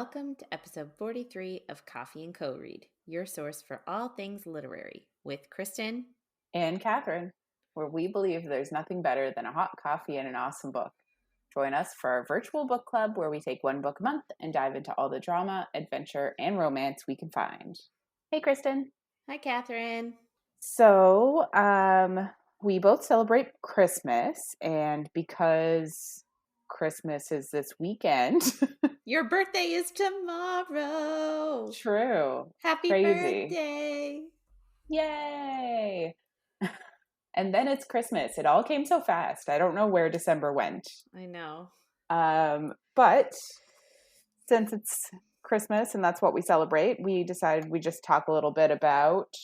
Welcome to episode 43 of Coffee and Co-Read, your source for all things literary, with Kristen and Catherine, where we believe there's nothing better than a hot coffee and an awesome book. Join us for our virtual book club where we take one book a month and dive into all the drama, adventure, and romance we can find. Hey, Kristen. Hi, Catherine. So, we both celebrate Christmas, and because Christmas is this weekend. Your birthday is tomorrow. True. Happy Crazy. birthday. Yay. And then it's Christmas. It all came so fast. I don't know where December went. I know. But since it's Christmas and that's what we celebrate, we decided we just talk a little bit about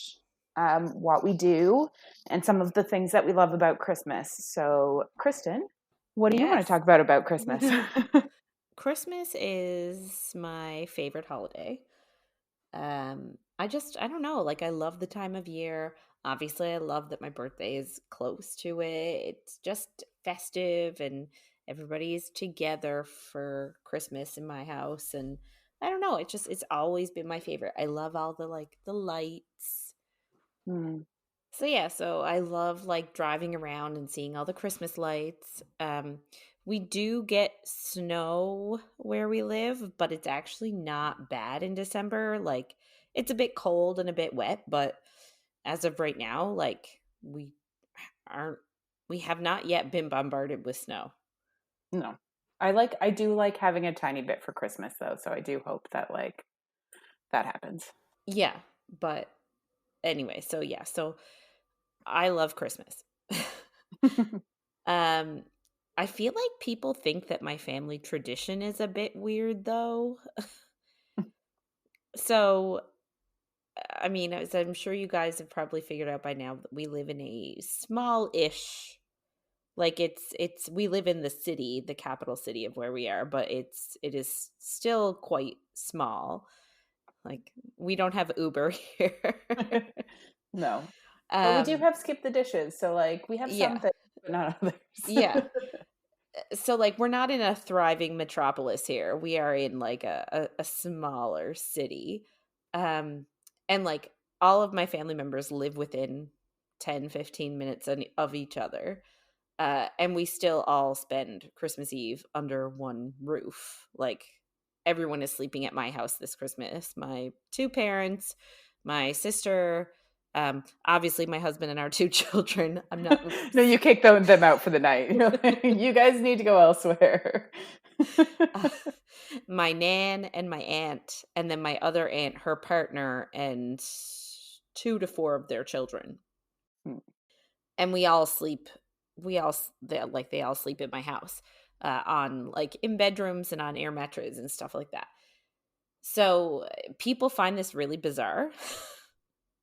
what we do and some of the things that we love about Christmas. So, Kristen, what do you want to talk about Christmas? Christmas is my favorite holiday. I don't know, like I love the time of year. Obviously, I love that my birthday is close to it. It's just festive and everybody's together for Christmas in my house. And I don't know, it's always been my favorite. I love all the lights. So I love like driving around and seeing all the Christmas lights. We do get snow where we live, but it's actually not bad in December. Like it's a bit cold and a bit wet, but as of right now, like we have not yet been bombarded with snow. No. I do like having a tiny bit for Christmas though, so I do hope that that happens. Yeah, but anyway, so I love Christmas. I feel like people think that my family tradition is a bit weird though. So, I mean, as I'm sure you guys have probably figured out by now, we live in a small-ish, like we live in the city, the capital city of where we are, but it is still quite small. Like we don't have Uber here. No. But we do have skip the dishes, so like we have some things, but not others. Yeah. So like we're not in a thriving metropolis here. We are in like a smaller city. And like all of my family members live within 10-15 minutes of each other. And we still all spend Christmas Eve under one roof. Like everyone is sleeping at my house this Christmas. My two parents, my sister, obviously my husband and our two children. I'm not. No, you kick them out for the night. You guys need to go elsewhere. My nan and my aunt, and then my other aunt, her partner, and 2 to 4 of their children. And they all sleep in my house, on like in bedrooms and on air mattresses and stuff like that. So people find this really bizarre.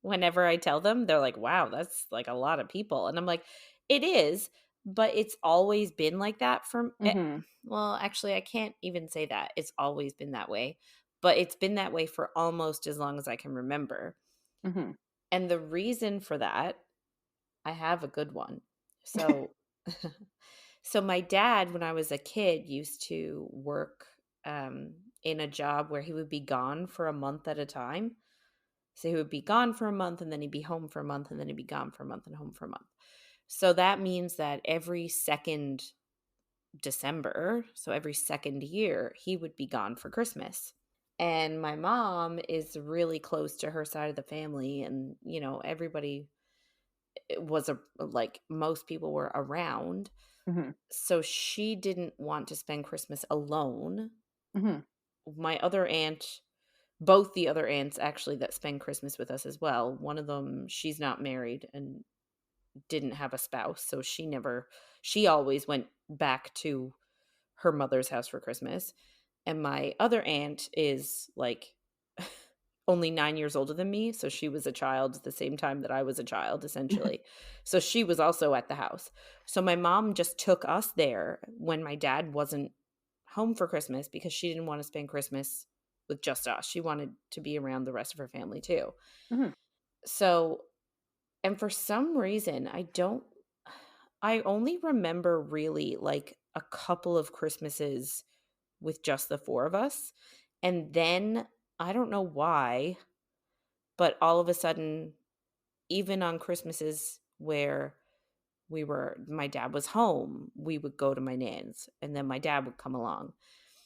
Whenever I tell them, they're like, wow, that's like a lot of people. And I'm like, it is, but it's always been like that for well, actually, I can't even say that. It's always been that way, but it's been that way for almost as long as I can remember. And the reason for that, I have a good one. So so my dad, when I was a kid, used to work in a job where he would be gone for a month at a time. So he would be gone for a month and then he'd be home for a month and then he'd be gone for a month and home for a month. So that means that every second December, so every second year, he would be gone for Christmas. And my mom is really close to her side of the family. And, you know, everybody was like most people were around. So she didn't want to spend Christmas alone. My other aunt, both the other aunts actually that spend Christmas with us as well. One of them, she's not married and didn't have a spouse. So she always went back to her mother's house for Christmas. And my other aunt is like only 9 years older than me. So she was a child at the same time that I was a child, essentially. So she was also at the house. So my mom just took us there when my dad wasn't home for Christmas because she didn't want to spend Christmas with just us. She wanted to be around the rest of her family too. So, and for some reason, I only remember really like a couple of Christmases with just the 4 of us. And then I don't know why, but all of a sudden, even on Christmases where my dad was home, we would go to my nan's and then my dad would come along.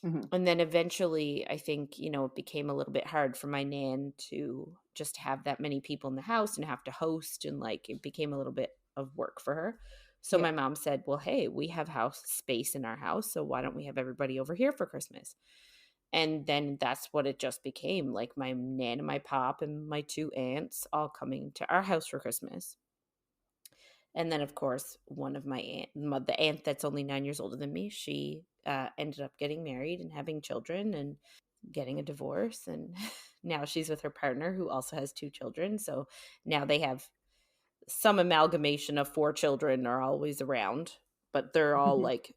Mhm. And then eventually, I think, it became a little bit hard for my nan to just have that many people in the house and have to host. And like, it became a little bit of work for her. So Yeah. my mom said, well, hey, we have house space in our house. So why don't we have everybody over here for Christmas? And then that's what it just became, like my nan and my pop and my two aunts all coming to our house for Christmas. And then, of course, one of the aunt that's only 9 years older than me, she ended up getting married and having children and getting a divorce. And now she's with her partner who also has two children. So now they have some amalgamation of four children are always around, but they're all like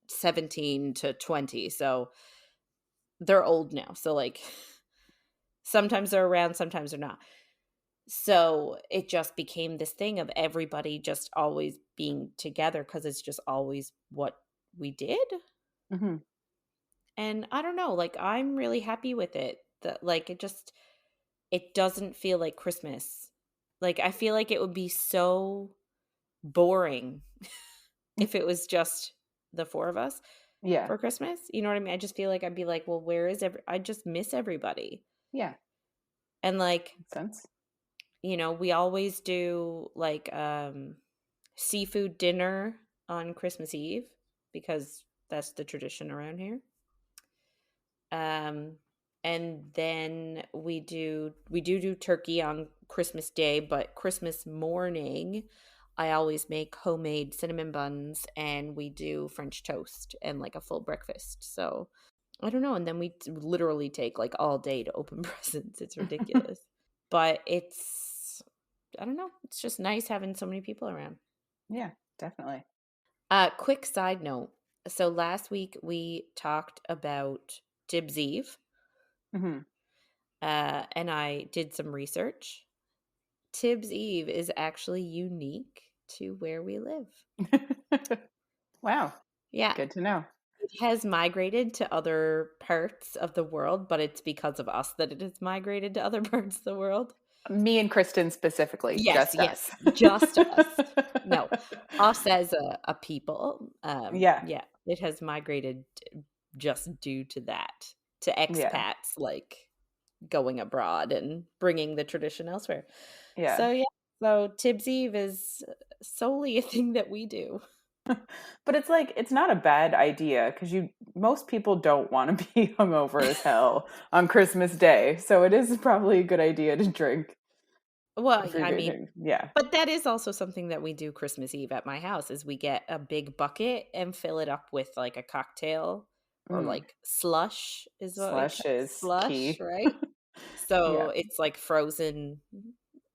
17 to 20. So they're old now. So, like, sometimes they're around, sometimes they're not. So it just became this thing of everybody just always being together because it's just always what we did. Mhm. And I don't know, like I'm really happy with it. That like it doesn't feel like Christmas. Like I feel like it would be so boring if it was just the four of us Yeah. for Christmas. You know what I mean? I just feel like I'd be like, well, where is I just miss everybody. Yeah. And like, Makes sense. we always do like seafood dinner on Christmas Eve because that's the tradition around here. Um and then we do turkey on Christmas Day, but Christmas morning I always make homemade cinnamon buns and we do French toast and like a full breakfast. So, I don't know, and then we literally take like all day to open presents. It's ridiculous. But I don't know, it's just nice having so many people around. Yeah, definitely. Quick side note. So last week we talked about Tibbs Eve, Mhm. and I did some research. Tibbs Eve is actually unique to where we live. Wow. Yeah, Good to know. it has migrated to other parts of the world, but it's because of us that it has migrated to other parts of the world. Me and Kristen specifically, Yes, just us. yes, just us. No, us as a people. Yeah. Yeah, it has migrated just due to that, to Yeah. expats like going abroad and bringing the tradition elsewhere. Yeah. So yeah, so Tibbs Eve is solely a thing that we do. But it's like it's not a bad idea because most people don't want to be hungover as hell on Christmas Day. So it is probably a good idea to drink Well, if you're I mean, doing yeah. but that is also something that we do Christmas Eve at my house is we get a big bucket and fill it up with like a cocktail or Mm. like slush is what we Slush call is slush, key. right? Yeah. So it's like frozen.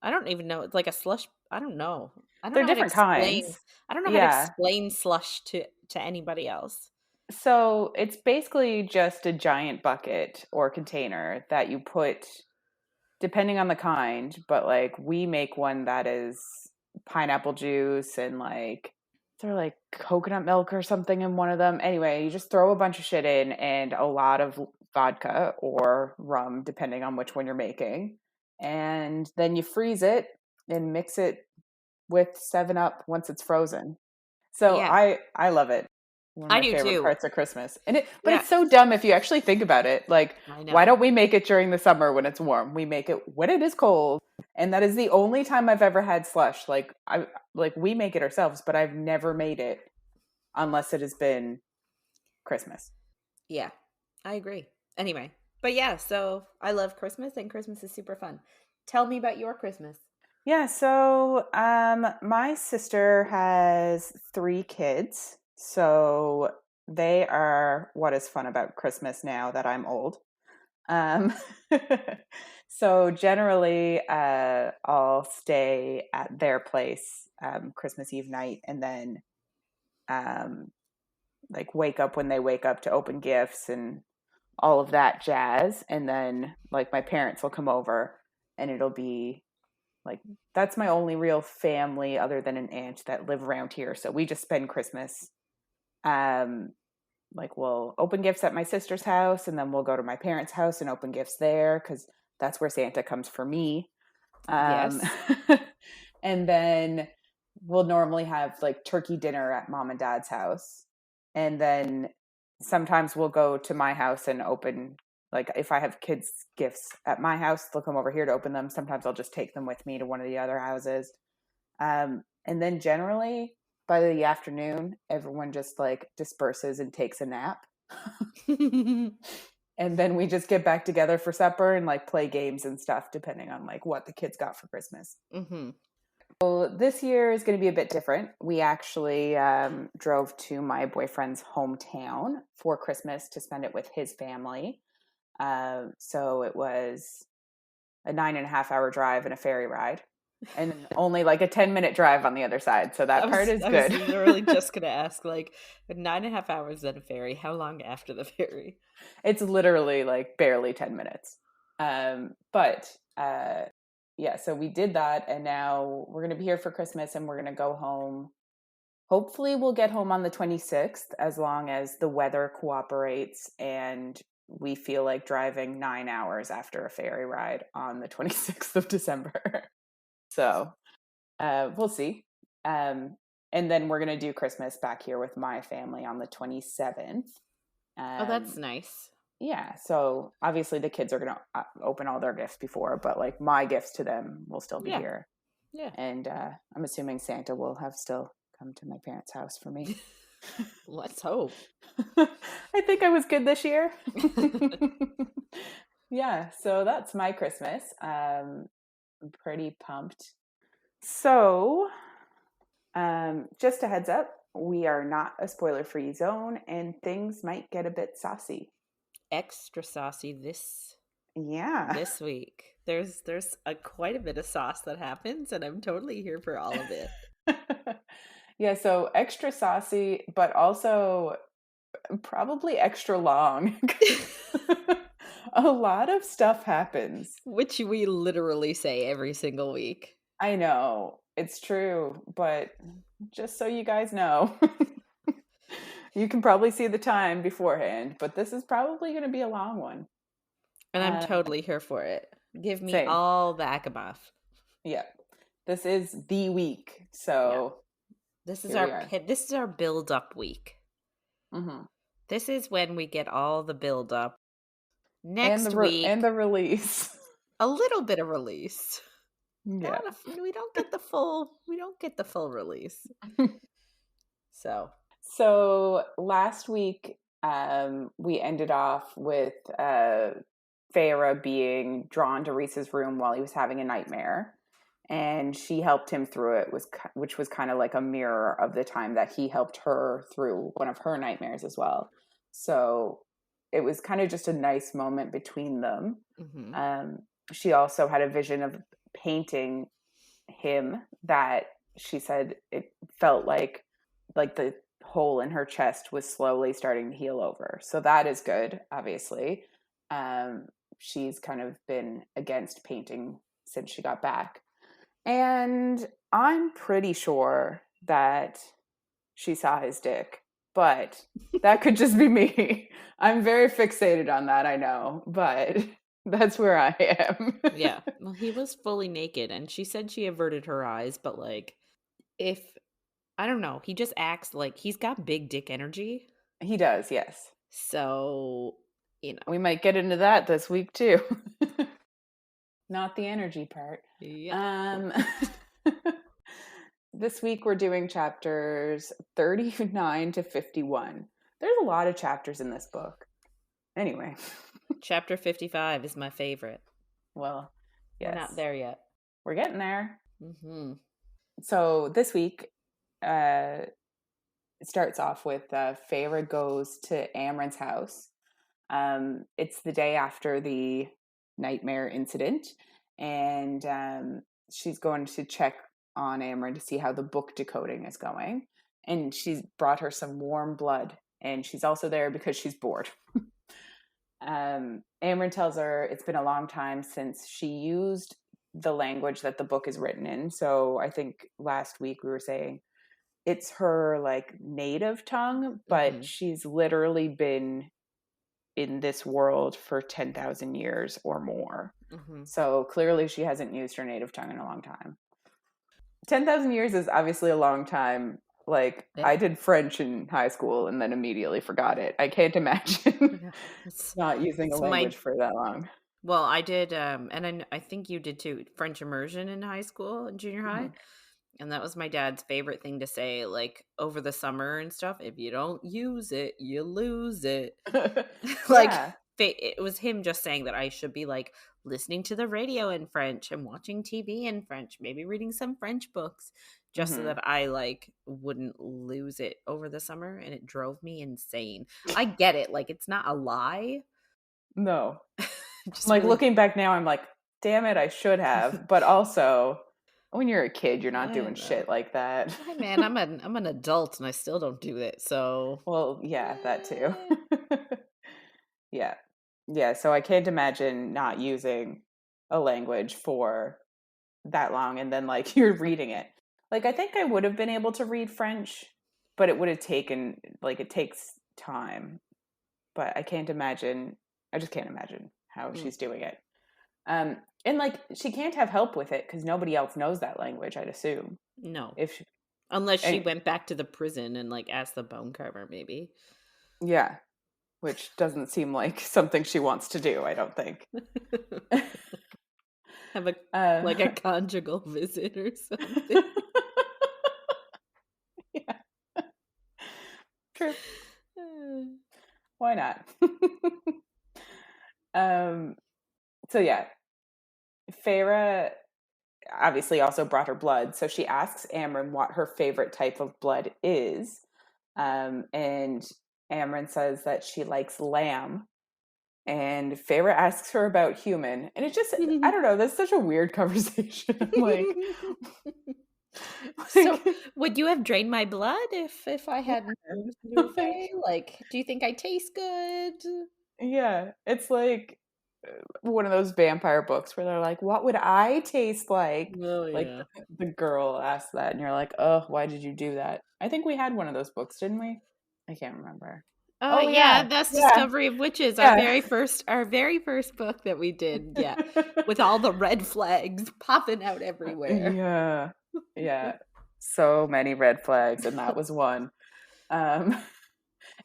I don't even know. It's like a slush. I don't know. I don't They're know how to different explain. kinds. I don't know how to Yeah. explain slush to anybody else. So it's basically just a giant bucket or container that you put, depending on the kind, but like we make one that is pineapple juice and like they're like coconut milk or something in one of them. Anyway, you just throw a bunch of shit in and a lot of vodka or rum, depending on which one you're making. And then you freeze it and mix it with 7 Up once it's frozen. So Yeah, I love it. One of I my do favorite too. parts of Christmas. But Yeah, it's so dumb if you actually think about it. Like, I why know. don't we make it during the summer when it's warm? We make it when it is cold. And that is the only time I've ever had slush. Like we make it ourselves, but I've never made it unless it has been Christmas. Yeah, I agree. Anyway, but yeah, so I love Christmas and Christmas is super fun. Tell me about your Christmas. Yeah, so my sister has 3 kids. So they are what is fun about Christmas now that I'm old. Um, so generally, I'll stay at their place Christmas Eve night, and then um, like wake up when they wake up to open gifts and all of that jazz. And then like my parents will come over, and it'll be like that's my only real family other than an aunt that live around here. So we just spend Christmas. Um, like we'll open gifts at my sister's house, and then we'll go to my parents' house and open gifts there because that's where Santa comes for me. Yes. And then we'll normally have like turkey dinner at mom and dad's house. And then sometimes we'll go to my house and open, like if I have kids' gifts at my house, they'll come over here to open them. Sometimes I'll just take them with me to one of the other houses. And then generally by the afternoon, everyone just like disperses and takes a nap. And then we just get back together for supper and like play games and stuff, depending on like what the kids got for Christmas. Mm-hmm. So this year is going to be a bit different. We actually drove to my boyfriend's hometown for Christmas to spend it with his family. So it was a 9.5 hour drive and a ferry ride, and only like a 10-minute drive on the other side. So that part is I good. was literally just gonna ask, like, 9.5 hours then a ferry. How long after the ferry? It's literally like barely 10 minutes. But yeah, so we did that, and now we're going to be here for Christmas, and we're going to go home. Hopefully we'll get home on the 26th, as long as the weather cooperates and we feel like driving 9 hours after a ferry ride on the 26th of December. So we'll see. And then we're going to do Christmas back here with my family on the 27th. Oh, that's nice. Yeah, so obviously the kids are going to open all their gifts before, but like my gifts to them will still be here. Yeah. And I'm assuming Santa will have still come to my parents' house for me. Let's hope. I think I was good this year. Yeah, so that's my Christmas. I'm pretty pumped. So, just a heads up, we are not a spoiler-free zone, and things might get a bit saucy. Extra saucy this week. There's quite a bit of sauce that happens, and I'm totally here for all of it. Yeah, so extra saucy, but also probably extra long. A lot of stuff happens. Which we literally say every single week. I know, it's true, but just so you guys know, you can probably see the time beforehand, but this is probably going to be a long one. And I'm totally here for it. Give me Same. all the ACOMAF. Yeah. This is the week. So this is our build up week. Mm-hmm. This is when we get all the build up. Next week and the release. A little bit of release. Yeah. We don't get the full release. So last week we ended off with Feyre being drawn to Rhys's room while he was having a nightmare, and she helped him through it, which was kind of like a mirror of the time that he helped her through one of her nightmares as well. So it was kind of just a nice moment between them. Mm-hmm. She also had a vision of painting him that she said it felt like the hole in her chest was slowly starting to heal over. So that is good, obviously. She's kind of been against painting since she got back. And I'm pretty sure that she saw his dick, but that could just be me. I'm very fixated on that, I know, but that's where I am. Yeah. Well, he was fully naked, and she said she averted her eyes, but like, I don't know, he just acts like he's got big dick energy. He does, yes. So, we might get into that this week too. Not the energy part. Yeah. This week we're doing chapters 39 to 51. There's a lot of chapters in this book. Anyway. Chapter 55 is my favorite. Well, yes. We're not there yet. We're getting there. Mm-hmm. So this week, it starts off with Feyre goes to Amren's house. It's the day after the nightmare incident, and she's going to check on Amren to see how the book decoding is going. And she's brought her some warm blood, and she's also there because she's bored. Amren tells her it's been a long time since she used the language that the book is written in. So I think last week we were saying it's her like native tongue, but Mm-hmm. she's literally been in this world for 10,000 years or more. Mm-hmm. So clearly she hasn't used her native tongue in a long time. 10,000 years is obviously a long time. Like, I did French in high school and then immediately forgot it. I can't imagine Yeah. It's, not using a it's my language for that long. well, I did, and I think you did too, French immersion in high school and junior high. Mhm. And that was my dad's favorite thing to say, like over the summer and stuff. If you don't use it, you lose it. Like Yeah. it was him just saying that I should be like listening to the radio in French and watching TV in French, maybe reading some French books, just so Hmm. that I like wouldn't lose it over the summer. And it drove me insane. I get it. Like it's not a lie. No. It just Like, really, looking back now, I'm like, damn it, I should have. But also, when you're a kid, you're not I doing know. shit like that. Hi, man. I'm an adult and I still don't do it. So, Well, yeah, that too. eh. Yeah. Yeah. So I can't imagine not using a language for that long and then like you're reading it. Like, I think I would have been able to read French, but it would have taken, like, it takes time. But I just can't imagine how Mm, she's doing it. Um, and like, she can't have help with it because nobody else knows that language, I'd assume. no. If she, Unless she and, went back to the prison and like asked the bone carver, maybe. yeah, which doesn't seem like something she wants to do, I don't think. Have a like a uh, conjugal visit or something. yeah, true. Why not? um, so yeah, Feyre obviously also brought her blood. So she asks Amryn what her favorite type of blood is. And Amryn says that she likes lamb. And Feyre asks her about human. And it's just, I don't know, that's such a weird conversation. I'm like, So, like, would you have drained my blood if I hadn't turned into a like, fae? Like, do you think I taste good? yeah, it's like one of those vampire books where they're like, what would I taste like? Oh Like yeah. the girl asks that, and you're like, oh, why did you do that? I think we had one of those books, didn't we? I can't remember. Oh Yeah, yeah, that's yeah, Discovery of Witches, yeah. our very first book that we did. Yeah, with all the red flags popping out everywhere. Yeah, yeah. So many red flags, and that was one. Um,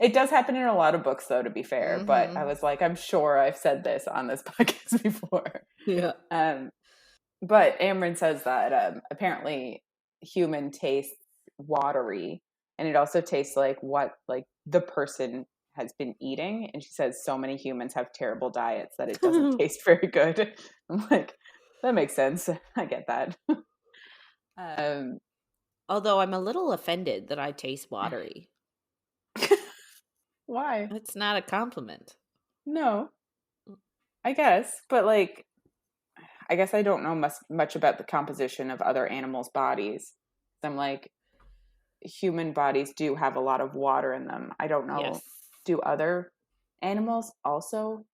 it does happen in a lot of books, though, to be fair. But I Mm-hmm. was like, I'm sure I've said this on this podcast before. Yeah. Um, but Amryn says that apparently human tastes watery, and it also tastes like what like the person has been eating. And she says so many humans have terrible diets that it doesn't taste very good. I'm like, that makes sense. I get that. Um, Although I'm a little offended that I taste watery. why? It's not a compliment. No, I guess, but like, I guess I don't know much about the composition of other animals' bodies. I'm like, human bodies do have a lot of water in them. I don't know. Yes. Do other animals also?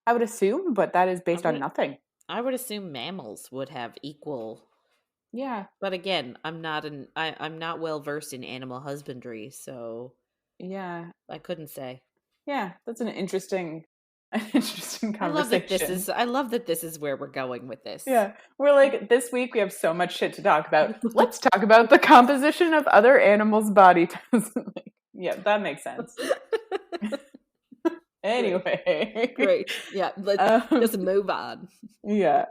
I would assume, but that is I based on would nothing. I would assume mammals would have equal, Yeah. but again, I'm not well versed in animal husbandry, so Yeah. I couldn't say. Yeah. That's an interesting, an interesting conversation. I love that this is where we're going with this. Yeah. We're like, this week we have so much shit to talk about. Let's talk about the composition of other animals' body types. Like, yeah, that makes sense. Great. Anyway. Great. Yeah, let's um, just move on. yeah.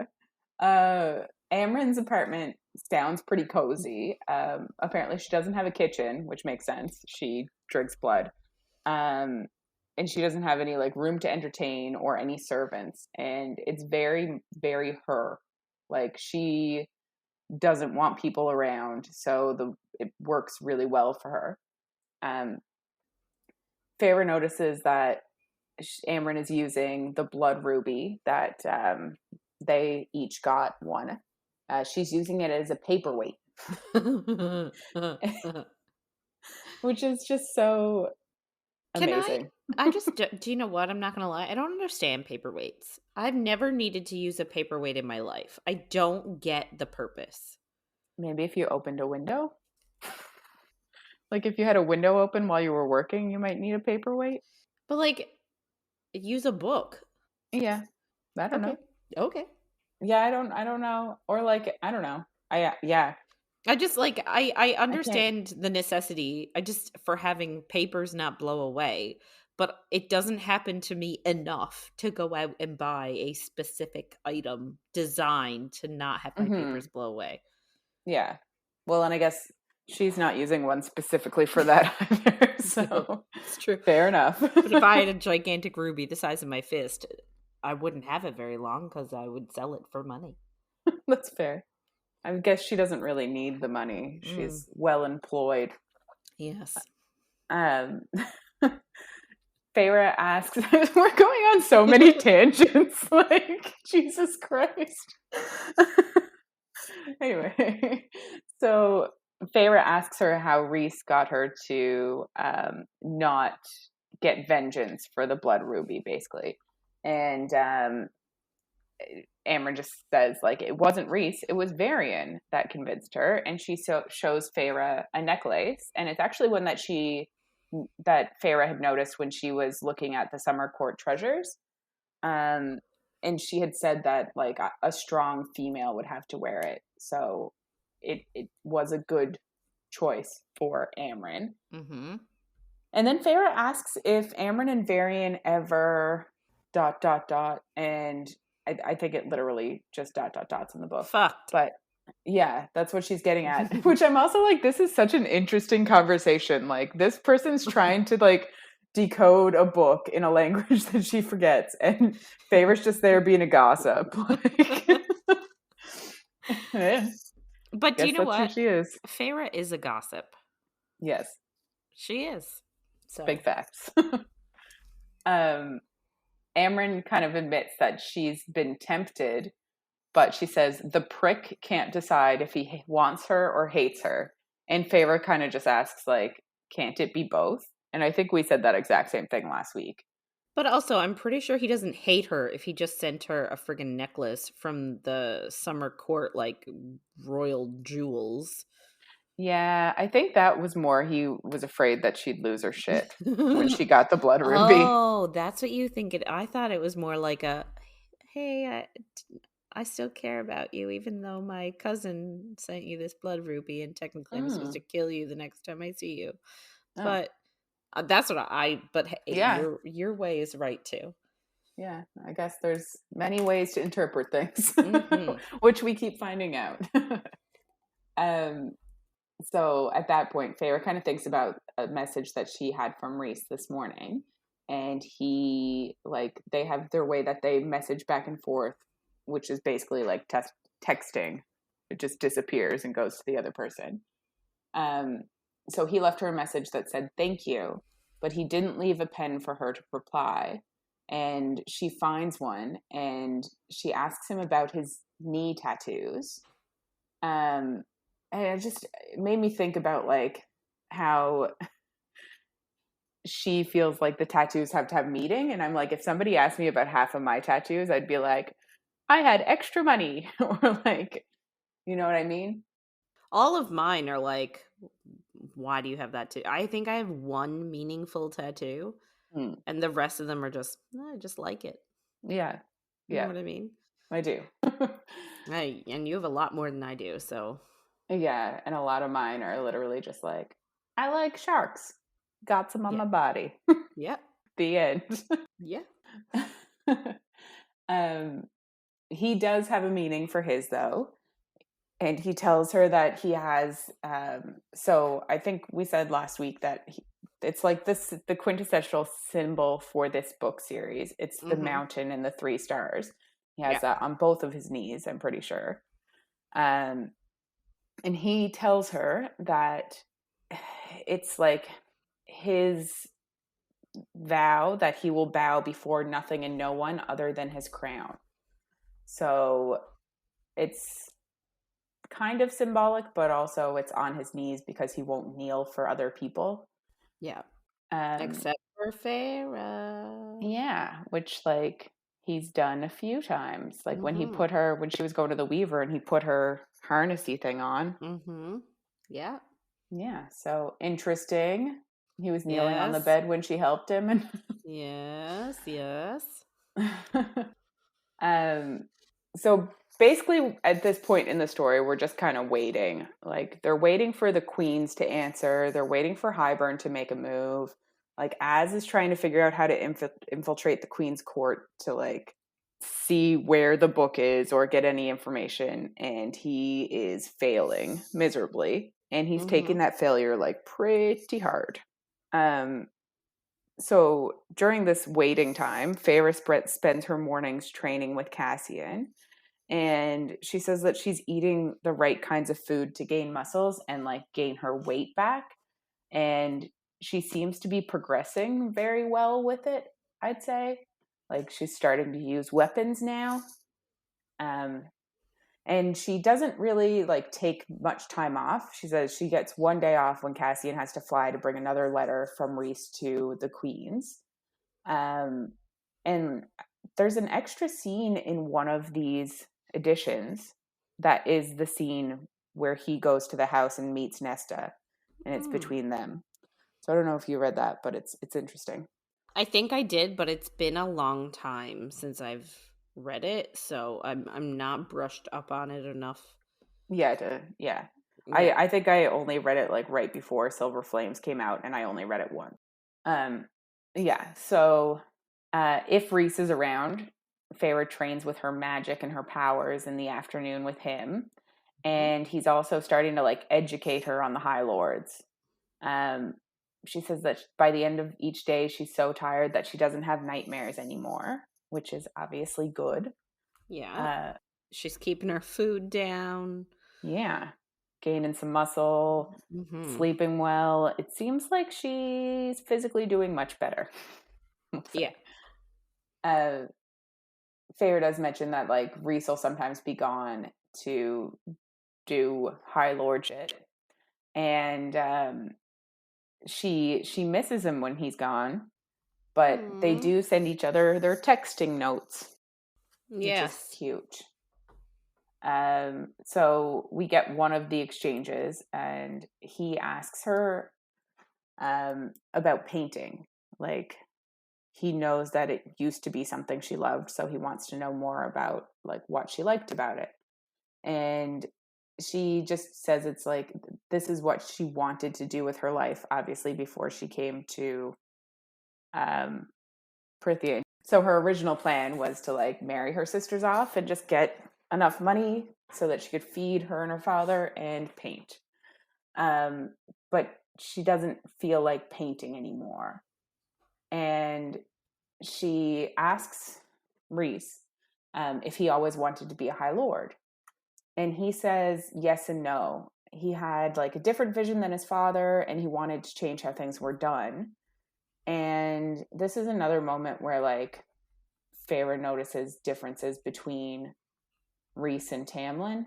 Uh, Amryn's apartment sounds pretty cozy. Apparently, she doesn't have a kitchen, which makes sense. She drinks blood. Um, and she doesn't have any like room to entertain or any servants. And it's very, very her. Like, she doesn't want people around, so it works really well for her. Um, Feyre notices that Amryn is using the blood ruby that they each got one. She's using it as a paperweight, which is just so Can amazing. I just do you know what? I'm not gonna lie. I don't understand paperweights. I've never needed to use a paperweight in my life. I don't get the purpose. Maybe if you opened a window. Like if you had a window open while you were working, you might need a paperweight. But like, use a book. Yeah. I don't Okay. know. Okay. Yeah, I don't know. Or like, I don't know. Yeah, I just like I I can't. understand the necessity. I just for having papers not blow away, but it doesn't happen to me enough to go out and buy a specific item designed to not have my Hmm. papers blow away. Yeah. Well, and I guess she's not using one specifically for that either. No, So it's true. fair enough. But if I had a gigantic ruby the size of my fist, I wouldn't have it very long because I would sell it for money. That's fair. I guess she doesn't really need the money. Mm, She's well employed. yes. Um, Feyre asks, we're going on so many tangents. Like, Jesus Christ. Anyway, so Feyre asks her how Rhys got her to not get vengeance for the blood ruby, basically. And Amber just says, like, it wasn't Rhys, it was Varian that convinced her. And she shows Feyre a necklace. And it's actually one that Feyre had noticed when she was looking at the summer court treasures. Um, and she had said that like a strong female would have to wear it. So it was a good choice for Amryn. Mm-hmm. And then Feyre asks if Amryn and Varian ever ... And I think it literally just ... in the book. Fucked. But yeah, that's what she's getting at. Which I'm also like, this is such an interesting conversation. Like this person's trying to like decode a book in a language that she forgets, and Favor's just there being a gossip. Like, yeah, But do you guess know that's who what? she is. Feyre is a gossip. Yes, She is. So big facts. Amryn kind of admits that she's been tempted, but she says the prick can't decide if he wants her or hates her. And Feyre kind of just asks, like, can't it be both? And I think we said that exact same thing last week. but also I'm pretty sure he doesn't hate her if he just sent her a friggin' necklace from the summer court like royal jewels. Yeah, I think that was more he was afraid that she'd lose her shit when she got the blood ruby. Oh, that's what you think it. I thought it was more like a, hey, I still care about you, even though my cousin sent you this blood ruby, and technically I'm supposed to Mm. kill you the next time I see you. Oh, But that's what I. But hey, yeah. your way is right too. Yeah, I guess there's many ways to interpret things, Hmm. which we keep finding out. um, so at that point, Feyre kind of thinks about a message that she had from Rhys this morning. And they have their way that they message back and forth, which is basically like texting. It just disappears and goes to the other person. So he left her a message that said, thank you, but he didn't leave a pen for her to reply. And she finds one and she asks him about his knee tattoos. And it made me think about like how she feels like the tattoos have to have meaning. And I'm like, if somebody asked me about half of my tattoos, I'd be like, I had extra money. Or like, you know what I mean? All of mine are like, why do you have that too? I think I have one meaningful tattoo, Hmm. and the rest of them are just, I just like it. Yeah. You know Yeah, what I mean? I do. And you have a lot more than I do, so Yeah. And a lot of mine are literally just like, I like sharks. Got some on yeah, my body. yeah, The end. yeah. um, he does have a meaning for his, though. And he tells her that he has. So I think we said last week that it's like the quintessential symbol for this book series. It's the Mm-hmm. mountain and the 3 stars. He has Yeah. that on both of his knees, I'm pretty sure. And he tells her that it's like his vow that he will bow before nothing and no one other than his crown. So it's kind of symbolic, but also it's on his knees because he won't kneel for other people. Yeah. Um, Except for Feyre. yeah, which like he's done a few times. Like when Mm-hmm. when she was going to the Weaver and he put her harnessy thing on. Mm-hmm. Yeah. Yeah, so interesting. He was kneeling on the Yes. bed when she helped him. Yes, yes. um, so basically, at this point in the story, we're just kind of waiting. Like, they're waiting for the queens to answer. They're waiting for Hybern to make a move. Like, Az is trying to figure out how to infiltrate the queen's court to, like, see where the book is or get any information. And he is failing miserably. And he's taking Mhm. that failure, like, pretty hard. Um, so during this waiting time, Feyre spends her mornings training with Cassian, and she says that she's eating the right kinds of food to gain muscles and like gain her weight back. And she seems to be progressing very well with it, I'd say. Like she's starting to use weapons now. Um, and she doesn't really like take much time off. She says she gets one day off when Cassian has to fly to bring another letter from Rhys to the queens. Um, and there's an extra scene in one of these editions that is the scene where he goes to the house and meets Nesta, and it's Hmm. between them. So I don't know if you read that, but it's interesting. I think I did, but it's been a long time since I've read it, so I'm not brushed up on it enough. Yeah. I Yeah. I think I only read it like right before Silver Flames came out, and I only read it once. Um, yeah. So if Reese is around, Feyre trains with her magic and her powers in the afternoon with him, Mhm. and he's also starting to like educate her on the High Lords. Um, she says that by the end of each day, she's so tired that she doesn't have nightmares anymore, which is obviously good. Yeah. Uh, She's keeping her food down. yeah, gaining some muscle, Mhm. sleeping well. It seems like she's physically doing much better. We'll Yeah. say. Uh, Fair does mention that like Reese will sometimes be gone to do High Lord shit, and she misses him when he's gone. But they Mm. do send each other their texting notes, which is Yes. cute. So we get one of the exchanges, and he asks her about painting. Like he knows that it used to be something she loved, so he wants to know more about like what she liked about it. And she just says it's like this is what she wanted to do with her life, obviously before she came to um, Prithian. So her original plan was to like marry her sisters off and just get enough money so that she could feed her and her father and paint. Um, but she doesn't feel like painting anymore. And she asks Rhys if he always wanted to be a High Lord. And he says yes and no. He had like a different vision than his father, and he wanted to change how things were done. And this is another moment where like Feyre notices differences between Rhys and Tamlin.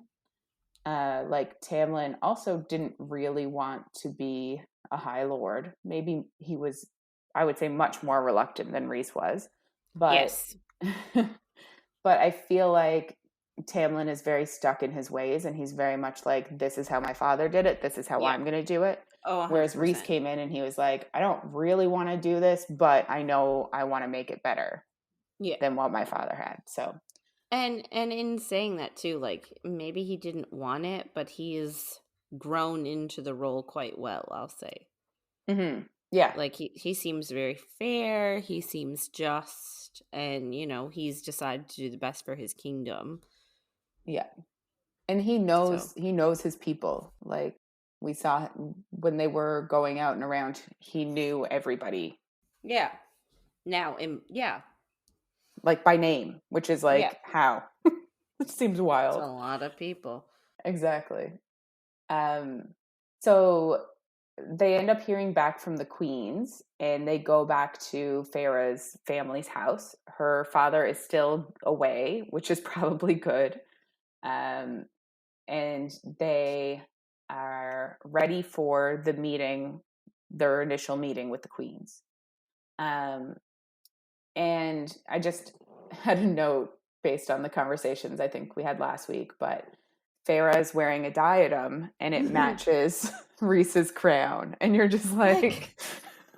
Like Tamlin also didn't really want to be a High Lord. Maybe he was, I would say, much more reluctant than Rhys was. But Yes. but I feel like Tamlin is very stuck in his ways, and he's very much like, this is how my father did it. This is how Yeah. I'm going to do it. Oh, Whereas Rhys 100%. came in and he was like, I don't really want to do this, but I know I want to make it better Yeah. than what my father had. So, And in saying that too, like maybe he didn't want it, but he is grown into the role quite well, I'll say. yeah, Like he seems very fair, he seems just, and he's decided to do the best for his kingdom. yeah. And So, he knows his people. Like we saw when they were going out and around, he knew everybody yeah. Now, yeah. like by name, which is Yeah. like how it seems It's a wild. lot of people. Exactly. Um, so they end up hearing back from the queens, and they go back to Farah's family's house. Her father is still away, which is probably good. Um, and they are ready for the meeting, their initial meeting with the queens. Um, and I just had a note based on the conversations I think we had last week, but Feyre is wearing a diadem and it matches Rhys's crown. And you're just like,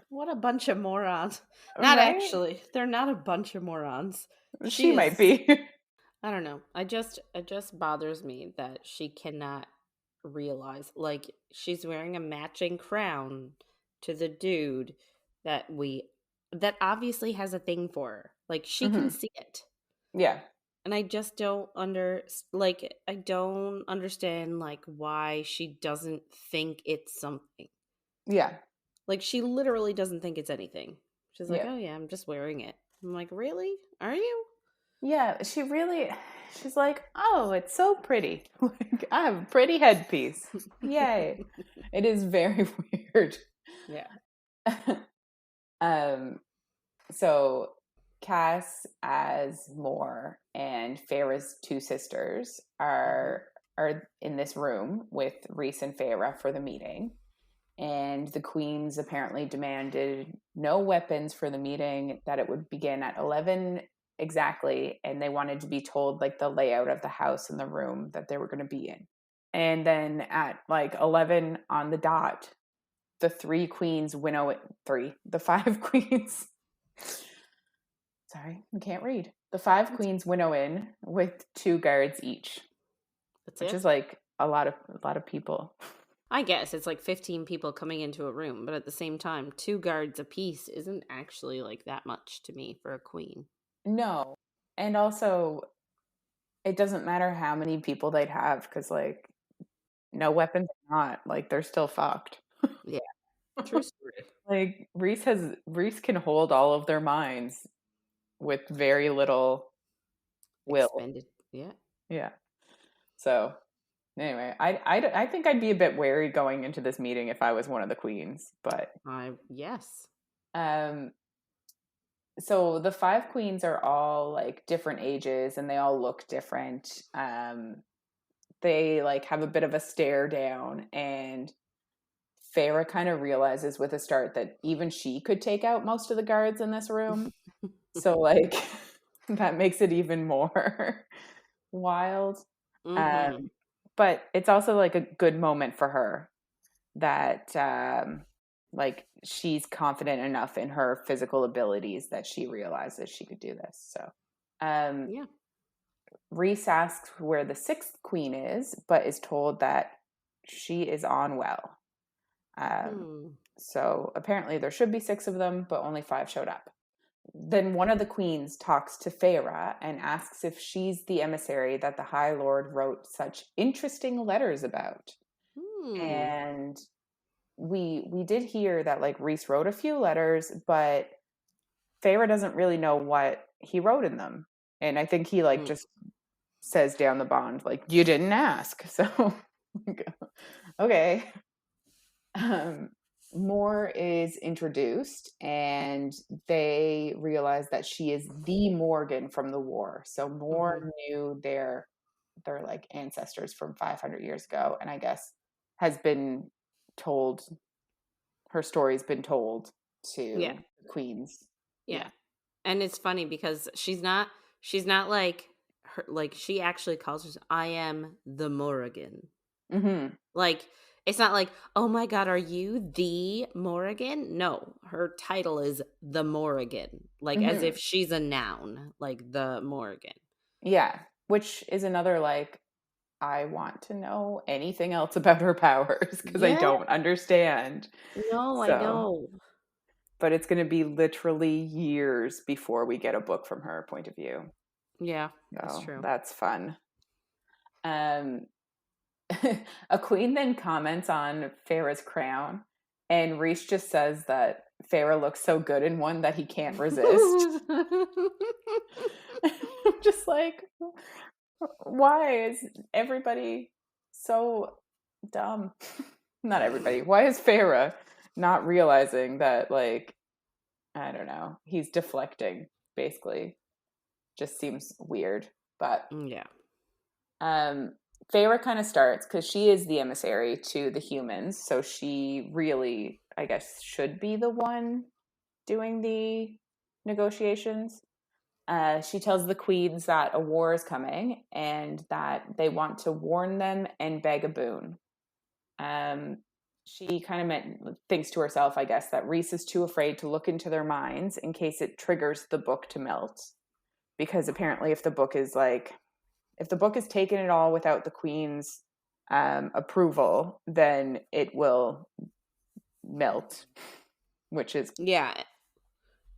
what a bunch of morons. Not right? actually. They're not a bunch of morons. She She might is, be. I don't know. It just bothers me that she cannot realize, like, she's wearing a matching crown to the dude that that obviously has a thing for her. Like, she can Hmm. see it. Yeah. And I just I don't understand, like, why she doesn't think it's something. Yeah. Like, she literally doesn't think it's anything. She's like, Yeah. "Oh yeah, I'm just wearing it." I'm like, "Really? Are you?" Yeah. She's like, oh, it's so pretty. Like, I have a pretty headpiece. Yay. It is very weird. Yeah. um, so Cass as Moore and Feyre's two sisters Mhm. are in this room with Rhys and Feyre for the meeting. And the queens apparently demanded no weapons for the meeting, that it would begin at 11 exactly, and they wanted to be told like the layout of the house and the room that they were going to be in. And then at like 11 on the dot, the three queens winnow it, the five queens, sorry, I can't read. The five That's queens winnow in with two guards each, that's which it. is like a lot of people. I guess it's like 15 people coming into a room, but at the same time, two guards apiece isn't actually like that much to me for a queen. No. And also, it doesn't matter how many people they'd have because, like, no weapons or not, like, they're still fucked. Yeah, true story. Like, Reese can hold all of their minds with very little will. Expended. Yeah. Yeah. So, anyway, I think I'd be a bit wary going into this meeting if I was one of the queens. But, I yes. um, so the five queens are all like different ages and they all look different. They like have a bit of a stare down, and Feyre kind of realizes with a start that even she could take out most of the guards in this room. So like that makes it even more wild. Mhm. Um, but it's also like a good moment for her that like she's confident enough in her physical abilities that she realizes she could do this. So um, Yeah. Rhys asks where the sixth queen is, but is told that she is on well. Um, Hmm. so apparently there should be six of them, but only five showed up. Then one of the queens talks to Feyre and asks if she's the emissary that the High Lord wrote such interesting letters about. Hmm. And we did hear that like Rhys wrote a few letters, but Feyre doesn't really know what he wrote in them. And I think he like Hmm. just says down the bond, like, you didn't ask. So okay. um, Moore is introduced, and they realize that she is the Morgan from the war. So Mhm. Moore knew their like ancestors from 500 years ago, and I guess has been told her story's been told Yeah. to the queens. Yeah. Yeah. And it's funny because she's not like her, like she actually calls herself, "I am the Morrigan." Hmm. Like, it's not like, "Oh my god, are you the Morrigan?" No, her title is the Morrigan, like as Hmm. if she's a noun, like the Morrigan. Yeah. Which is another like, I want to know anything else about her powers because I Yeah, don't understand. no, I So know. but it's going to be literally years before we get a book from her point of view. Yeah, that's So true. that's fun. Um, a queen then comments on Feyre's crown, and Rhys just says that Feyre looks so good in one that he can't resist. Just like, why is everybody so dumb? Not everybody. Why is Feyre not realizing that, like, I don't know, he's deflecting, basically? Just seems weird. But Yeah. um, Feyre kind of starts because she is the emissary to the humans, so she really, I guess, should be the one doing the negotiations. She tells the queens that a war is coming and that they want to warn them and beg a boon. She kind of thinks to herself, I guess, that Rhys is too afraid to look into their minds in case it triggers the book to melt. Because apparently if the book is taken at all without the queen's approval, then it will melt, which is Yeah.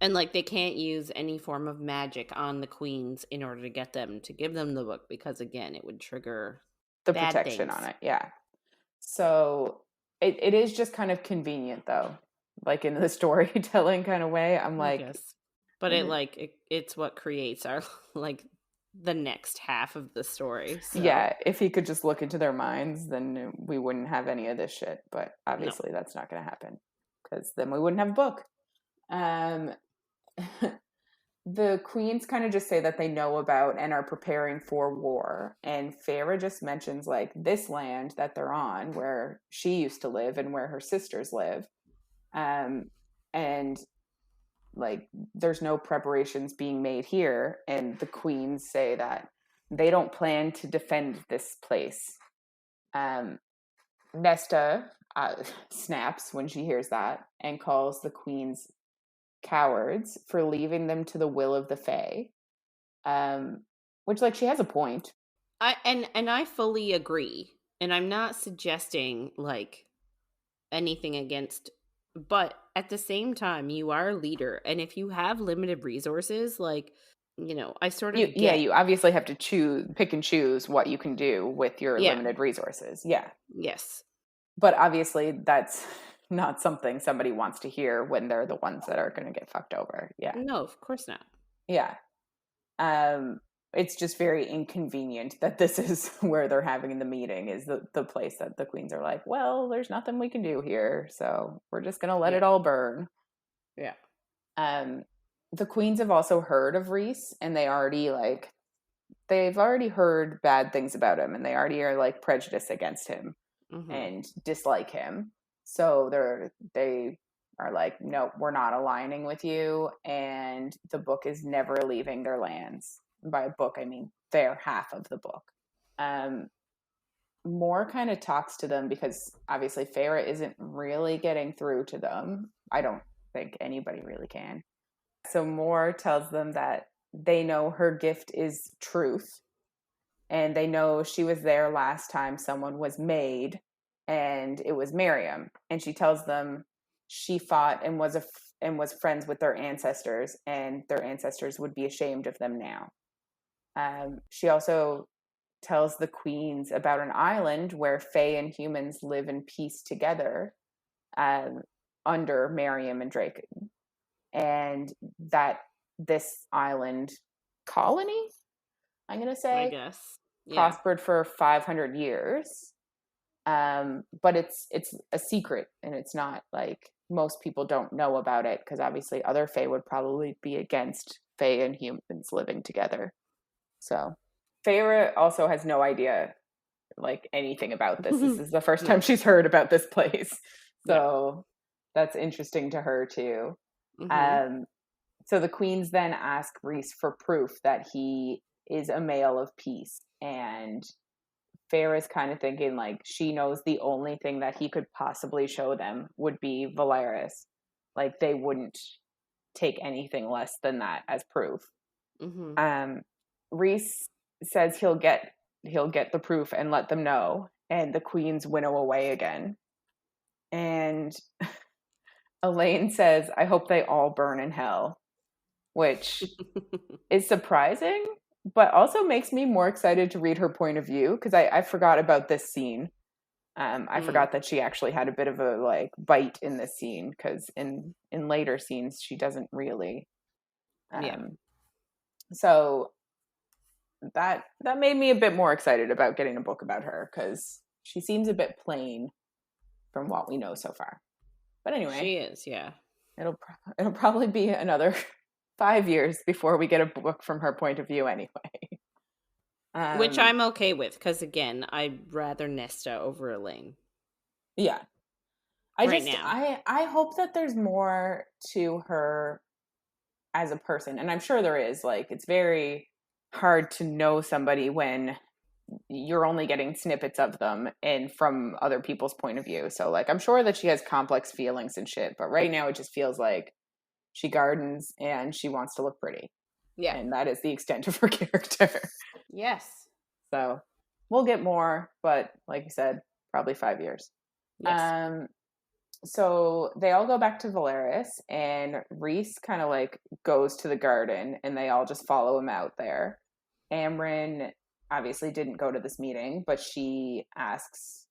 And like they can't use any form of magic on the queens in order to get them to give them the book, because again, it would trigger the bad protection things. on it. Yeah. So it is just kind of convenient though. Like in the storytelling kind of way. I'm I like, guess. But it's what creates our like the next half of the story. So yeah, if he could just look into their minds, then we wouldn't have any of this shit. But no. obviously that's not gonna happen. Because then we wouldn't have a book. Um the queens kind of just say that they know about and are preparing for war. And Feyre just mentions like this land that they're on, where she used to live and where her sisters live. And like there's no preparations being made here. And the queens say that they don't plan to defend this place. Nesta snaps when she hears that and calls the queens cowards for leaving them to the will of the Fae. Which like she has a point. I fully agree. And I'm not suggesting like anything against, but at the same time, you are a leader, and if you have limited resources, like, I sort of get. You obviously have to pick and choose what you can do with your Yeah. limited resources. Yeah. Yes. But obviously that's not something somebody wants to hear when they're the ones that are going to get fucked over. Yeah. No, of course not. Yeah. It's just very inconvenient that this is where they're having the meeting, is the place that the queens are like, well, there's nothing we can do here, so we're just going to let it all burn. Yeah. The queens have also heard of Rhys, and they've already heard bad things about him, and they already are like prejudiced against him and dislike him. So they are like, nope, we're not aligning with you, and the book is never leaving their lands. By a book, I mean their half of the book. Moore kind of talks to them because obviously Feyre isn't really getting through to them. I don't think anybody really can. So Moore tells them that they know her gift is truth, and they know she was there last time someone was made, and it was Miriam. And she tells them she fought and was friends with their ancestors, and their ancestors would be ashamed of them now. She also tells the queens about an island where Fae and humans live in peace together, under Miriam and Drake, and that this island colony, I'm gonna say, I guess, prospered for 500 years. But it's a secret, and it's not like most people don't know about it, because obviously other Fae would probably be against Fae and humans living together. So Feyre also has no idea like anything about this. This is the first time she's heard about this place. So that's interesting to her too. So the queens then ask Rhys for proof that he is a male of peace, and Feyre's kind of thinking like she knows the only thing that he could possibly show them would be Valeris. Like they wouldn't take anything less than that as proof. Rhys says he'll get the proof and let them know, and the queens winnow away again. And Elaine says, I hope they all burn in hell, which is surprising, but also makes me more excited to read her point of view, because I forgot about this scene. I forgot that she actually had a bit of a like bite in this scene, because in later scenes she doesn't really. So that made me a bit more excited about getting a book about her, because she seems a bit plain from what we know so far. But anyway, she is. Yeah, it'll probably be another 5 years before we get a book from her point of view anyway. Which I'm okay with, because again, I'd rather Nesta over Elaine. Yeah. Now. I hope that there's more to her as a person. And I'm sure there is, like, it's very hard to know somebody when you're only getting snippets of them and from other people's point of view. So like I'm sure that she has complex feelings and shit, but right now it just feels like she gardens and she wants to look pretty. Yeah. And that is the extent of her character. Yes. So we'll get more, but like you said, probably 5 years. Yes. So they all go back to Valeris, and Rhys kind of like goes to the garden, and they all just follow him out there. Amryn obviously didn't go to this meeting, but she asks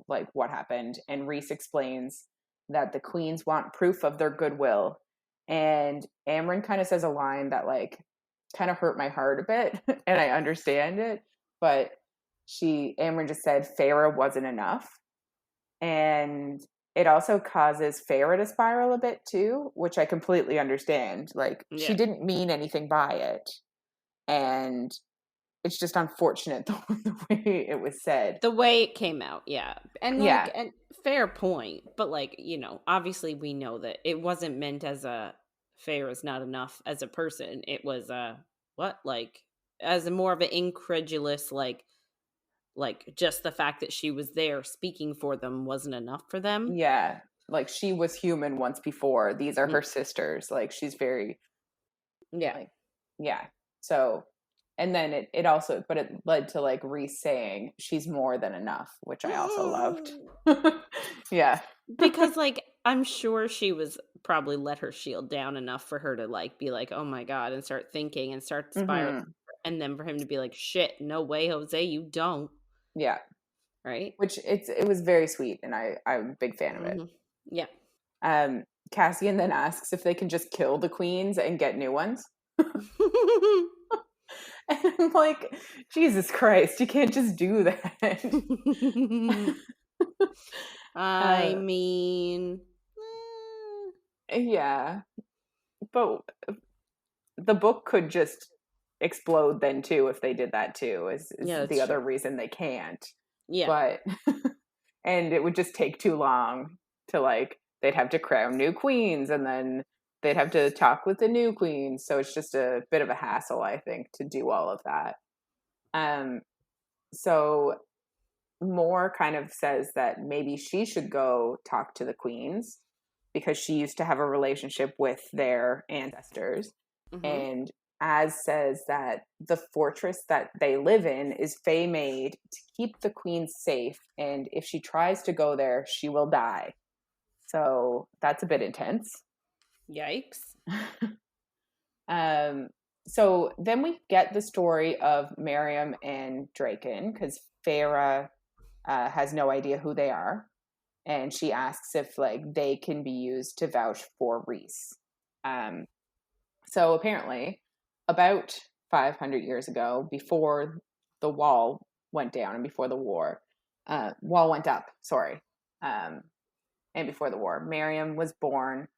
like what happened, and Rhys explains that the queens want proof of their goodwill. And Amryn kind of says a line that like kind of hurt my heart a bit, and I understand it, but Amryn just said Feyre wasn't enough. And it also causes Feyre to spiral a bit too, which I completely understand. Like she didn't mean anything by it, and it's just unfortunate the way it was said. The way it came out, yeah. And like, Yeah, and fair point, but like, obviously we know that it wasn't meant as a fair is not enough as a person. It was what like as a more of an incredulous like just the fact that she was there speaking for them wasn't enough for them. yeah. Like she was human once before. These are her sisters. Like she's very, Yeah. like, yeah. So, and then it also, but it led to like Rhys saying she's more than enough, which I also loved. Yeah. Because like I'm sure she was probably let her shield down enough for her to like be like, oh my god, and start thinking and start spiraling, and then for him to be like, shit, no way, Jose, you don't. Yeah. Right. Which it was very sweet, and I'm a big fan of it. Yeah. Cassian then asks if they can just kill the queens and get new ones. And I'm like, Jesus Christ, you can't just do that. I mean, yeah, but the book could just explode then too if they did that too. Is the other reason they can't. Yeah, but and it would just take too long to like they'd have to crown new queens and then they'd have to talk with the new queens, so it's just a bit of a hassle, I think, to do all of that. So Moore kind of says that maybe she should go talk to the queens because she used to have a relationship with their ancestors. And Az says that the fortress that they live in is Fae made to keep the queens safe, and if she tries to go there, she will die. So that's a bit intense. Yikes. So then we get the story of Miriam and Draken, because Feyre has no idea who they are, and she asks if like they can be used to vouch for Rhys. So apparently, about 500 years ago, before the wall went down and before the war, wall went up, sorry, and before the war, Miriam was born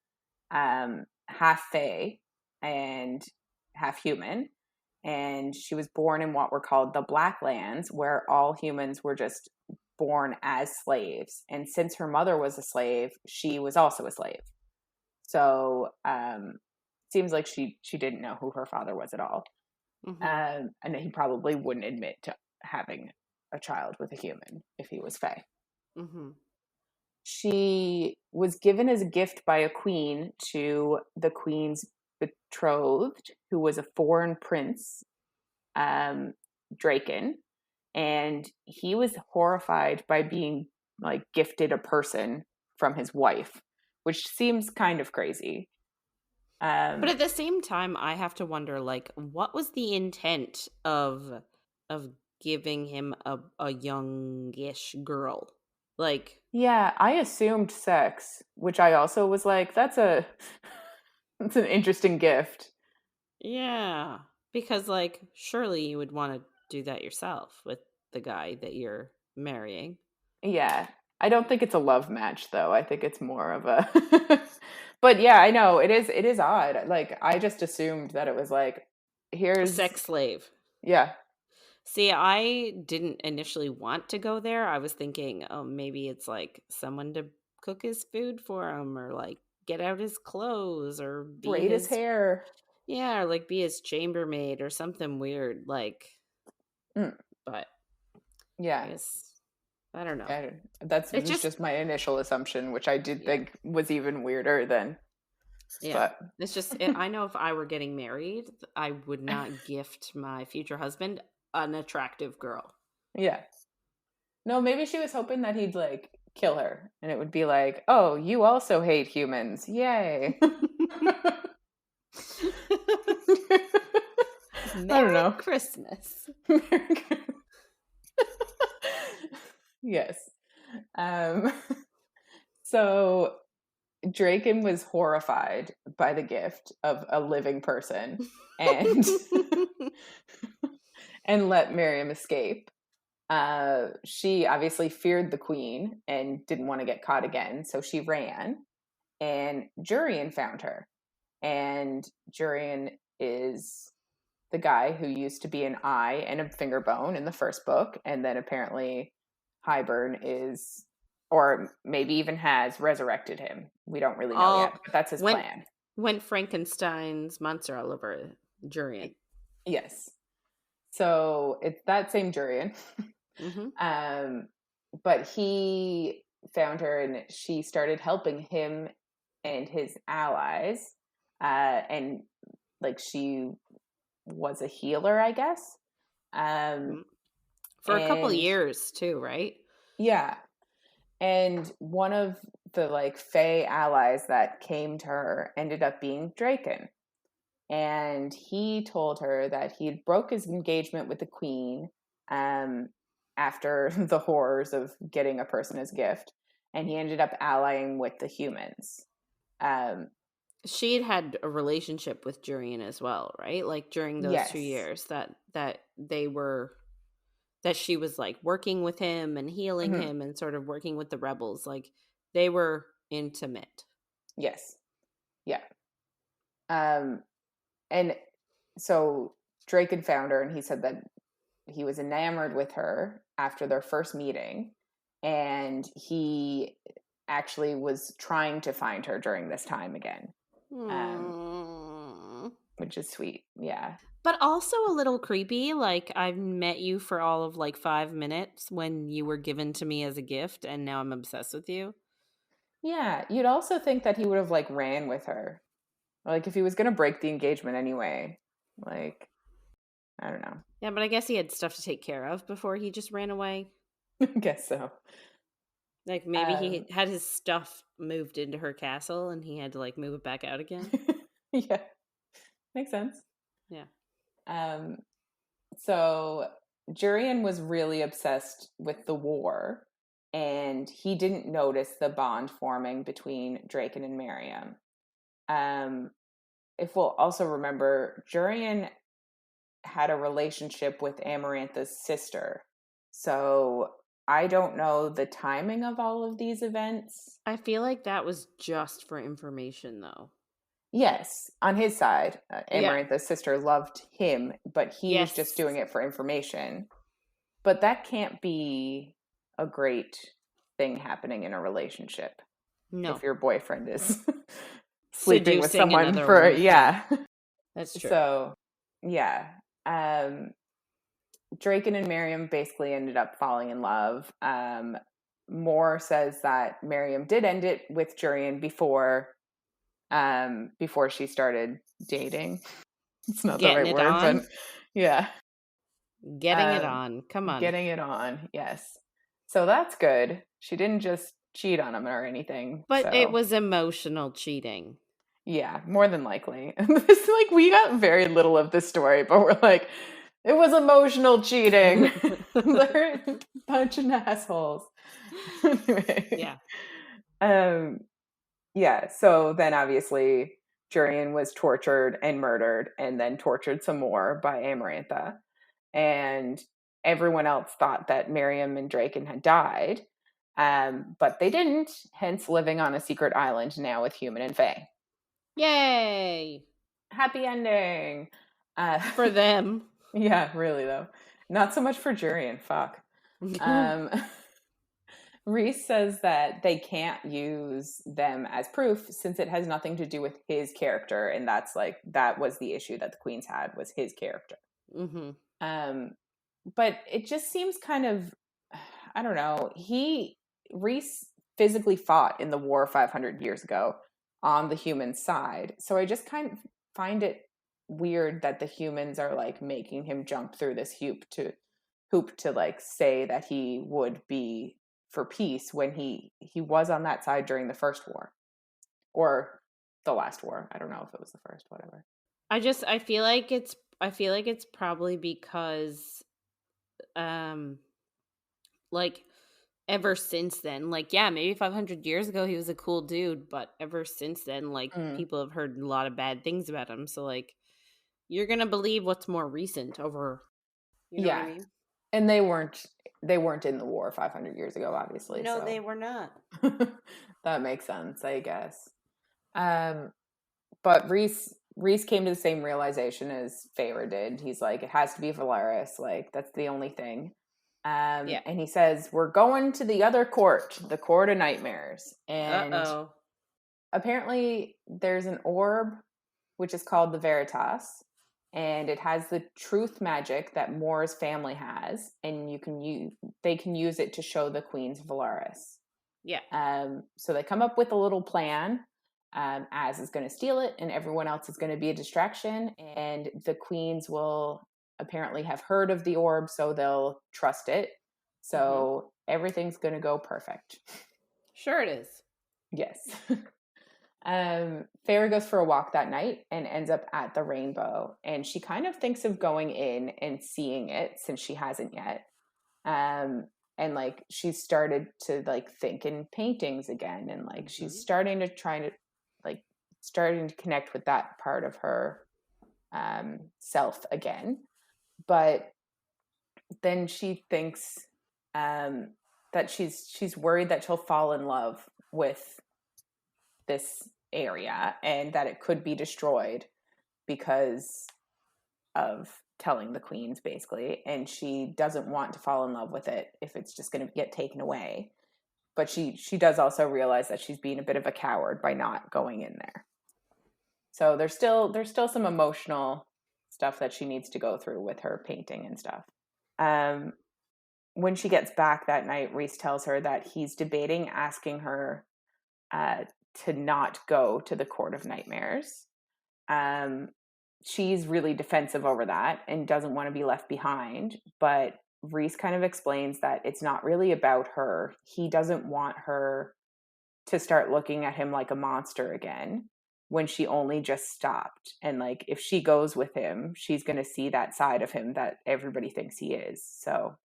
half Fae and half human, and she was born in what were called the Black Lands, where all humans were just born as slaves. And since her mother was a slave, she was also a slave. So seems like she didn't know who her father was at all. And he probably wouldn't admit to having a child with a human if he was Fae. She was given as a gift by a queen to the queen's betrothed, who was a foreign prince, Draken, and he was horrified by being like gifted a person from his wife, which seems kind of crazy. But at the same time, I have to wonder, like, what was the intent of giving him a youngish girl? Like, yeah, I assumed sex, which I also was like, that's an interesting gift. yeah, because like, surely you would want to do that yourself with the guy that you're marrying. Yeah, I don't think it's a love match though. I think it's more of a but yeah, I know it is odd. Like I just assumed that it was like here's Sex slave. Yeah. See, I didn't initially want to go there. I was thinking, oh, maybe it's like someone to cook his food for him or like get out his clothes or be Braid his hair. Yeah, or like be his chambermaid or something weird, like. Mm, But I yeah. guess I don't know. That It was just just my initial assumption, which I did yeah, think was even weirder than, yeah. but It's just I know if I were getting married, I would not gift my future husband an attractive girl. yeah. No, maybe she was hoping that he'd like kill her and it would be like, oh, you also hate humans. Yay. I don't Merry know. Christmas. Yes. Um, so Draken was horrified by the gift of a living person and and let Miriam escape. She obviously feared the queen and didn't want to get caught again, so she ran. And Jurian found her. And Jurian is the guy who used to be an eye and a finger bone in the first book, and then apparently Hybern is, or maybe even has resurrected him. We don't really know yet, all but that's his went plan. went Frankenstein's monster all over Jurian. Yes. So it's that same Jurian. Mm-hmm. Um, but he found her and she started helping him and his allies. And like she was a healer, I guess. Um, For a couple and years too, right? yeah. And one of the like Fey allies that came to her ended up being Draken. And he told her that he broke his engagement with the queen um, after the horrors of getting a person as gift, and he ended up allying with the humans. Um, She had a relationship with Jurian as well, right? Like during those 2 yes. years that they were that she was like working with him and healing Hmm. him and sort of working with the rebels. Like they were intimate. Yes. Yeah. Um, and so Draken found her, and he said that he was enamored with her after their first meeting, and he actually was trying to find her during this time again, um, Mm. which is sweet. Yeah. But also a little creepy. Like I've met you for all of like 5 minutes when you were given to me as a gift, and now I'm obsessed with you. Yeah. You'd also think that he would have like ran with her. Like if he was going to break the engagement anyway, like, I don't know. Yeah, but I guess he had stuff to take care of before he just ran away. I guess so. Like maybe he Um, had his stuff moved into her castle and he had to like move it back out again. yeah. Makes sense. Yeah. Um, so Jurian was really obsessed with the war, and he didn't notice the bond forming between Draken and Miriam. Um, if we'll also remember, Jurian had a relationship with Amarantha's sister. So I don't know the timing of all of these events. I feel like that was just for information though. Yes, on his side, Yeah. Amarantha's sister loved him, but he was just Yes. doing it for information. But that can't be a great thing happening in a relationship No. if your boyfriend is sleeping with Seducing someone another for, woman. Yeah. yeah. That's true. So, yeah. Um, Draken and Miriam basically ended up falling in love. Moore says that Miriam did end it with Jurian before she started dating. It's not the Getting right it word, but on. yeah. Getting it Um, on. Come on. Getting it on, yes. So that's good. She didn't just cheat on him or anything. But it So was emotional cheating. yeah, more than likely. This like we got very little of this story, but we're like, it was emotional cheating. They're a bunch of assholes. Anyway, Yeah. um, yeah. So then, obviously, Jurian was tortured and murdered, and then tortured some more by Amarantha, and everyone else thought that Miriam and Draken had died, but they didn't. Hence, living on a secret island now with human and fae. Yay. Happy ending. Uh, For them. yeah, really though. Not so much for Jurian. Fuck. Um, Rhys says that they can't use them as proof since it has nothing to do with his character, and that was the issue that the queens had, was his character. Mm-hmm. But it just seems kind of, I don't know. Rhys physically fought in the war 500 years ago on the human side, so I just kind of find it weird that the humans are like making him jump through this hoop to like say that he would be for peace when he was on that side during the first war or the last war. I don't know if it was the first, whatever. I feel like it's probably because like ever since then, like, yeah, maybe 500 years ago he was a cool dude, but ever since then, like, Mm. people have heard a lot of bad things about him. So like you're going to believe what's more recent over, you know what I Yeah. mean? And they weren't in the war 500 years ago, obviously, No, so they were not. that makes sense, I guess. But Rhys came to the same realization as Feyre did. He's like, it has to be Valaris. Like, that's the only thing. Yeah. And he says, we're going to the other court, the Court of Nightmares. And Uh-oh. apparently there's an orb, which is called the Veritas. And it has the truth magic that Mor's family has. And they can use it to show the queens Valaris. Yeah. So they come up with a little plan. Az is going to steal it, and everyone else is going to be a distraction. And the queens will apparently have heard of the orb, so they'll trust it. So everything's going to go perfect. Sure it is. Yes. Feyre goes for a walk that night and ends up at the Rainbow, and she kind of thinks of going in and seeing it since she hasn't yet. And like she's started to like think in paintings again, and like she's starting to connect with that part of her self again. But then she thinks that she's worried that she'll fall in love with this area and that it could be destroyed because of telling the queens, basically, and she doesn't want to fall in love with it if it's just going to get taken away. But she does also realize that she's being a bit of a coward by not going in there. So there's still some emotional stuff that she needs to go through with her painting and stuff. When she gets back that night, Rhys tells her that he's debating asking her to not go to the Court of Nightmares. She's really defensive over that and doesn't want to be left behind. But Rhys kind of explains that it's not really about her. He doesn't want her to start looking at him like a monster again when she only just stopped. And like, if she goes with him, she's going to see that side of him that everybody thinks he is. So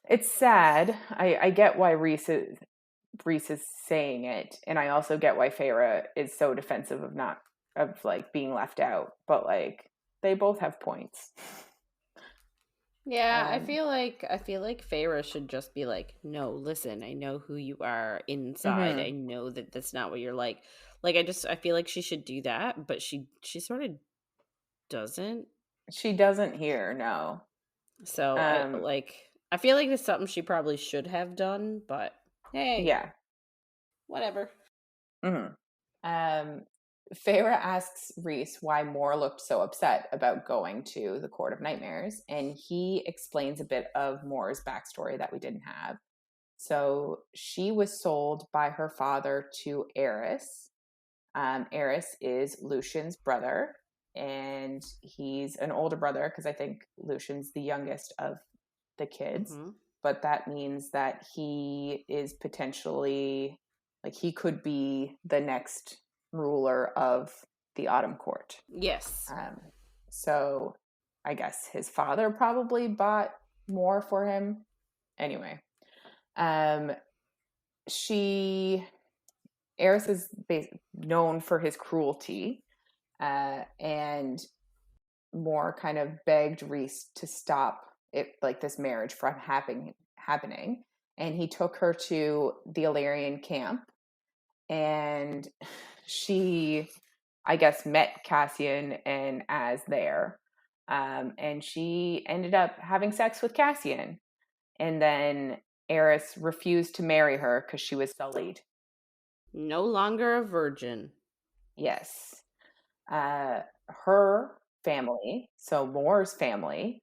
it's sad. I get why Rhys is saying it. And I also get why Feyre is so defensive of like being left out, but like they both have points. Yeah, I feel like Feyre should just be like, no, listen, I know who you are inside. I know that that's not what you're like. Like I feel like she should do that, but she sort of doesn't. She doesn't hear, no. So I feel like it's something she probably should have done, but hey, yeah, whatever. Feyre asks Rhys why Mor looked so upset about going to the Court of Nightmares, and he explains a bit of Mor's backstory that we didn't have. So she was sold by her father to Eris. Eris is Lucien's brother, and he's an older brother because I think Lucien's the youngest of the kids. But that means that he is potentially, like, he could be the next ruler of the Autumn Court. Yes. So I guess his father probably bought more for him. Anyway, Eris is known for his cruelty, and Mor kind of begged Rhys to stop it, like this marriage from happening, and he took her to the Illyrian camp, and she, I guess, met Cassian and Az there, and she ended up having sex with Cassian, and then Eris refused to marry her because she was sullied. No longer a virgin. Yes. Her family, so Moore's family,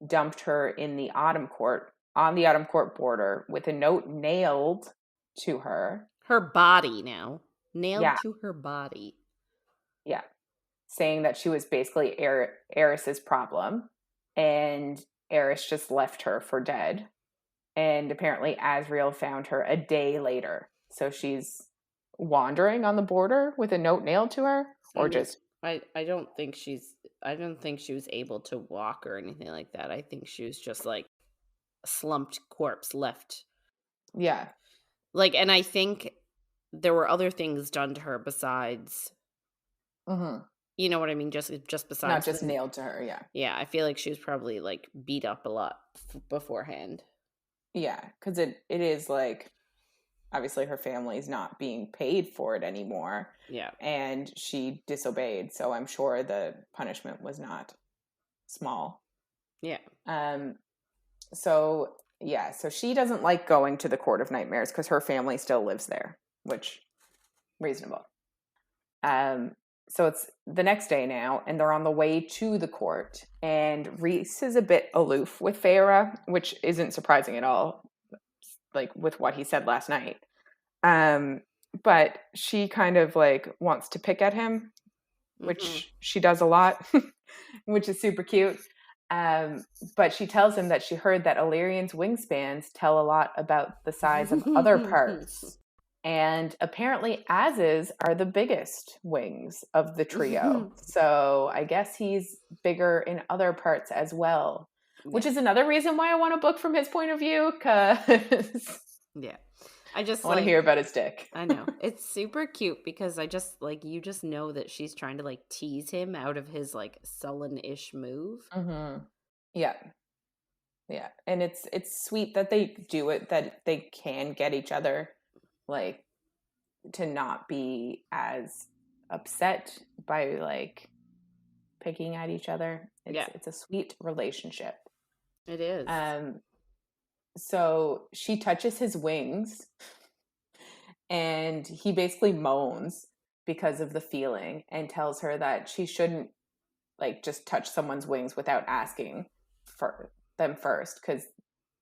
dumped her in the Autumn Court, on the Autumn Court border, with a note nailed to her. Her body now. Nailed Yeah, to her body. yeah. Saying that she was basically Eris's problem. And Eris just left her for dead. And apparently Asriel found her a day later. So she's wandering on the border with a note nailed to her, or just I don't think she was able to walk or anything like that. I think she was just like a slumped corpse left. yeah. Like, and I think there were other things done to her besides, Mm-hmm. you know what I mean? Just Not besides just nailed to her, yeah. Yeah, I feel like she was probably like beat up a lot beforehand. Yeah, because it is like, obviously her family's not being paid for it anymore. Yeah. And she disobeyed, so I'm sure the punishment was not small. Yeah. So yeah, so she doesn't like going to the Court of Nightmares because her family still lives there, which reasonable. So it's the next day now, and they're on the way to the court, and Rhys is a bit aloof with Feyre, which isn't surprising at all, like with what he said last night. But she kind of like wants to pick at him, which she does a lot, which is super cute. But she tells him that she heard that Illyrian's wingspans tell a lot about the size of other parts. And apparently Az's are the biggest wings of the trio. So I guess he's bigger in other parts as well, which is another reason why I want a book from his point of view, because yeah. I just want to hear about his dick. I know. It's super cute because I just like, you just know that she's trying to like tease him out of his like sullen-ish move. Mm-hmm. Yeah. Yeah. And it's sweet that they do it, that they can get each other like to not be as upset by like picking at each other. It's a sweet relationship. It is. So she touches his wings and he basically moans because of the feeling and tells her that she shouldn't like just touch someone's wings without asking for them first, because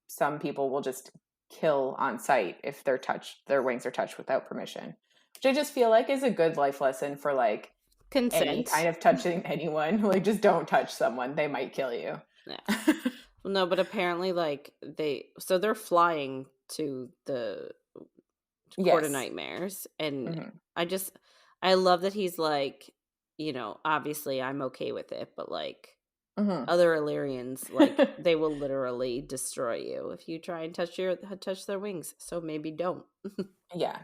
some people will just kill on sight if their wings are touched without permission, which I just feel like is a good life lesson for like consent. Any kind of touching anyone. Like, just don't touch someone, they might kill you. Yeah. Well, no, but apparently like they're flying to the Court of Nightmares, and I love that he's like, you know, obviously I'm okay with it, but like other Illyrians, like they will literally destroy you if you try and touch their wings. So maybe don't. Yeah.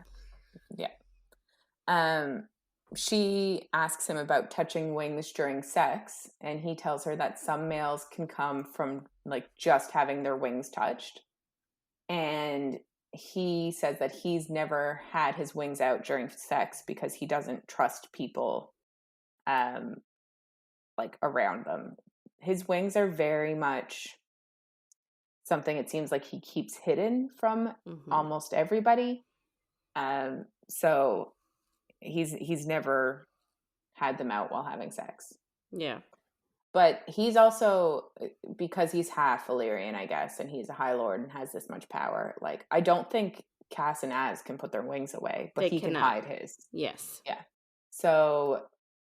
She asks him about touching wings during sex, and he tells her that some males can come from like just having their wings touched. And he says that he's never had his wings out during sex because he doesn't trust people like around them. His wings are very much something it seems like he keeps hidden from almost everybody. So he's never had them out while having sex. Yeah. But he's also, because he's half Illyrian, I guess, and he's a High Lord and has this much power, like, I don't think Cass and Az can put their wings away, but he can hide his. Yes. Yeah. So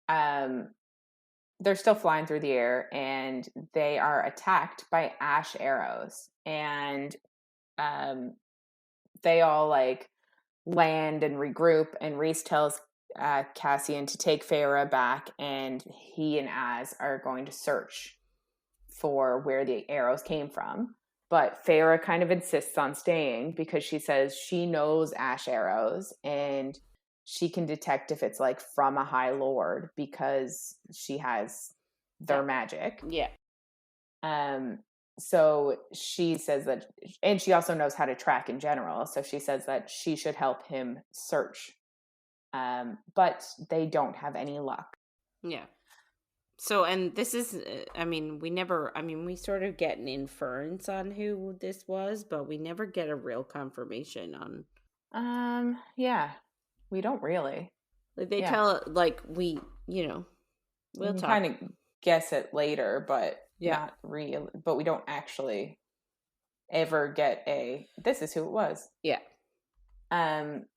they're still flying through the air, and they are attacked by ash arrows. And they all, like, land and regroup, and Rhys tells Cassian to take Feyre back, and he and Az are going to search for where the arrows came from. But Feyre kind of insists on staying because she says she knows ash arrows and she can detect if it's like from a High Lord because she has their magic. Yeah. So she says that, and she also knows how to track in general. So she says that she should help him search. But they don't have any luck. Yeah. So, and this is, I mean, we sort of get an inference on who this was, but we never get a real confirmation on. Yeah, we don't really. Like, they Yeah, tell, like, we we'll can talk. kind of guess it later, but Yeah. not real. But we don't actually ever get this is who it was. Yeah. Um,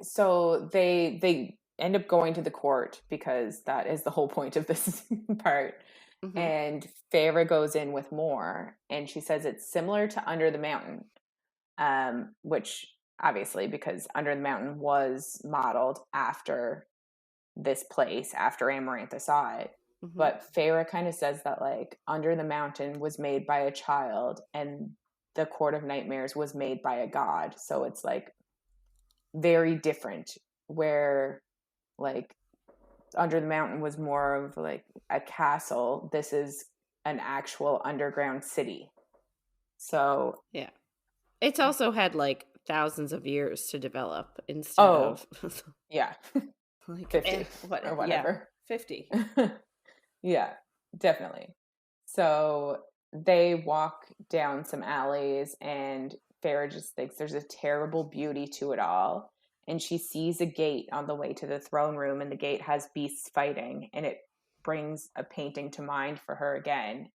so they end up going to the court because that is the whole point of this part. Hmm. And Feyre goes in with more, and she says it's similar to Under the Mountain, which obviously because Under the Mountain was modeled after this place after Amarantha saw it. Hmm. But Feyre kind of says that like Under the Mountain was made by a child and the Court of Nightmares was made by a god. So it's like very different where like Under the Mountain was more of like a castle. This is an actual underground city. So, Yeah. It's also had like thousands of years to develop instead oh, of yeah, like, 50 or what? Yeah, whatever. 50. Yeah, definitely. So they walk down some alleys, and Farah just thinks there's a terrible beauty to it all. And she sees a gate on the way to the throne room, and the gate has beasts fighting, and it brings a painting to mind for her again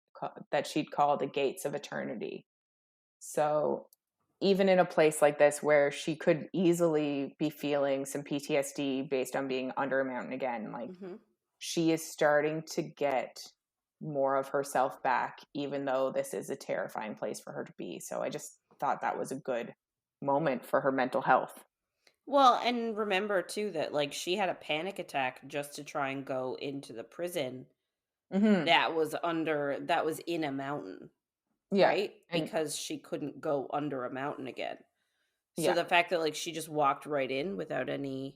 that she'd call the Gates of Eternity. So even in a place like this where she could easily be feeling some PTSD based on being under a mountain again, like Hmm. she is starting to get more of herself back, even though this is a terrifying place for her to be. So I just thought that was a good moment for her mental health. Well, and remember too that like she had a panic attack just to try and go into the prison Mm-hmm. that was in a mountain, Yeah. right? And Because she couldn't go under a mountain again. So yeah. the fact that like she just walked right in without any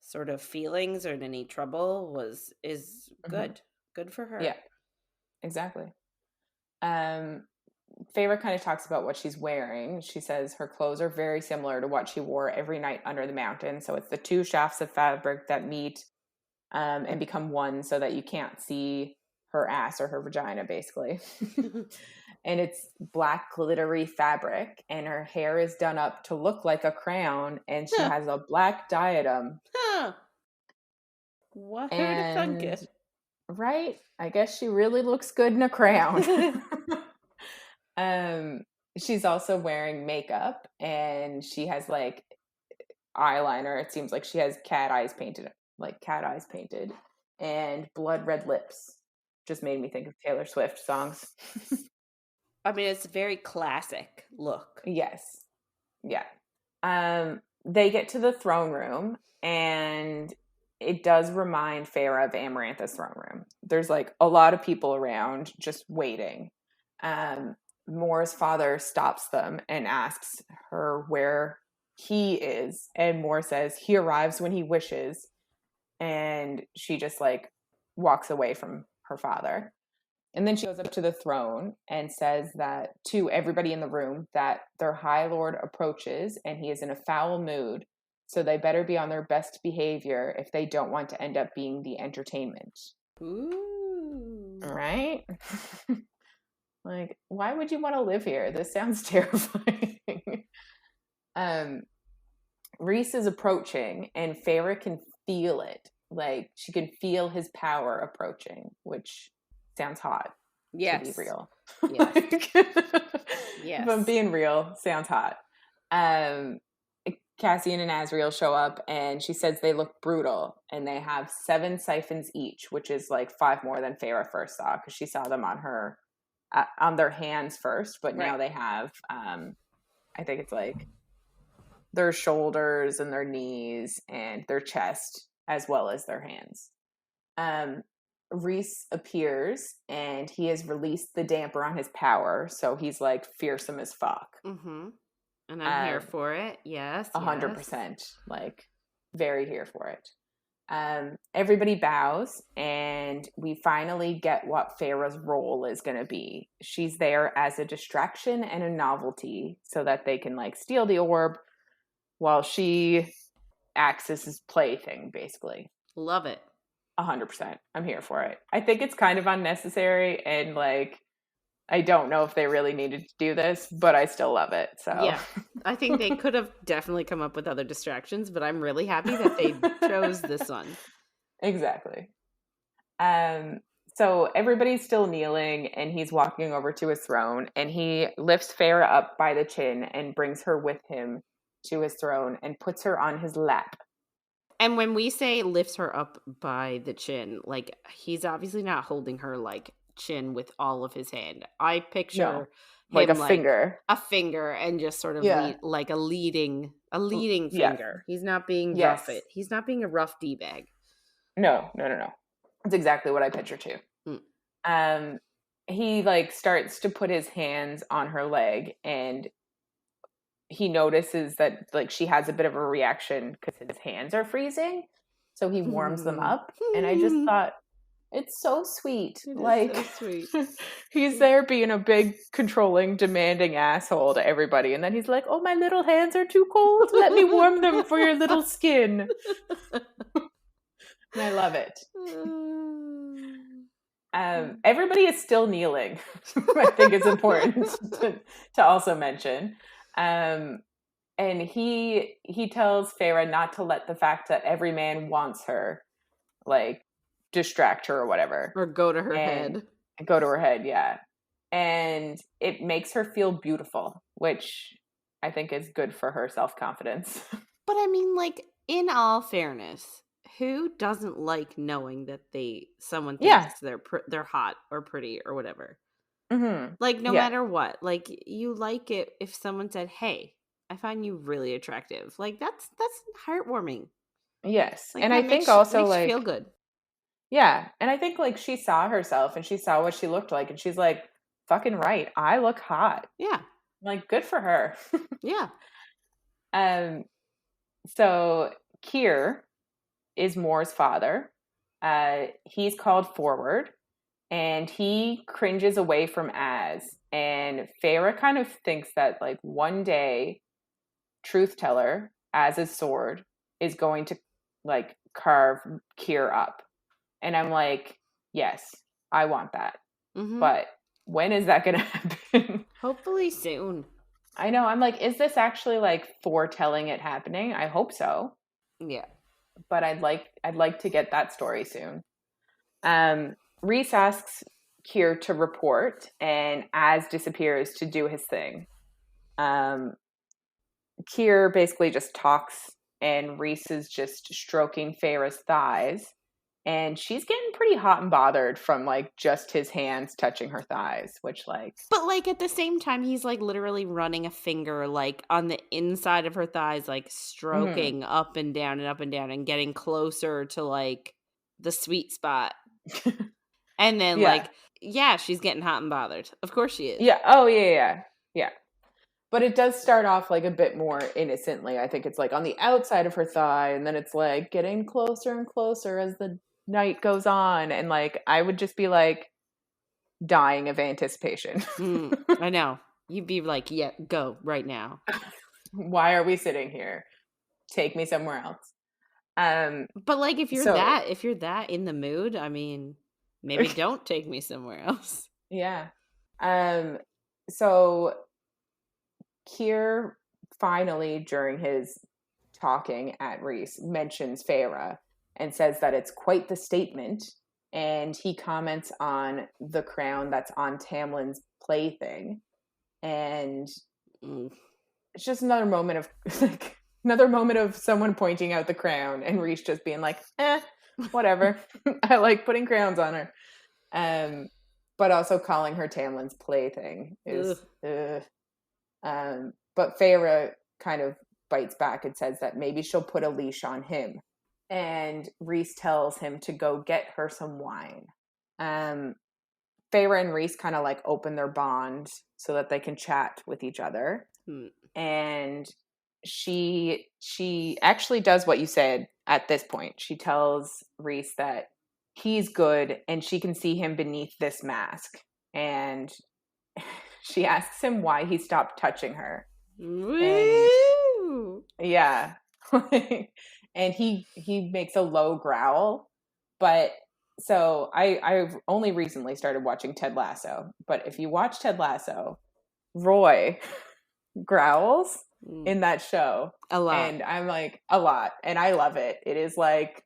sort of feelings or any trouble is Mm-hmm. good. Good for Yeah, her. exactly. Um, Feyre kind of talks about what she's wearing. She says her clothes are very similar to what she wore every night under the mountain. So it's the two shafts of fabric that meet and become one so that you can't see her ass or her vagina, basically. And it's black glittery fabric, and her hair is done up to look like a crown, and she Huh. has a black diadem. Huh. What, who'd have thunk And it? right, I guess she really looks good in a crown. um, she's also wearing makeup, and she has like eyeliner. It seems like she has cat eyes painted, and blood red lips. Just made me think of Taylor Swift songs. I mean, it's a very classic look. Yes. Yeah. They get to the throne room, and it does remind Feyre of Amarantha's throne room. There's like a lot of people around just waiting. Um, Moore's father stops them and asks her where he is, and Moore says he arrives when he wishes, and she just like walks away from her father. And then she goes up to the throne and says that to everybody in the room that their High Lord approaches and he is in a foul mood. So they better be on their best behavior if they don't want to end up being the entertainment. Ooh. Right? Like, why would you want to live here? This sounds terrifying. um, Rhys is approaching, and Feyre can feel it. Like, she can feel his power approaching, which sounds hot. To be Yes. real. Yes. Like, if I'm Yes. being real, sounds hot. Um, Cassian and Azriel show up, and she says they look brutal, and they have 7 siphons each, which is like 5 more than Feyre first saw because she saw them on their hands first, but now Right. they have I think it's like their shoulders and their knees and their chest as well as their hands. Um, Rhys appears, and he has released the damper on his power, so he's like fearsome as fuck. Mm-hmm. And I'm here Um, for it. Yes, yes. 100%, like very here for it. Everybody bows, and we finally get what Feyre's role is going to be. She's there as a distraction and a novelty so that they can like steal the orb while she acts as his plaything, basically. Love it. 100%. I'm here for it. I think it's kind of unnecessary, and like I don't know if they really needed to do this, but I still love it. So Yeah, I think they could have definitely come up with other distractions, but I'm really happy that they chose this one. Exactly. So everybody's still kneeling, and he's walking over to his throne, and he lifts Feyre up by the chin and brings her with him to his throne and puts her on his lap. And when we say lifts her up by the chin, like he's obviously not holding her like chin with all of his hand. I picture Like a him like finger. a finger and just sort of Yeah. like a leading Yeah. finger. He's not being Yes. rough. He's not being a rough D-bag. No. That's exactly what I picture too. Mm. He like starts to put his hands on her leg, and he notices that like she has a bit of a reaction because his hands are freezing. So he warms them up. And I just thought, it's so sweet. It like is so sweet. He's there being a big, controlling, demanding asshole to everybody. And then he's like, oh, my little hands are too cold. Let me warm them for your little skin. And I love it. Everybody is still kneeling. I think it's important to also mention. And he tells Feyre not to let the fact that every man wants her, like, distract her or whatever. Or go to her head. Go to her head, yeah. And it makes her feel beautiful, which I think is good for her self-confidence. But I mean, like, in all fairness, who doesn't like knowing that someone thinks they're hot or pretty or whatever? Mm-hmm. Like, no matter what, like, you like it if someone said, hey, I find you really attractive. Like, that's heartwarming. Yes. Like, and I think also makes like you feel good. Yeah. And I think like she saw herself and she saw what she looked like, and she's like, fucking right, I look hot. Yeah. Like, good for her. Yeah. So Keir is Moore's father. He's called forward, and he cringes away from Az. And Feyre kind of thinks that like one day, Truth Teller, Az's sword, is going to like carve Keir up. And I'm like, yes, I want that. Mm-hmm. But when is that going to happen? Hopefully soon. I know. I'm like, is this actually like foretelling it happening? I hope so. Yeah. But I'd like to get that story soon. Rhys asks Keir to report, and Az disappears to do his thing. Keir basically just talks, and Rhys is just stroking Feyre's thighs, and she's getting pretty hot and bothered from like just his hands touching her thighs, which like. But like at the same time, he's like literally running a finger like on the inside of her thighs, like stroking up and down and getting closer to like the sweet spot. And then like, yeah, she's getting hot and bothered. Of course she is. Yeah. Oh yeah. But it does start off like a bit more innocently. I think it's like on the outside of her thigh, and then it's like getting closer and closer as the night goes on, and like I would just be like dying of anticipation. I know. You'd be like, yeah, go right now. Why are we sitting here? Take me somewhere else. But like if you're that in the mood, I mean, maybe don't take me somewhere else. Yeah. So Keir finally, during his talking at Rhys, mentions Feyre and says that it's quite the statement, and he comments on the crown that's on Tamlin's plaything, and it's just another moment of someone pointing out the crown, and Rhys just being like, whatever. I like putting crowns on her. But also calling her Tamlin's plaything is but Feyre kind of bites back and says that maybe she'll put a leash on him. And Rhys tells him to go get her some wine. Feyre and Rhys kind of like open their bond so that they can chat with each other. And she actually does what you said at this point. She tells Rhys that he's good and she can see him beneath this mask. And she asks him why he stopped touching her. And, yeah. And he makes a low growl, But so I've only recently started watching Ted Lasso, but if you watch Ted Lasso, Roy growls in that show. A lot. And I'm like, a lot. And I love it. It is like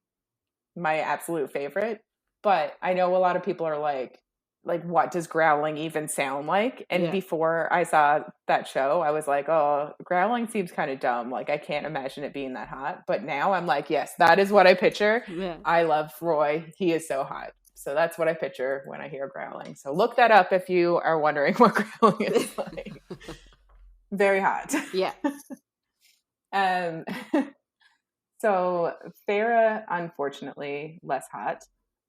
my absolute favorite. But I know a lot of people are like, what does growling even sound like? And before I saw that show, I was like, oh, growling seems kind of dumb. Like, I can't imagine it being that hot. But now I'm like, yes, that is what I picture. Yeah. I love Roy. He is so hot. So that's what I picture when I hear growling. So look that up if you are wondering what growling is like. Very hot. Yeah. So Feyre, unfortunately, less hot,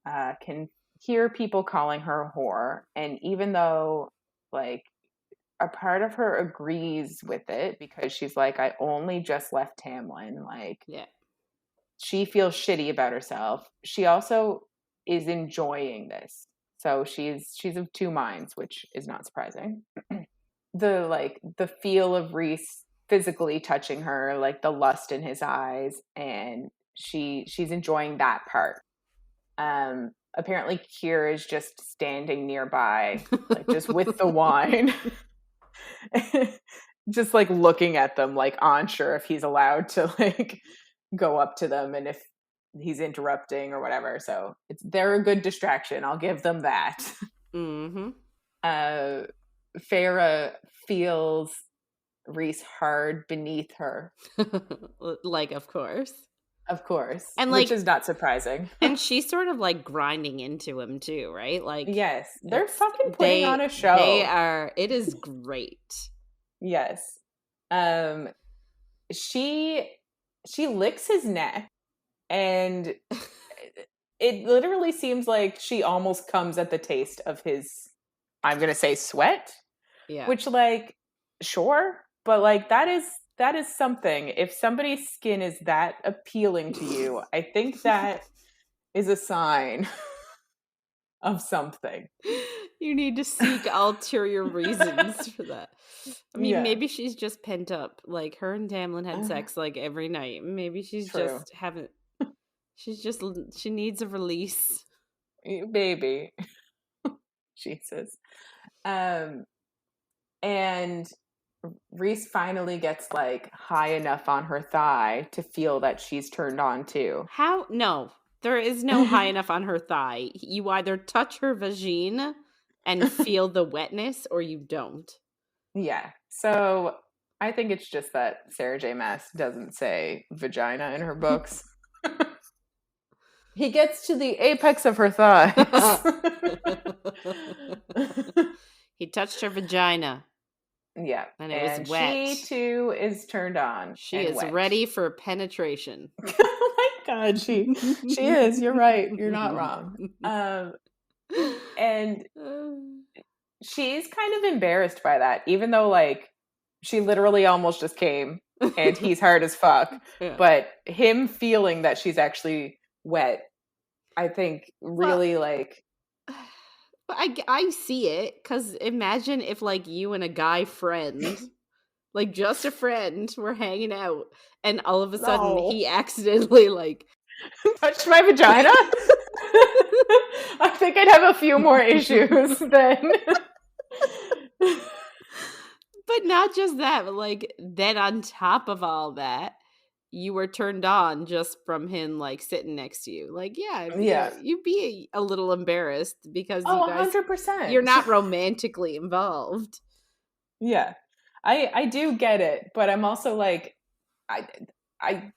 can hear people calling her a whore. And even though, like, a part of her agrees with it because she's like, I only just left Tamlin. Like, she feels shitty about herself. She also is enjoying this. So she's of two minds, which is not surprising. The feel of Rhys physically touching her, like the lust in his eyes, and she's enjoying that part. Apparently Kier is just standing nearby, like just with the wine. Just like looking at them, like unsure if he's allowed to like go up to them and if he's interrupting or whatever. So they're a good distraction. I'll give them that. Mm-hmm. Feyre feels Rhys hard beneath her. Like, of course. And like, which is not surprising. And she's sort of like grinding into him too, right? Like, yes, they're fucking putting on a show. They are. It is great. Yes. She licks his neck, and it literally seems like she almost comes at the taste of his, I'm gonna say, sweat. Yeah. Which, like, sure, but like that is something. If somebody's skin is that appealing to you, I think that is a sign of something. You need to seek ulterior reasons for that. I mean, maybe she's just pent up. Like, her and Tamlin had sex like every night. Maybe she's just haven't. She needs a release. Baby. Jesus. And Rhys finally gets like high enough on her thigh to feel that she's turned on too. How? No, there is no high enough on her thigh. You either touch her vagine and feel the wetness, or you don't. Yeah. So I think it's just that Sarah J. Maas doesn't say vagina in her books. He gets to the apex of her thighs. He touched her vagina. Yeah. And it was wet. She too is turned on. She is wet. Ready for penetration. Oh my God, she is. You're right. You're not wrong. And she's kind of embarrassed by that, even though like she literally almost just came and he's hard as fuck. Yeah. But him feeling that she's actually wet, I think really like. I see it, because imagine if like you and a guy friend, like just a friend, were hanging out and all of a sudden he accidentally like touched my vagina. I think I'd have a few more issues then. But not just that, but like then on top of all that, you were turned on just from him like sitting next to you. Like, you'd be a little embarrassed because you guys, 100%. You're not romantically involved. Yeah, I do get it, but I'm also like, I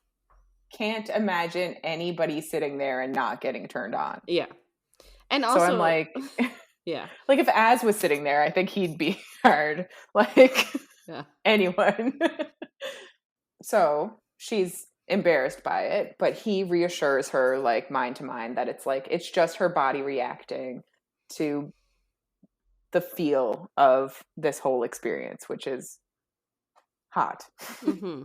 can't imagine anybody sitting there and not getting turned on. Yeah, and also so I'm like, yeah, like if Az was sitting there, I think he'd be hard. Like, anyone. So she's embarrassed by it, but he reassures her like mind to mind that it's like it's just her body reacting to the feel of this whole experience, which is hot. Mm-hmm.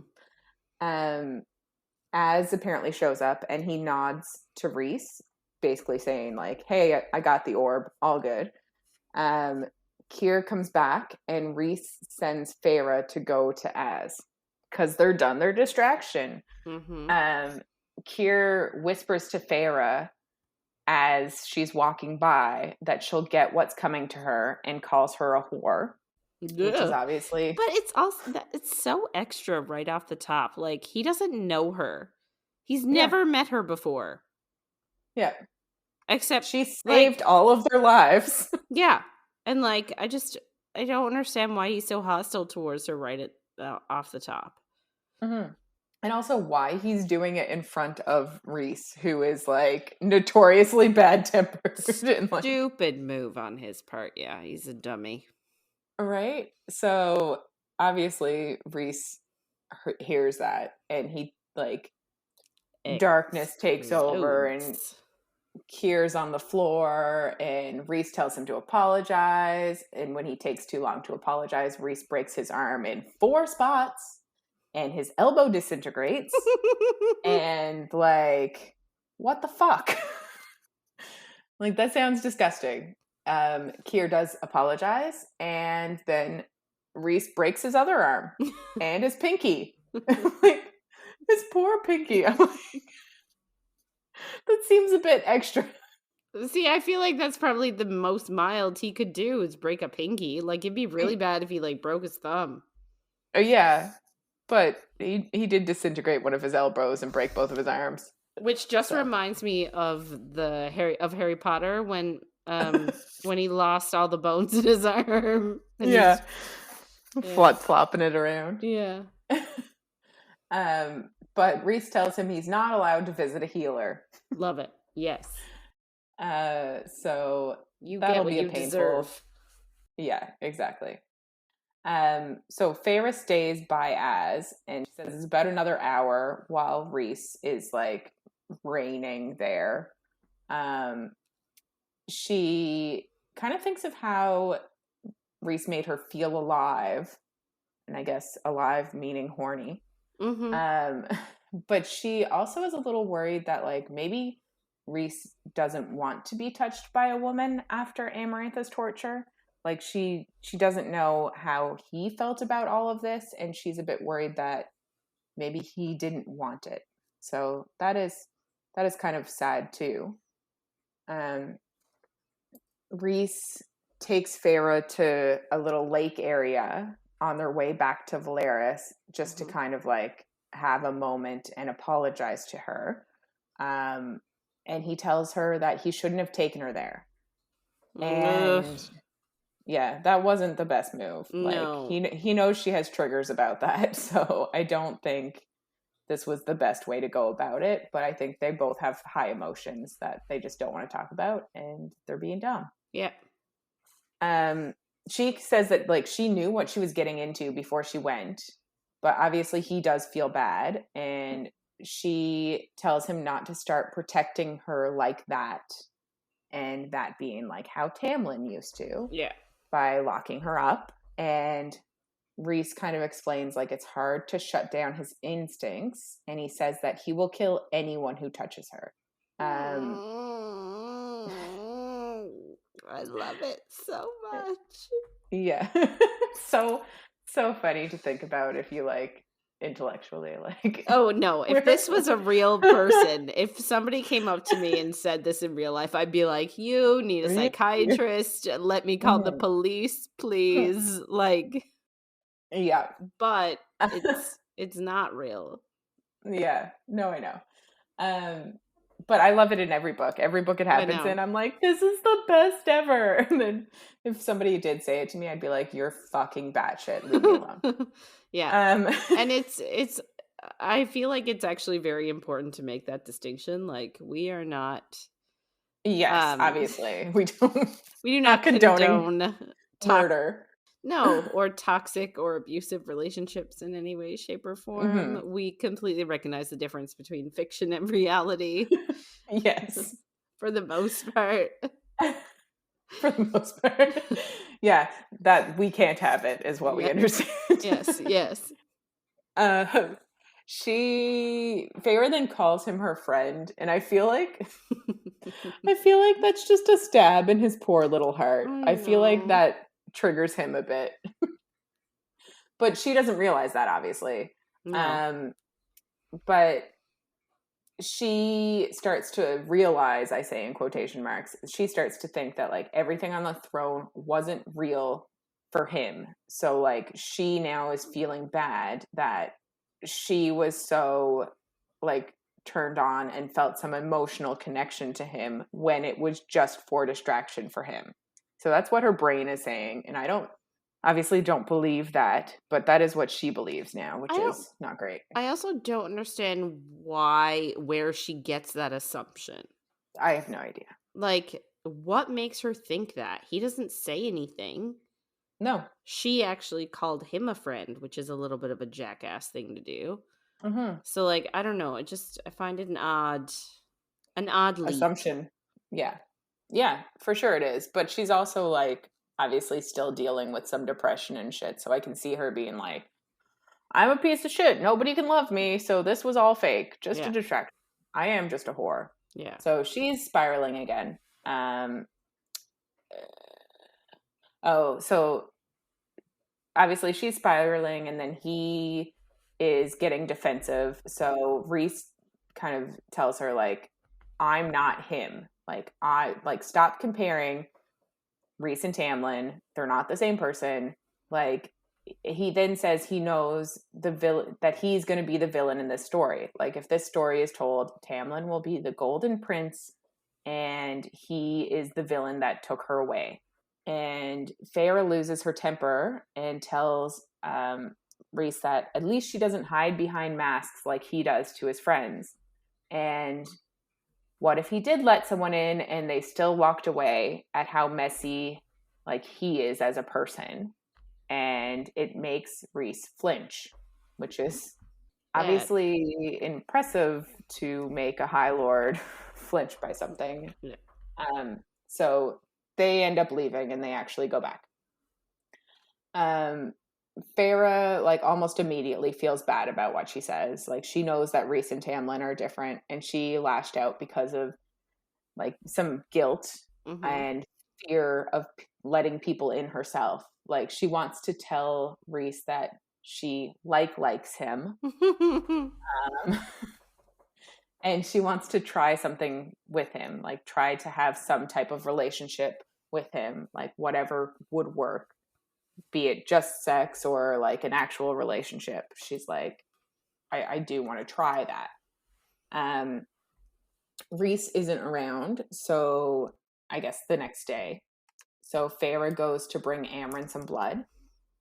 Az apparently shows up and he nods to Rhys, basically saying like, hey, I got the orb, all good. Kier comes back and Rhys sends Feyre to go to Az because they're done their distraction. Mm-hmm. Kier whispers to Feyre as she's walking by that she'll get what's coming to her and calls her a whore, which is Ugh. obviously. But it's also that it's so extra right off the top. Like, he doesn't know her. He's Yeah. never met her before. Yeah. Except, She like, saved all of their lives. yeah. And, like, I don't understand why he's so hostile towards her right at off the top. Mm-hmm. And also why he's doing it in front of Rhys, who is like notoriously bad tempered. Like, Stupid move on his part. Yeah, he's a dummy. right? So obviously Rhys hears that and he like darkness takes over and Explodes. Kier's on the floor and Rhys tells him to apologize. And when he takes too long to apologize, Rhys breaks his arm in 4 spots and his elbow disintegrates. And like, what the fuck? Like, that sounds disgusting. Kier does apologize, and then Rhys breaks his other arm and his pinky. Like, his poor pinky. I'm like, that seems a bit extra. See, I feel like that's probably the most mild he could do is break a pinky. Like, it'd be really bad if he, like, broke his thumb. Yeah, but he did disintegrate one of his elbows and break both of his arms. Which just So. reminds me of Harry Potter when he lost all the bones in his arm. And Yeah. Yeah. Flopping it around. Yeah. But Rhys tells him he's not allowed to visit a healer. Love it. Yes. So You that'll get what be a you painful. deserve. Yeah, exactly. So Feyre stays by Az, and she says it's about another hour while Rhys is like reigning there. She kind of thinks of how Rhys made her feel alive, and I guess alive meaning horny. Mm-hmm. But she also is a little worried that like maybe Rhys doesn't want to be touched by a woman after Amarantha's torture. Like she doesn't know how he felt about all of this, and she's a bit worried that maybe he didn't want it. So that is kind of sad too. Rhys takes Feyre to a little lake area on their way back to Valeris just to kind of like have a moment and apologize to her. And he tells her that he shouldn't have taken her there. And yeah, that wasn't the best move. No. Like he knows she has triggers about that, so I don't think this was the best way to go about it, but I think they both have high emotions that they just don't want to talk about, and they're being dumb. Yeah. She says that like she knew what she was getting into before she went, but obviously he does feel bad, and she tells him not to start protecting her like that, and that being like how Tamlin used to. Yeah. By locking her up. And Rhys kind of explains like it's hard to shut down his instincts, and he says that he will kill anyone who touches her. I love it so much. Yeah. so funny to think about if you like intellectually like. Oh no, if this was a real person, if somebody came up to me and said this in real life, I'd be like, you need a psychiatrist, let me call the police, please. Like, yeah. But it's not real. Yeah. No, I know. But I love it in every book. Every book it happens in, I'm like, this is the best ever. And then if somebody did say it to me, I'd be like, you're fucking batshit. Leave me alone. Yeah. And it's I feel like it's actually very important to make that distinction. Like, we are not. Yes, obviously. We do not condone murder. No, or toxic or abusive relationships in any way, shape, or form. Mm-hmm. We completely recognize the difference between fiction and reality. Yes. For the most part. For the most part. Yeah, that we can't have it is what we understand. Yes. Feyre then calls him her friend, and I feel like that's just a stab in his poor little heart. I feel like that triggers him a bit. But she doesn't realize that, obviously. No. But she starts to realize, I say in quotation marks, she starts to think that like everything on the throne wasn't real for him. So like she now is feeling bad that she was so like turned on and felt some emotional connection to him when it was just for distraction for him. So that's what her brain is saying. And I don't believe that, but that is what she believes now, which I don't is not great. I also don't understand where she gets that assumption. I have no idea. Like, what makes her think that? He doesn't say anything. No. She actually called him a friend, which is a little bit of a jackass thing to do. Mm-hmm. So, like, I don't know. I find it an odd leap. Assumption. Yeah. Yeah, for sure it is. But she's also like obviously still dealing with some depression and shit. So I can see her being like, I'm a piece of shit. Nobody can love me. So this was all fake, just to distract. I am just a whore. Yeah. So she's spiraling again. So obviously she's spiraling and then he is getting defensive. So Rhys kind of tells her like, I'm not him. Like stop comparing Rhys and Tamlin. They're not the same person. Like he then says he knows the villain, that he's going to be the villain in this story. Like if this story is told, Tamlin will be the Golden Prince and he is the villain that took her away. And Feyre loses her temper and tells Rhys that at least she doesn't hide behind masks like he does to his friends. And what if he did let someone in and they still walked away at how messy like he is as a person? And it makes Rhys flinch, which is obviously impressive to make a High Lord flinch by something. Yeah. So they end up leaving and they actually go back. Feyre like almost immediately feels bad about what she says. Like she knows that Rhys and Tamlin are different and she lashed out because of like some guilt and fear of letting people in herself. Like she wants to tell Rhys that she likes him. And she wants to try something with him, like try to have some type of relationship with him, like whatever would work, be it just sex or like an actual relationship. She's like, I do want to try that. Rhys isn't around, so I guess the next day. So Feyre goes to bring Amren some blood,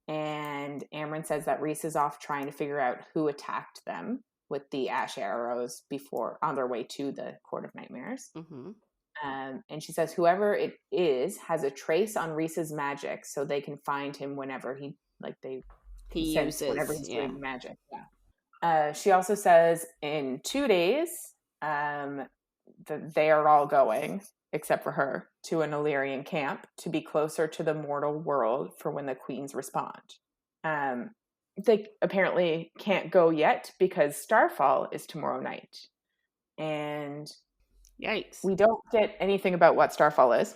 and Amren says that Rhys is off trying to figure out who attacked them with the ash arrows before on their way to the Court of Nightmares. And she says whoever it is has a trace on Rhys's magic, so they can find him whenever he uses whenever he's doing magic. Yeah. She also says in 2 days that they are all going, except for her, to an Illyrian camp to be closer to the mortal world for when the queens respond. They apparently can't go yet because Starfall is tomorrow night. And yikes. We don't get anything about what Starfall is.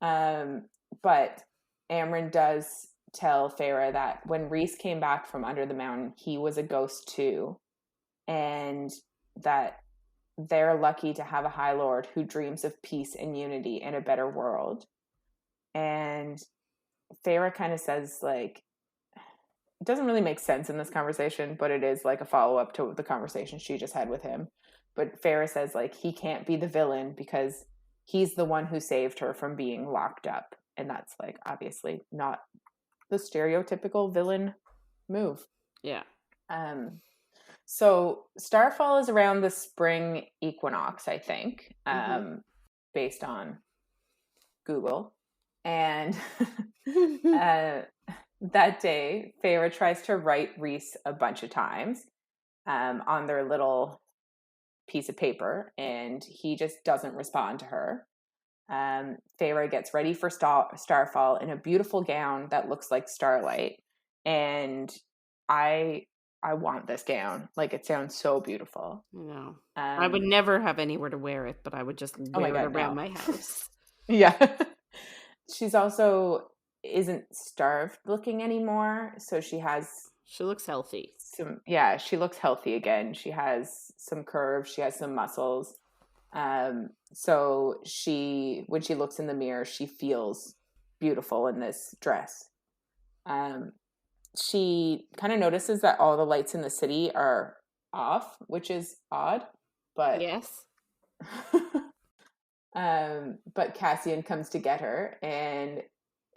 But Amren does tell Feyre that when Rhys came back from under the mountain, he was a ghost too. And that they're lucky to have a High Lord who dreams of peace and unity in a better world. And Feyre kind of says, like, it doesn't really make sense in this conversation, but it is like a follow-up to the conversation she just had with him. But Feyre says, like, he can't be the villain because he's the one who saved her from being locked up. And that's, like, obviously not the stereotypical villain move. Yeah. So Starfall is around the spring equinox, I think, based on Google. And that day, Feyre tries to write Rhys a bunch of times on their little piece of paper, and he just doesn't respond to her. Feyre gets ready for Starfall in a beautiful gown that looks like starlight, and I want this gown. Like, it sounds so beautiful. No, I would never have anywhere to wear it, but I would just wear it around my house. Yeah. She's also isn't starved looking anymore, so she looks healthy. she looks healthy again. She has some curves, she has some muscles. So when she looks in the mirror, she feels beautiful in this dress. She kind of notices that all the lights in the city are off, which is odd, but Yes. but Cassian comes to get her, and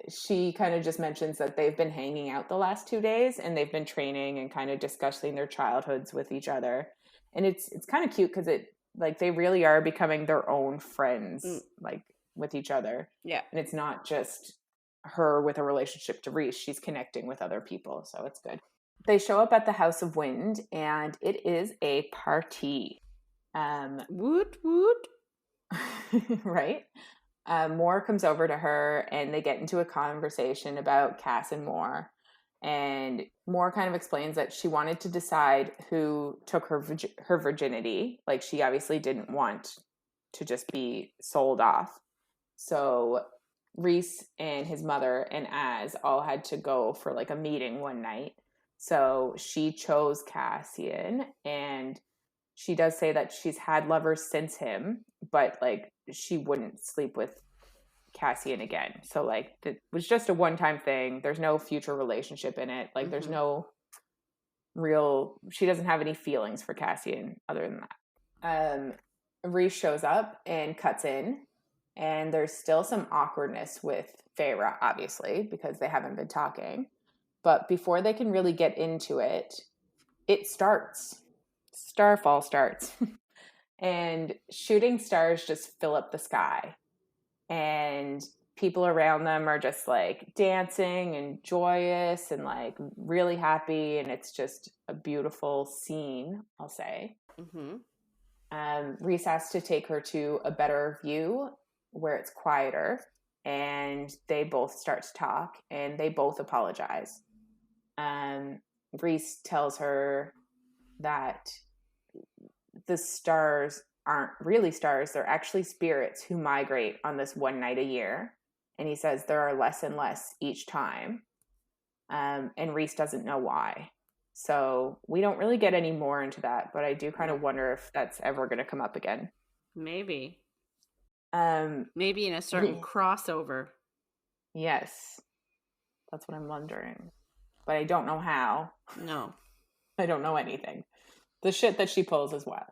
she kind of just mentions that they've been hanging out the last 2 days, and they've been training and kind of discussing their childhoods with each other. And it's kind of cute because they really are becoming their own friends, like with each other. Yeah. And it's not just her with a relationship to Rhys. She's connecting with other people, so it's good. They show up at the House of Wind, and it is a party. Woot woot. Right? Moore comes over to her, and they get into a conversation about Cass and Moore. And Moore kind of explains that she wanted to decide who took her virginity. Like, she obviously didn't want to just be sold off. So Rhys and his mother and Az all had to go for like a meeting one night. So she chose Cassian, and she does say that she's had lovers since him, but like she wouldn't sleep with Cassian again. So like it was just a one-time thing. There's no future relationship in it. Like there's no she doesn't have any feelings for Cassian other than that. Rhys shows up and cuts in, and there's still some awkwardness with Feyre, obviously, because they haven't been talking. But before they can really get into it, it starts. Starfall starts. And shooting stars just fill up the sky. And people around them are just like dancing and joyous and like really happy. And it's just a beautiful scene, I'll say. Rhys has to take her to a better view where it's quieter. And they both start to talk, and they both apologize. Rhys tells her that the stars aren't really stars. They're actually spirits who migrate on this one night a year. And he says there are less and less each time. And Rhys doesn't know why. So we don't really get any more into that, but I do kind of wonder if that's ever going to come up again. Maybe. Maybe in a certain crossover. Yes. That's what I'm wondering. But I don't know how. No. I don't know anything. The shit that she pulls is wild.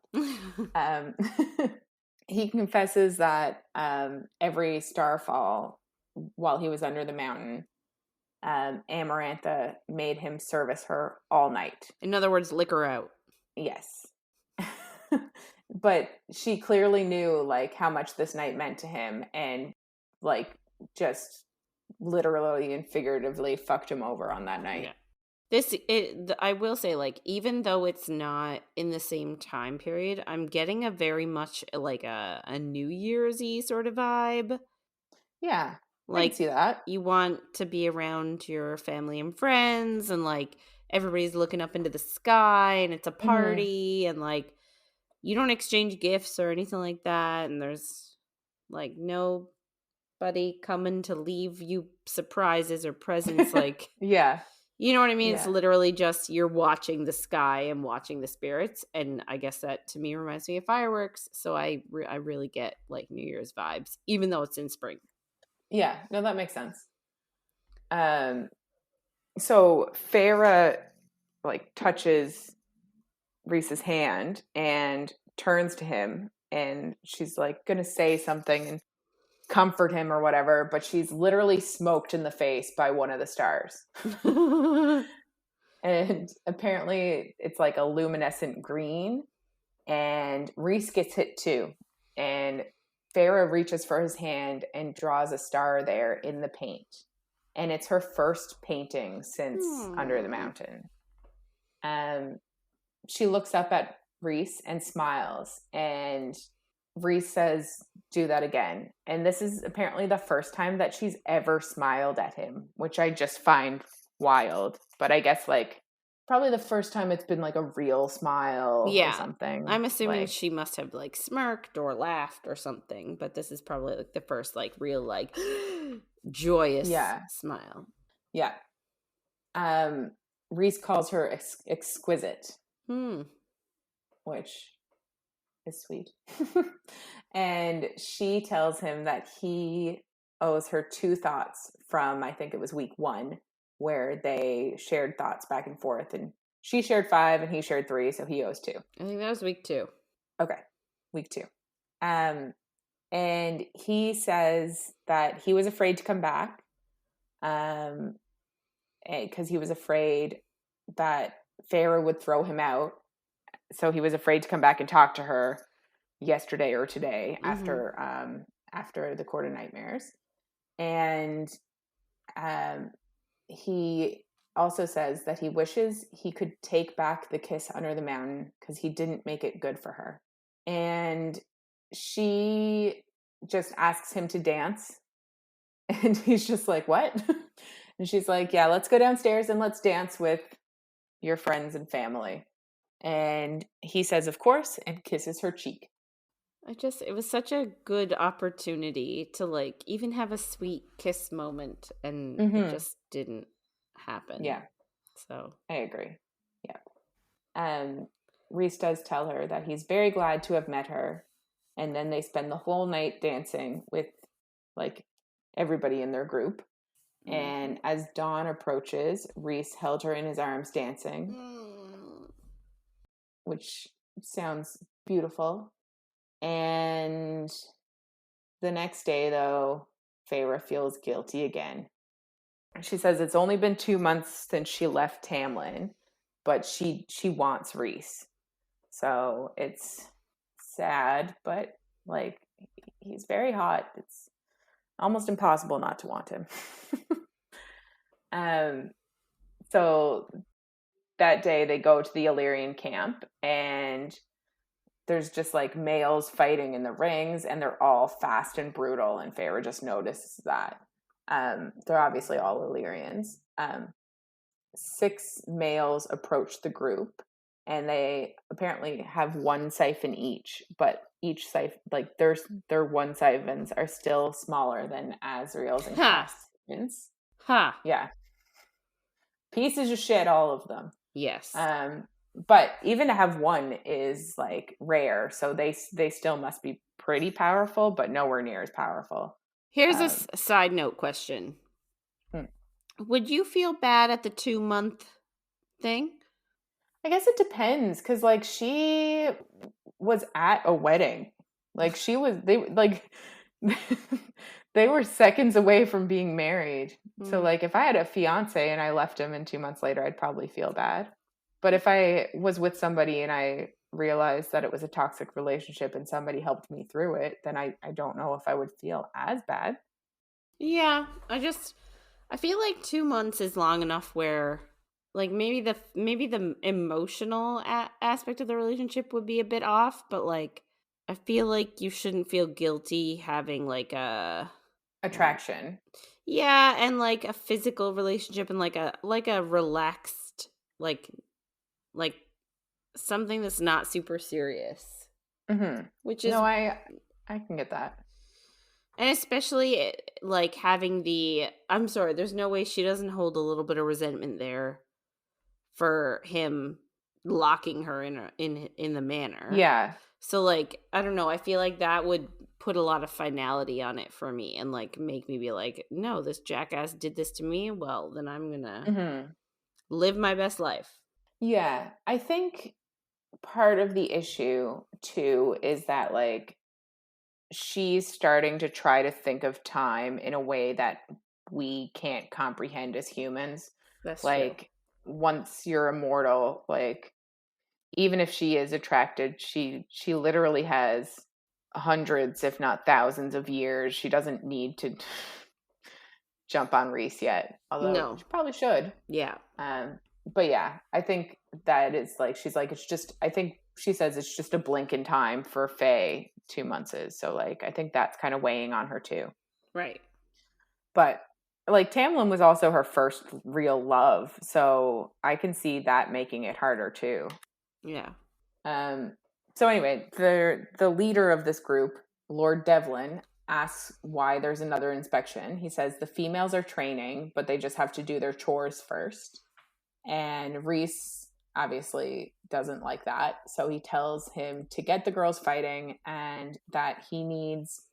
He confesses that every starfall, while he was under the mountain, Amarantha made him service her all night. In other words, lick her out. Yes. But she clearly knew like how much this night meant to him, and like just literally and figuratively fucked him over on that night. Yeah. I will say, like, even though it's not in the same time period, I'm getting a very much like a New Year's-y sort of vibe. Yeah, like, I can see that. You want to be around your family and friends, and like everybody's looking up into the sky, and it's a party, and like you don't exchange gifts or anything like that, and there's like nobody coming to leave you surprises or presents. Like, yeah. You know what I mean? Yeah. It's literally just you're watching the sky and watching the spirits. And I guess that to me reminds me of fireworks. So I really get like New Year's vibes, even though it's in spring. Yeah, no, that makes sense. So Feyre like touches Rhys's hand and turns to him, and she's like gonna say something and comfort him or whatever, but she's literally smoked in the face by one of the stars. And apparently it's like a luminescent green, and Rhys gets hit too. And Feyre reaches for his hand and draws a star there in the paint. And it's her first painting since Under the Mountain. She looks up at Rhys and smiles, and Rhys says, "Do that again." And this is apparently the first time that she's ever smiled at him, which I just find wild. But I guess like probably the first time it's been like a real smile or something. I'm assuming she must have like smirked or laughed or something, but this is probably like the first like real like joyous smile. Yeah. Rhys calls her exquisite, which is sweet. And she tells him that he owes her 2 thoughts from, I think it was week 1, where they shared thoughts back and forth, and she shared 5 and he shared 3, so he owes 2. I think that was week 2. Okay, week 2. And he says that he was afraid to come back, because he was afraid that Feyre would throw him out. So he was afraid to come back and talk to her yesterday or today after the Court of Nightmares. And he also says that he wishes he could take back the kiss under the mountain because he didn't make it good for her. And she just asks him to dance. And he's just like, what? And she's like, yeah, let's go downstairs and let's dance with your friends and family. And he says, of course, and kisses her cheek. It was such a good opportunity to like even have a sweet kiss moment, and it just didn't happen. Yeah. So I agree. Yeah. Rhys does tell her that he's very glad to have met her. And then they spend the whole night dancing with like everybody in their group. And as dawn approaches, Rhys held her in his arms dancing, which sounds beautiful. And the next day, though, Feyre feels guilty again. She says it's only been 2 months since she left Tamlin, but she wants Rhys. So it's sad, but like he's very hot. It's almost impossible not to want him. So that day they go to the Illyrian camp, and there's just like males fighting in the rings, and they're all fast and brutal, and Feyre just notices that. They're obviously all Illyrians. 6 males approach the group, and they apparently have 1 siphon each, but each siphon, like their 1 siphons are still smaller than Azriel's and Cassian's. Yeah. Pieces of shit, all of them. Yes. But even to have 1 is like rare, so they still must be pretty powerful, but nowhere near as powerful. Here's a side note question. Would you feel bad at the 2-month thing? I guess it depends, because like she was at a wedding. Like they were seconds away from being married. So like if I had a fiance and I left him and 2 months later, I'd probably feel bad. But if I was with somebody and I realized that it was a toxic relationship and somebody helped me through it, then I don't know if I would feel as bad. Yeah, I feel like 2 months is long enough where like maybe the emotional aspect of the relationship would be a bit off, but like I feel like you shouldn't feel guilty having like a attraction. Yeah, and like a physical relationship and like a relaxed like something that's not super serious. Which is I can get that. And especially like having I'm sorry, there's no way she doesn't hold a little bit of resentment there for him locking her in the manor. Yeah. So like I don't know, I feel like that would put a lot of finality on it for me and like make me be like, no, this jackass did this to me. Well, then I'm gonna live my best life. Yeah, I think part of the issue too is that like she's starting to try to think of time in a way that we can't comprehend as humans. That's like true. Once you're immortal, like even if she is attracted, she literally has hundreds if not thousands of years. She doesn't need to jump on Rhys yet, although she probably should. Yeah. But yeah, I think that is like she's like it's just I think she says it's just a blink in time for Faye. 2 months is, so like I think that's kind of weighing on her too. Right. But like Tamlin was also her first real love, so I can see that making it harder too. Yeah. So anyway, the leader of this group, Lord Devlin, asks why there's another inspection. He says the females are training, but they just have to do their chores first. And Rhys obviously doesn't like that. So he tells him to get the girls fighting and that he needs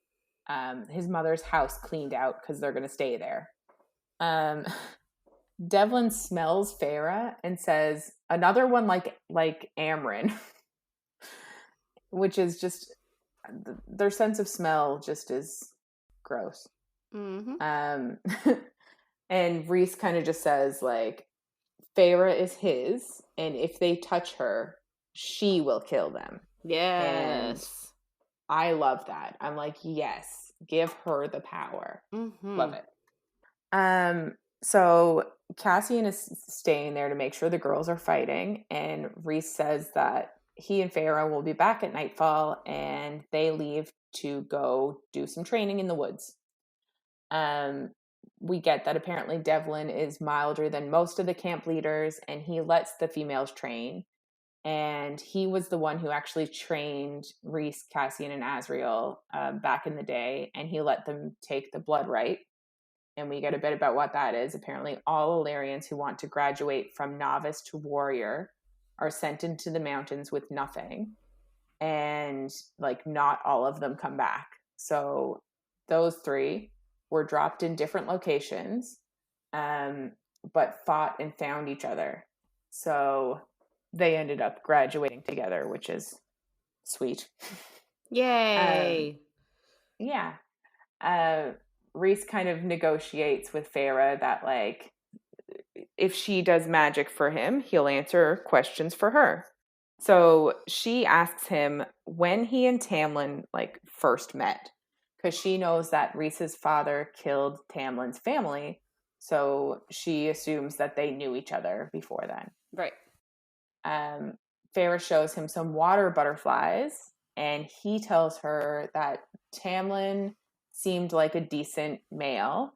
his mother's house cleaned out because they're going to stay there. Devlin smells Feyre and says, another one like Amryn, which is just, their sense of smell just is gross. And Rhys kind of just says, like, Feyre is his, and if they touch her, she will kill them. Yes. And I love that. I'm like, yes, give her the power. Love it. So Cassian is staying there to make sure the girls are fighting, and Rhys says that he and Feyre will be back at nightfall, and they leave to go do some training in the woods. We get that apparently Devlin is milder than most of the camp leaders, and he lets the females train. And he was the one who actually trained Rhys, Cassian, and Azriel back in the day, and he let them take the blood rite. And we get a bit about what that is. Apparently, all Illyrians who want to graduate from novice to warrior are sent into the mountains with nothing. And, like, not all of them come back. So those three were dropped in different locations, but fought and found each other. So they ended up graduating together, which is sweet. Yay! Yeah. Rhys kind of negotiates with Feyre that, like, if she does magic for him, he'll answer questions for her. So she asks him when he and Tamlin, like, first met, because she knows that Rhys's father killed Tamlin's family, so she assumes that they knew each other before then. Right. Feyre shows him some water butterflies, and he tells her that Tamlin seemed like a decent male.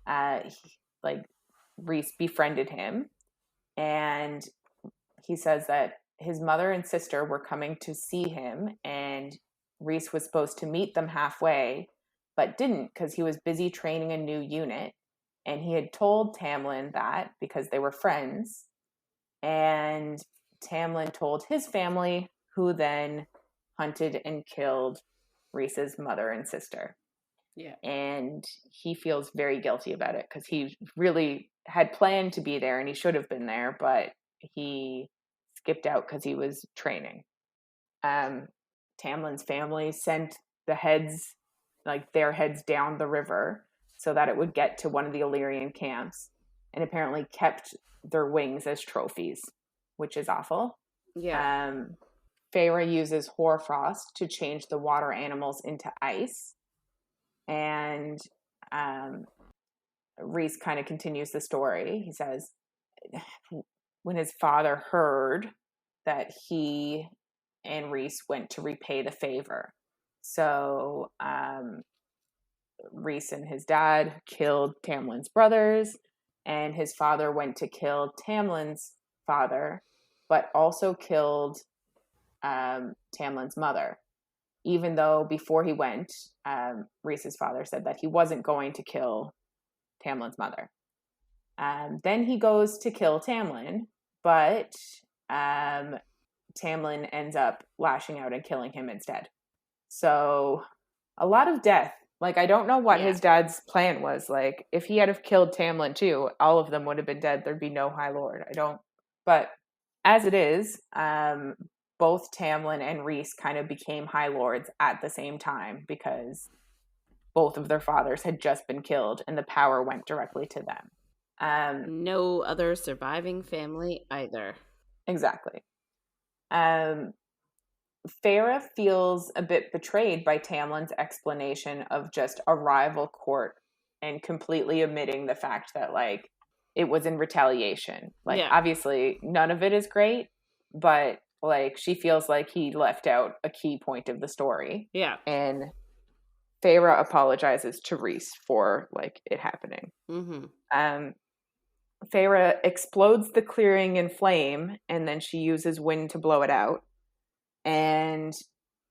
Like, Rhys befriended him, and he says that his mother and sister were coming to see him, and Rhys was supposed to meet them halfway, but didn't because he was busy training a new unit. And he had told Tamlin that because they were friends. And Tamlin told his family, who then hunted and killed Rhys's mother and sister. Yeah. And he feels very guilty about it because he really had planned to be there and he should have been there, but he skipped out because he was training. Tamlin's family sent the heads, like their heads, down the river so that it would get to one of the Illyrian camps, and apparently kept their wings as trophies, which is awful. Yeah. Feyre uses hoarfrost to change the water animals into ice, and Rhys kind of continues the story. He says when his father heard that he and Rhys went to repay the favor. So Rhys and his dad killed Tamlin's brothers, and his father went to kill Tamlin's father, but also killed Tamlin's mother. Even though before he went, Rhys's father said that he wasn't going to kill Tamlin's mother. Then he goes to kill Tamlin, but Tamlin ends up lashing out and killing him instead. So a lot of death. Like, I don't know what his dad's plan was. Like, if he had have killed Tamlin too, all of them would have been dead. There'd be no High Lord. But as it is, both Tamlin and Rhys kind of became High Lords at the same time because both of their fathers had just been killed and the power went directly to them. No other surviving family either. Exactly. Feyre feels a bit betrayed by Tamlin's explanation of just a rival court and completely omitting the fact that, like, it was in retaliation. Like, obviously, none of it is great, but, like, she feels like he left out a key point of the story. Yeah. And Feyre apologizes to Rhys for, like, it happening. Mm-hmm. Feyre explodes the clearing in flame, and then she uses wind to blow it out. And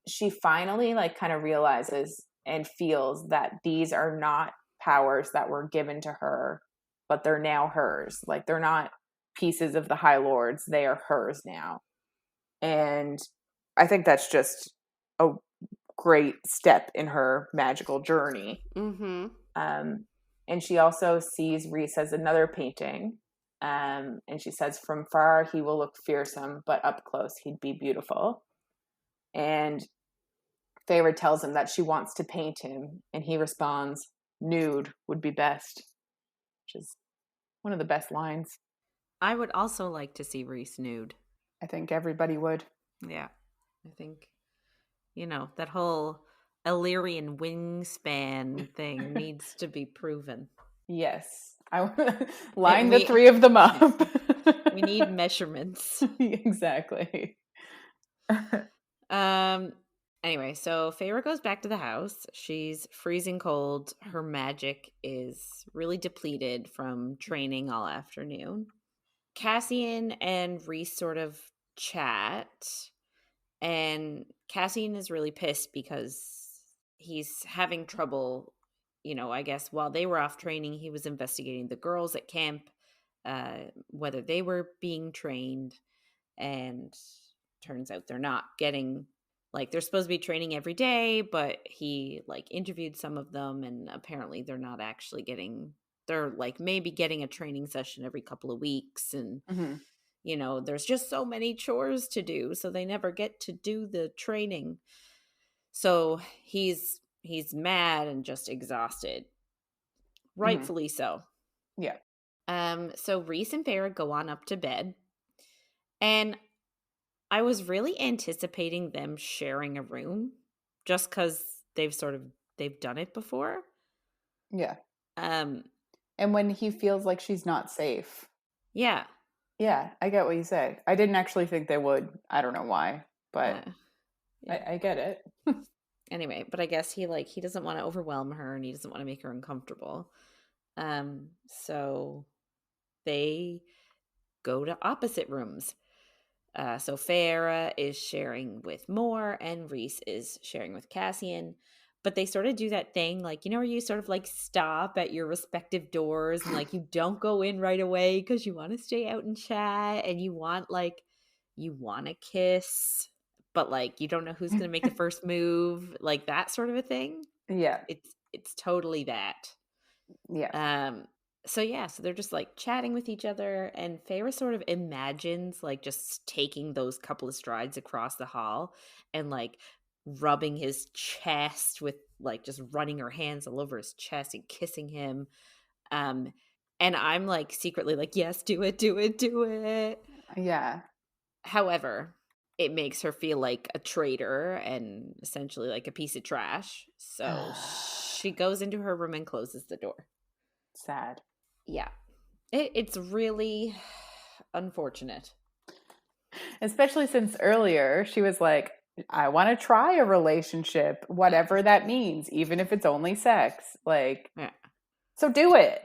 she finally, like, kind of realizes and feels that these are not powers that were given to her, but they're now hers. Like, they're not pieces of the High Lords. They are hers now. And I think that's just a great step in her magical journey. Mm-hmm. And she also sees Rhys as another painting. And she says, from far, he will look fearsome, but up close, he'd be beautiful. And Feyre tells him that she wants to paint him. And he responds, nude would be best, which is one of the best lines. I would also like to see Rhys nude. I think everybody would. Yeah. I think, that whole Illyrian wingspan thing needs to be proven. Yes. I line the three of them up. We need measurements. Exactly. Anyway, so Feyre goes back to the house. She's freezing cold. Her magic is really depleted from training all afternoon. Cassian and Rhys sort of chat, and Cassian is really pissed because he's having trouble. I guess while they were off training, he was investigating the girls at camp, whether they were being trained, and turns out they're not getting, they're supposed to be training every day, but he interviewed some of them, and apparently they're not actually getting, they're maybe getting a training session every couple of weeks, and there's just so many chores to do, so they never get to do the training. So he's mad and just exhausted. Rightfully so. Yeah. So Rhys and Feyre go on up to bed, and I was really anticipating them sharing a room just because they've done it before. Yeah. And when he feels like she's not safe. Yeah. Yeah, I get what you say. I didn't actually think they would. I don't know why, but yeah. I get it. Anyway, but I guess he doesn't want to overwhelm her, and he doesn't want to make her uncomfortable. So they go to opposite rooms. So Feyre is sharing with Moore, and Rhys is sharing with Cassian. But they sort of do that thing, where you sort of stop at your respective doors, and you don't go in right away because you want to stay out and chat, and you want to kiss, but you don't know who's going to make the first move, that sort of a thing. Yeah. It's totally that. Yeah. So they're just chatting with each other, and Feyre sort of imagines just taking those couple of strides across the hall and rubbing his chest with just running her hands all over his chest and kissing him. And I'm secretly yes, do it, do it, do it. Yeah. However, it makes her feel like a traitor and essentially a piece of trash. So she goes into her room and closes the door. Sad. Yeah. It's really unfortunate. Especially since earlier she was like, I want to try a relationship, whatever that means, even if it's only sex. So do it.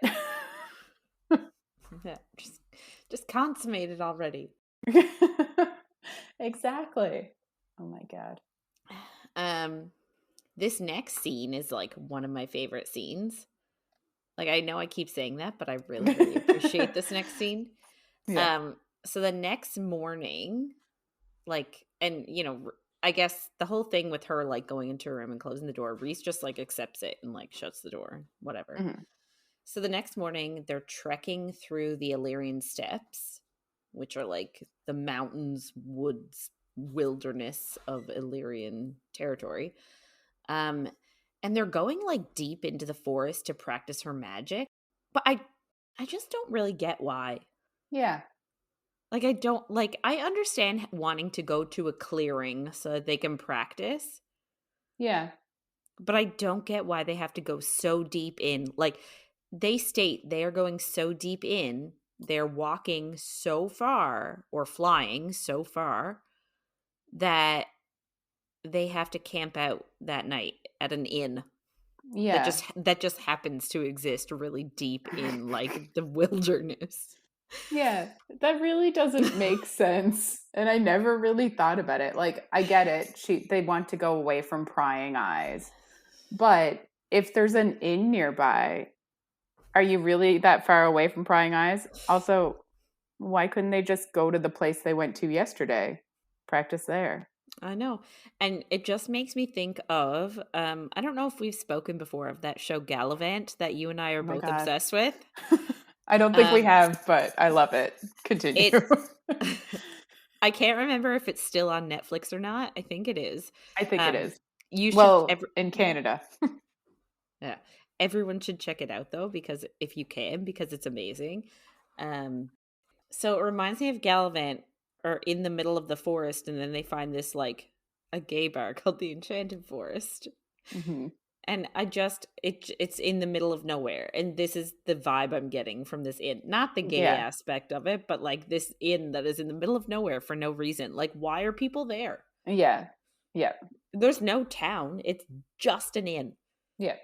Yeah, just consummate it already. Exactly. Oh my God. This next scene is one of my favorite scenes. I know I keep saying that, but I really, really appreciate this next scene. Yeah. So the next morning, and I guess the whole thing with her going into her room and closing the door, Rhys just accepts it and shuts the door, whatever. Mm-hmm. So the next morning, they're trekking through the Illyrian steppes, which are the mountains, woods, wilderness of Illyrian territory. And they're going deep into the forest to practice her magic. But I just don't really get why. Yeah. I understand wanting to go to a clearing so that they can practice. Yeah. But I don't get why they have to go so deep in. They state they are going so deep in, they're walking so far or flying so far that they have to camp out that night at an inn. Yeah. That just happens to exist really deep in the wilderness. Yeah, that really doesn't make sense. And I never really thought about it. I get it. They want to go away from prying eyes. But if there's an inn nearby, are you really that far away from prying eyes? Also, Why couldn't they just go to the place they went to yesterday? Practice there. I know. And it just makes me think of I don't know if we've spoken before of that show Gallivant that you and I are Oh my both God. obsessed with. I don't think we Um have, but I love it. Continue. it I can't remember if it's still on Netflix or not. I think it is. I think it Um is. you should Well, in Canada. yeah. Everyone should check it out though, because if you can, because it's amazing. Um so it reminds me of Gallivant, or in the middle of the forest, and then they find this like a gay bar called the Enchanted Forest. Hmm. And it's in the middle of nowhere. And this is the vibe I'm getting from this inn. Not the gay Yeah. aspect of it, but like this inn that is in the middle of nowhere for no reason. Like, why are people there? Yeah. Yeah. There's no town. It's just an inn. Yeah.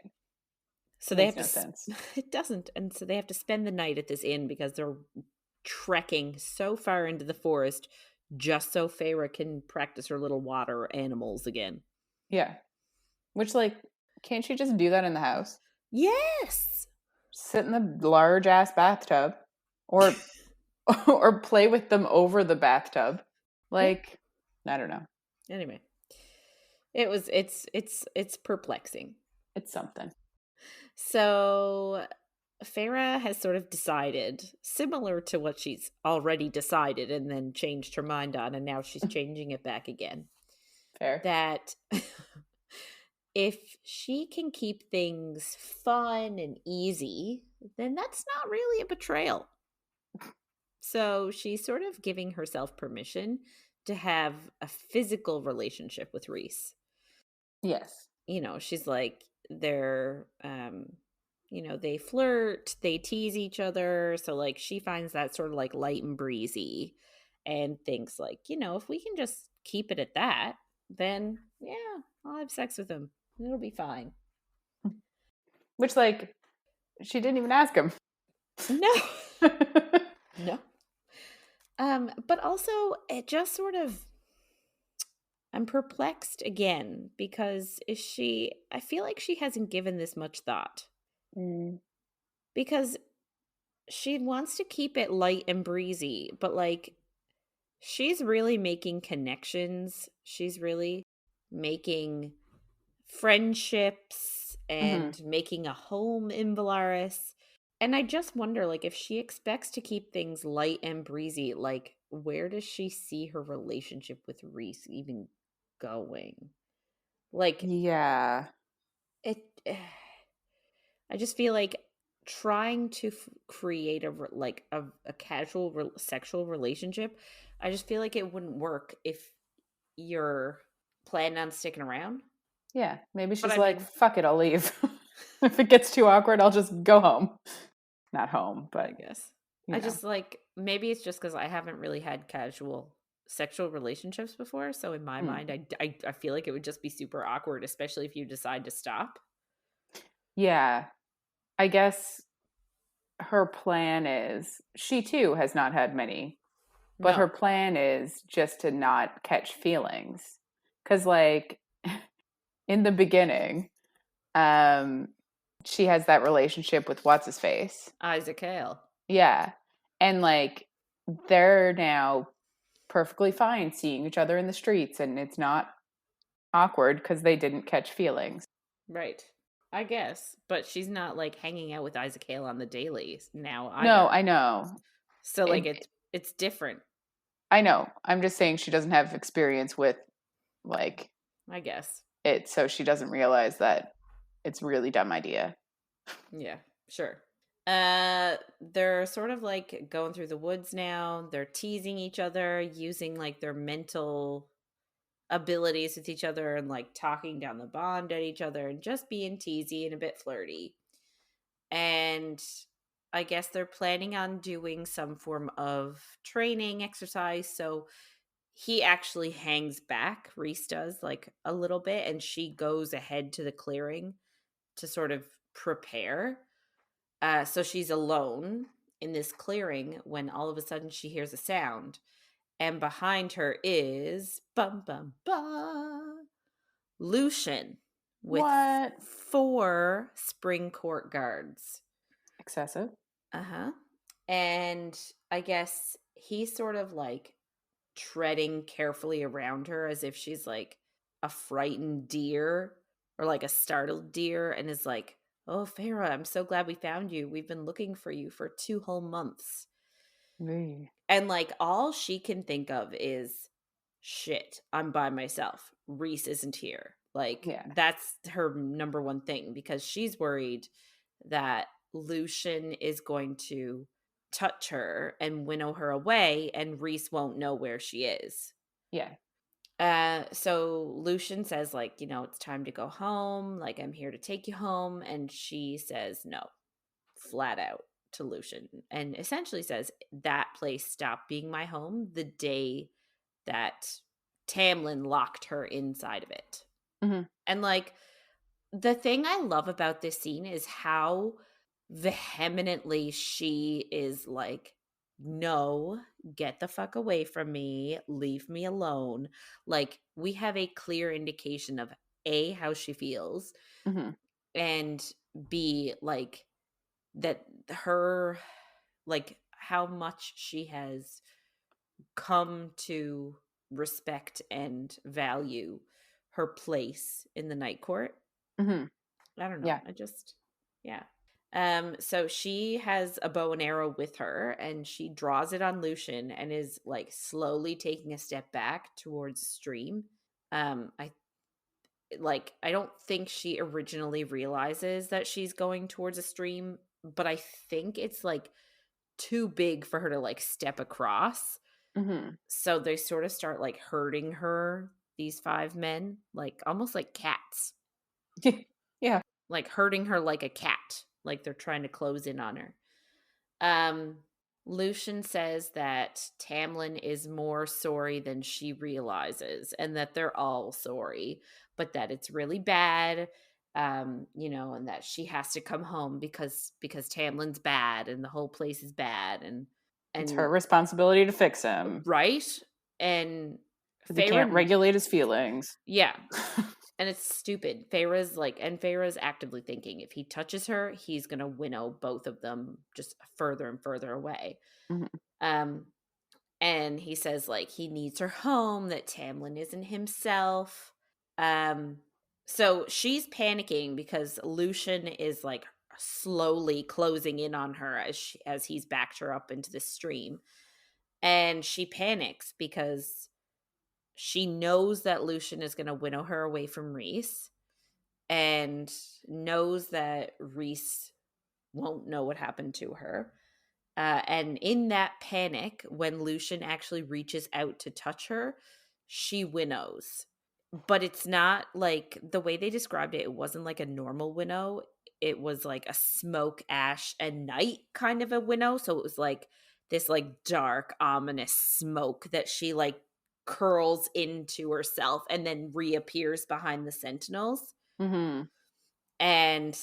So they Makes have to no sense. it doesn't. And so they have to spend the night at this inn because they're trekking so far into the forest just so Feyre can practice her little water animals again. Yeah. Which, like, can't you just do that in the house? Yes. Sit in the large ass bathtub, or or play with them over the bathtub. Yeah. Like, I don't know. Anyway, it's perplexing. It's something. So Farah has sort of decided, similar to what she's already decided and then changed her mind on, and now she's changing it back again, Fair. that if she can keep things fun and easy, then that's not really a betrayal. So she's sort of giving herself permission to have a physical relationship with Rhys. Yes. She's like, they're they flirt, they tease each other, so like she finds that sort of like light and breezy, and thinks like, if we can just keep it at that, then yeah, I'll have sex with him, it'll be fine. Which, like, she didn't even ask him. No. No. But also it just sort of, I'm perplexed again, because I feel like she hasn't given this much thought, Mm. because she wants to keep it light and breezy, but like she's really making connections. She's really making friendships Hmm. and making a home in Valaris. And I just wonder, like, if she expects to keep things light and breezy, like, where does she see her relationship with Rhys even going? Like, Yeah. it. I just feel like trying to create a casual sexual relationship. I just feel like it wouldn't work if you're planning on sticking around. Yeah. Maybe But she's I like, mean, fuck it, I'll leave. If it gets too awkward, I'll just go home. Not home, I but, guess you I know. just like, maybe it's just because I haven't really had casual sexual relationships before. So in my Mm. mind, I feel like it would just be super awkward, especially if you decide to stop. Yeah. I guess her plan is she too has not had many, but her No. plan is just to not catch feelings. Because, like, in the beginning, um, she has that relationship with what's his face. Isaac Hale. Yeah. And, like, they're now perfectly fine seeing each other in the streets, and it's not awkward because they didn't catch feelings. Right. I guess. But she's not like hanging out with Isaac Hale on the daily now No, either. I know. So like It, it's different, I know. I'm just saying she doesn't have experience with, like, I guess. it, so she doesn't realize that it's a really dumb idea. Yeah, sure. They're sort of like going through the woods now. They're teasing each other, using like their mental abilities with each other, and like talking down the bond at each other, and just being teasy and a bit flirty. And I guess they're planning on doing some form of training exercise. So he actually hangs back, Reese does, like a little bit, and she goes ahead to the clearing to sort of prepare. So she's alone in this clearing when all of a sudden she hears a sound, and behind her is bum bum bum Lucien with What? 4 spring court guards. Excessive. Uh-huh. And I guess he's sort of like treading carefully around her as if she's like a frightened deer or like a startled deer and is like, "Oh, Farah, I'm so glad we found you. We've been looking for you for 2 whole months." Mm. And like all she can think of is, shit, I'm by myself. Rhys isn't here. Like Yeah. that's her number one thing because she's worried that Lucian is going to touch her and winnow her away and Rhys won't know where she is. Yeah. So Lucian says, like, it's time to go home. Like, I'm here to take you home. And she says no, flat out to Lucian, and essentially says that place stopped being my home the day that Tamlin locked her inside of it. Mhm. And like, the thing I love about this scene is how vehemently she is like, no, get the fuck away from me, leave me alone. Like, we have a clear indication of A, how she feels, Mhm. and B, like, that her, like, how much she has come to respect and value her place in the night court. Mhm. I don't know. Yeah. Yeah. So she has a bow and arrow with her and she draws it on Lucian and is like slowly taking a step back towards the stream. I don't think she originally realizes that she's going towards a stream, but I think it's like too big for her to like step across. Mhm. So they sort of start like herding her, these 5 men, like almost like cats, Yeah. like herding her like a cat, like they're trying to close in on her. Um, Lucian says that Tamlin is more sorry than she realizes, and that they're all sorry, but that it's really bad. And that she has to come home because Tamlin's bad and the whole place is bad It's her and responsibility to fix him right and because he can't Feyre, regulate his feelings. yeah, and it's stupid. Feyre's actively thinking if he touches her, he's gonna winnow both of them just further and further away. Mhm. Um, and he says like he needs her home, that Tamlin isn't himself. Um, so she's panicking because Lucian is like slowly closing in on her as he's backed her up into the stream. And she panics because she knows that Lucian is going to winnow her away from Rhys and knows that Rhys won't know what happened to her. And in that panic, when Lucian actually reaches out to touch her, she winnows. But it's not like the way they described it, it wasn't like a normal winnow. It was like a smoke, ash, and night kind of a winnow. So it was like this like dark, ominous smoke that she like curls into herself and then reappears behind the sentinels. Mhm. And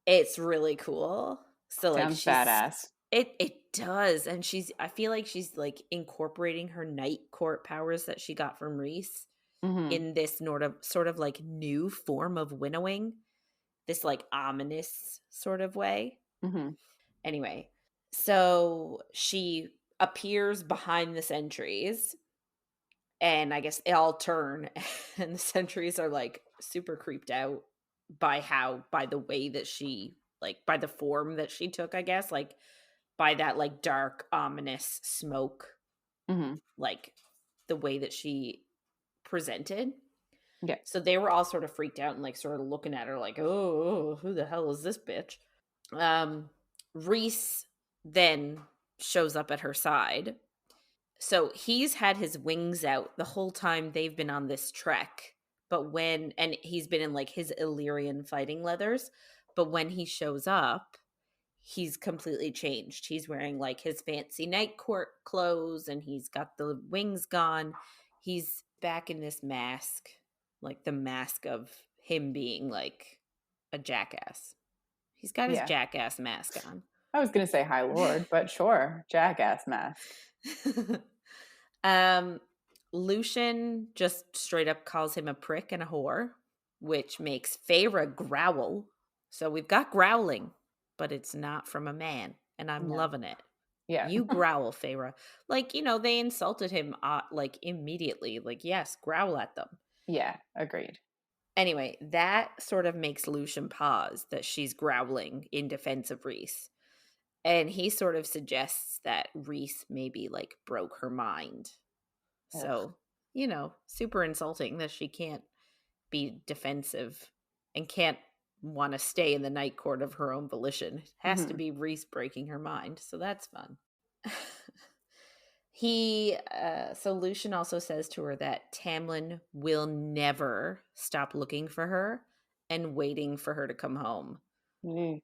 it's really cool. So like Sounds badass. it does, and I feel like she's like incorporating her night court powers that she got from Rhys Mhm. in this sort of like new form of winnowing, this like ominous sort of way. Mhm. Anyway, so she appears behind the sentries, and I guess they all turn, and the sentries are like super creeped out by the way that she like by the form that she took, I guess, like by that like dark ominous smoke, Mhm. like the way that she presented. Yeah. So they were all sort of freaked out and like sort of looking at her like, oh, who the hell is this bitch? Um, Rhys then shows up at her side. So he's had his wings out the whole time they've been on this trek. And he's been in like his Illyrian fighting leathers. But when he shows up, he's completely changed. He's wearing like his fancy night court clothes and he's got the wings gone. He's back in this mask, like the mask of him being like a jackass. He's got his Yeah. jackass mask on. I was going to say High Lord, but sure. Jackass mask. um Lucian just straight up calls him a prick and a whore, which makes Feyre growl. So we've got growling, but it's not from a man, and I'm No. loving it. Yeah. You growl, Feyre. Like, they insulted him, like, immediately. Like, yes, growl at them. Yeah, agreed. Anyway, that sort of makes Lucien pause that she's growling in defense of Rhys. And he sort of suggests that Rhys maybe, like, broke her mind. Ugh. So, super insulting that she can't be defensive and can't want to stay in the night court of her own volition. It has to Mhm. be Rhys breaking her mind. So that's fun. So Lucien also says to her that Tamlin will never stop looking for her and waiting for her to come home. Mm.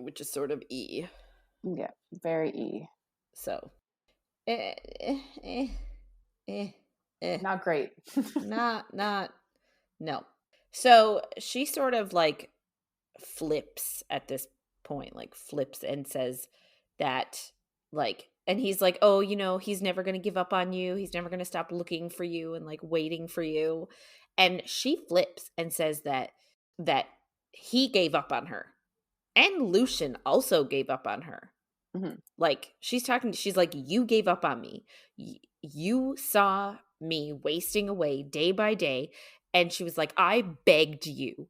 Which is sort of Yeah, very E. So, eh, eh, eh, eh, eh. Not great. not, no. So she sort of like flips at this point, like flips and says that, like, and he's like, oh, he's never going to give up on you. He's never going to stop looking for you and like waiting for you. And she flips and says that he gave up on her. And Lucien also gave up on her. Mhm. Like, she's like, you gave up on me. You saw me wasting away day by day. And she was like, I begged you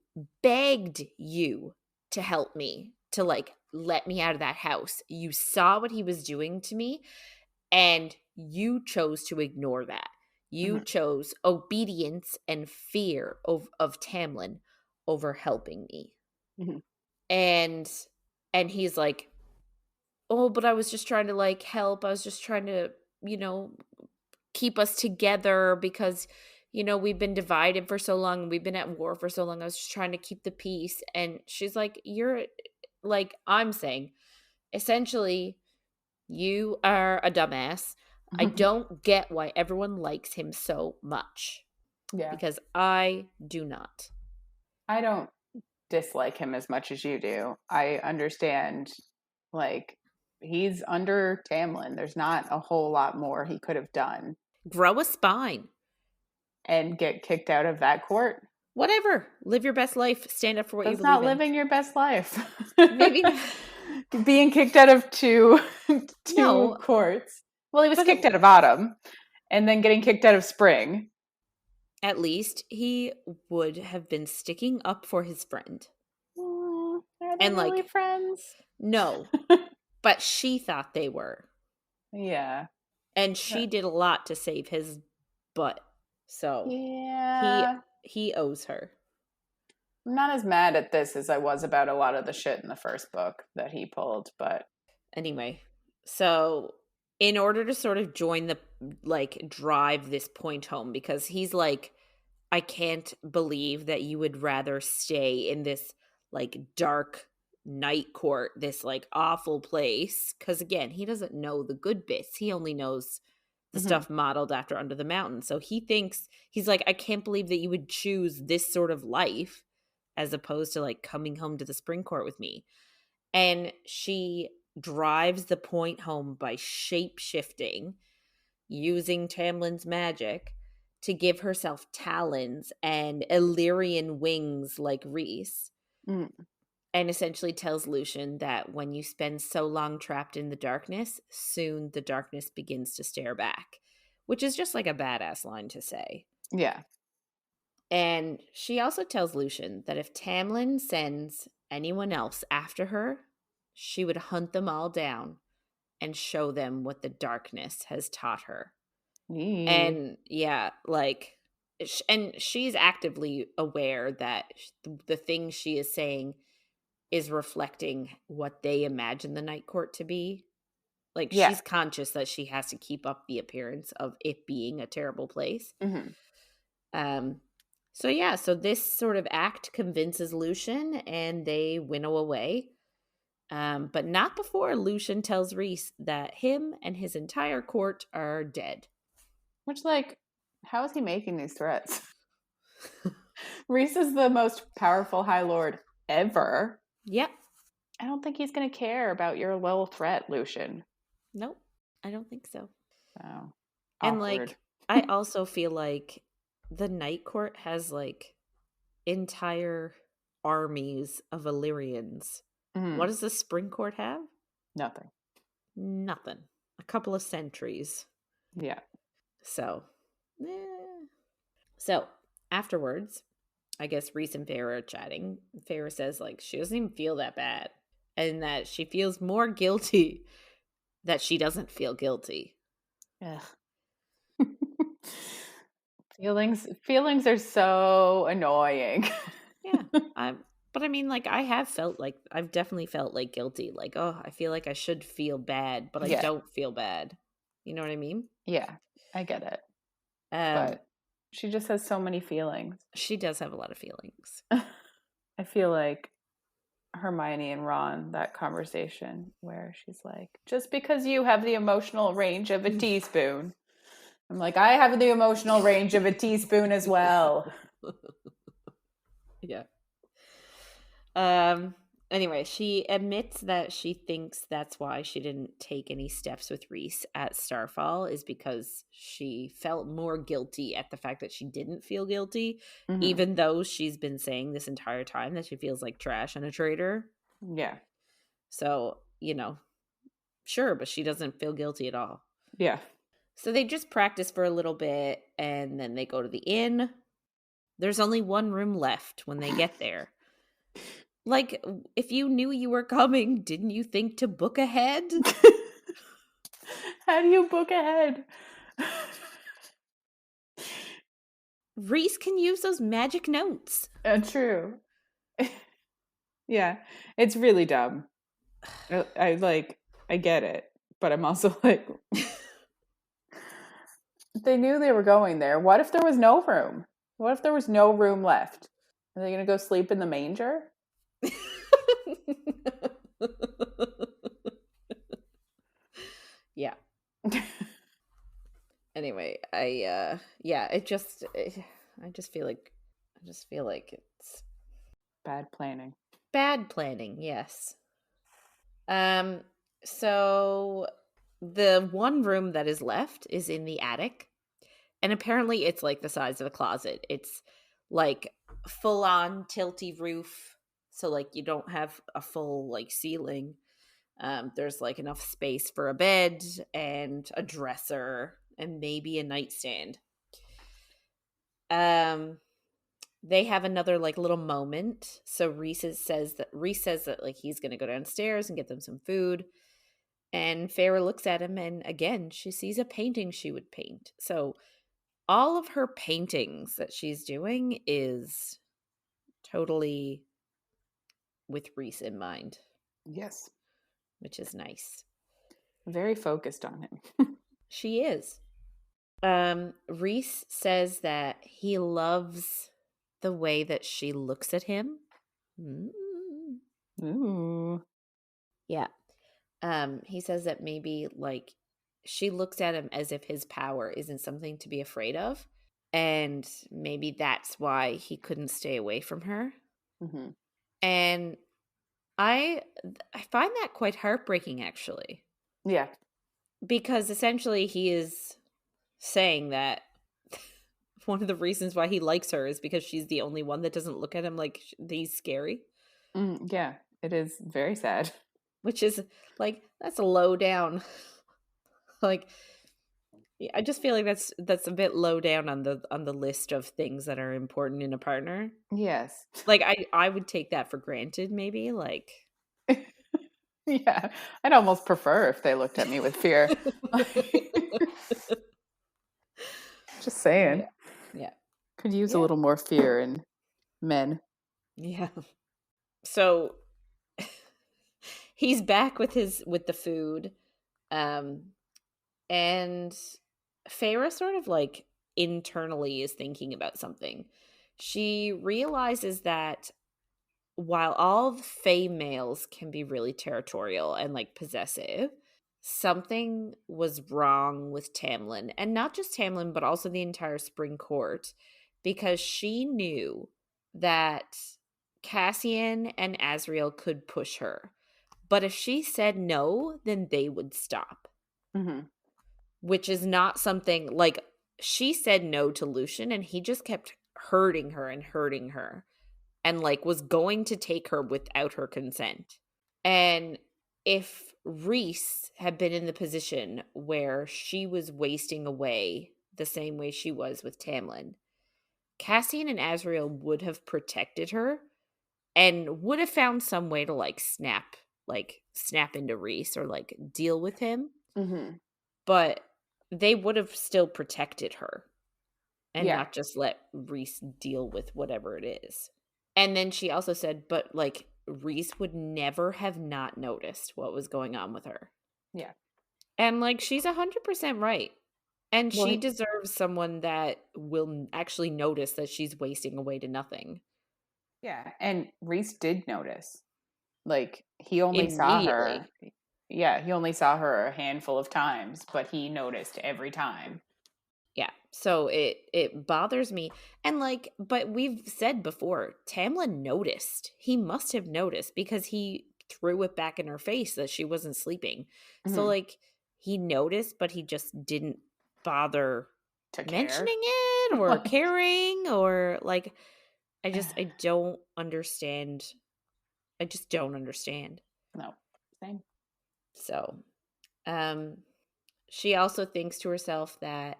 to help me, to like let me out of that house. You saw what he was doing to me, and you chose to ignore that. You Mhm. chose obedience and fear of Tamlin over helping me. Mhm. And he's like, oh, but I was just trying to like help. I was just trying to, keep us together because, we've been divided for so long. We've been at war for so long. I was just trying to keep the peace. And she's like, you're like, I'm saying, essentially, you are a dumbass. I don't get why everyone likes him so much, Yeah. because I do not. I don't dislike him as much as you do. I understand, like, he's under Tamlin. There's not a whole lot more he could have done. Grow a spine. And get kicked out of that court. Whatever. Live your best life. Stand up for what you That's believe not in. living your best life. Maybe not. Being kicked out of two No, courts. Well, he was but kicked out of Autumn and then getting kicked out of Spring. at least he would have been sticking up for his friend. Are they And really like, friends? no, but she thought they were. Yeah. And she did a lot to save his butt. So he Yeah. he owes her. I'm not as mad at this as I was about a lot of the shit in the first book that he pulled, but Anyway, so in order to sort of join the, like, drive this point home, because he's like, I can't believe that you would rather stay in this like dark night court, this like awful place. Cause again, he doesn't know the good bits. He only knows the Mhm. stuff modeled after Under the Mountain. So he thinks, he's like, I can't believe that you would choose this sort of life as opposed to like coming home to the spring court with me. And she drives the point home by shape shifting, using Tamlin's magic to give herself talons and Illyrian wings like Rhys, Mm. and essentially tells Lucien that when you spend so long trapped in the darkness, soon the darkness begins to stare back, which is just like a badass line to say. Yeah. And she also tells Lucien that if Tamlin sends anyone else after her, she would hunt them all down and show them what the darkness has taught her. Eee. And yeah, like, and she's actively aware that the thing she is saying is reflecting what they imagine the night court to be. Like, Yeah. she's conscious that she has to keep up the appearance of it being a terrible place. Mhm. Um, so yeah, so this sort of act convinces Lucien, and they winnow away. But not before Lucien tells Rhys that him and his entire court are dead. Which, like, how is he making these threats? Rhys is the most powerful High Lord ever. Yep. I don't think he's going to care about your little threat, Lucien. Nope. I don't think so. Oh, And awkward. like, I also feel like the Night Court has like entire armies of Illyrians. What Mhm. does the Spring Court have? Nothing. Nothing. A couple of centuries. Yeah. So, So, afterwards, I guess Rhys and Feyre are chatting. Feyre says, like, she doesn't even feel that bad. And that she feels more guilty that she doesn't feel guilty. Ugh. Feelings are so annoying. Yeah. But I mean, like, I've definitely felt like guilty. Like, oh, I feel like I should feel bad, but I Yeah. don't feel bad. You know what I mean? Yeah, I get it. Um, But she just has so many feelings. she does have a lot of feelings. I feel like Hermione and Ron, that conversation where she's like, just because you have the emotional range of a teaspoon. I'm like, I have the emotional range of a teaspoon as well. Yeah. Anyway, she admits that she thinks that's why she didn't take any steps with Rhys at Starfall, is because she felt more guilty at the fact that she didn't feel guilty, even though she's been saying this entire time that she feels like trash and a traitor. Yeah. So, sure, but she doesn't feel guilty at all. Yeah. So they just practice for a little bit and then they go to the inn. There's only one room left when they get there. Like, if you knew you were coming, didn't you think to book ahead? How do you book ahead? Rhys can use those magic notes. True. Yeah, it's really dumb. I get it, but I'm also like, they knew they were going there. What if there was no room? What if there was no room left? Are they going to go sleep in the manger? Yeah. Anyway, I just feel like it's Bad planning. bad planning, yes. So the one room that is left is in the attic. And apparently it's like the size of a closet. It's like full on tilty roof. So like you don't have a full like ceiling. There's like enough space for a bed and a dresser and maybe a nightstand. They have another like little moment. So Rhys says that like he's gonna go downstairs and get them some food. And Feyre looks at him and again she sees a painting she would paint. So all of her paintings that she's doing is totally with Rhys in mind. Yes. Which is nice. Very focused on him. She is. Rhys says that he loves the way that she looks at him. Ooh. Yeah. He says that maybe like she looks at him as if his power isn't something to be afraid of. And maybe that's why he couldn't stay away from her. Mm-hmm. And I find that quite heartbreaking, actually. Yeah. Because essentially he is saying that one of the reasons why he likes her is because she's the only one that doesn't look at him like he's scary. Yeah, it is very sad. Which is like, that's a low down. Like, I just feel like that's a bit low down on the list of things that are important in a partner. Yes. Like I would take that for granted, maybe. Like, yeah, I'd almost prefer if they looked at me with fear. Just saying. Yeah. Could use a little more fear in men. Yeah. So he's back with the food. And Feyre sort of like internally is thinking about something. She realizes that while all Fae males can be really territorial and like possessive, something was wrong with Tamlin, and not just Tamlin, but also the entire Spring Court, because she knew that Cassian and Asriel could push her, but if she said no, then they would stop. Mm-hmm. Which is not something like she said no to Lucien and he just kept hurting her and like was going to take her without her consent. And if Rhys had been in the position where she was wasting away the same way she was with Tamlin. Cassian and Azriel would have protected her and would have found some way to snap into Rhys or deal with him, Mm-hmm. but they would have still protected her and Yeah. not just let Rhys deal with whatever it is. And then she also said, but Rhys would never have not noticed what was going on with her. Yeah. And she's 100% right. And Well, she deserves someone that will actually notice that she's wasting away to nothing. yeah. And Rhys did notice. Like, he only saw her. Immediately. Yeah, he only saw her a handful of times, but he noticed every time. Yeah. So it bothers me. And but we've said before, Tamlin noticed. He must have noticed because he threw it back in her face that she wasn't sleeping. So Mm-hmm. he noticed, but he just didn't bother To care. mentioning it or Like, caring or I don't understand. I just don't understand. no, same. So, um she also thinks to herself that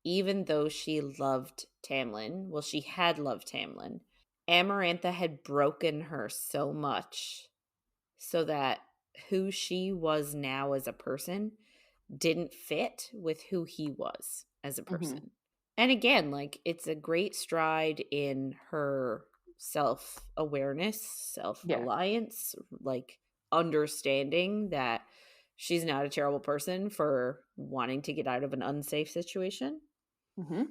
even though she loved Tamlin, well, she had loved Tamlin, Amarantha had broken her so much so that who she was now as a person didn't fit with who he was as a Mm-hmm. person. And again, it's a great stride in her self awareness, self Yeah. reliance, understanding that she's not a terrible person for wanting to get out of an unsafe situation. Mm-hmm.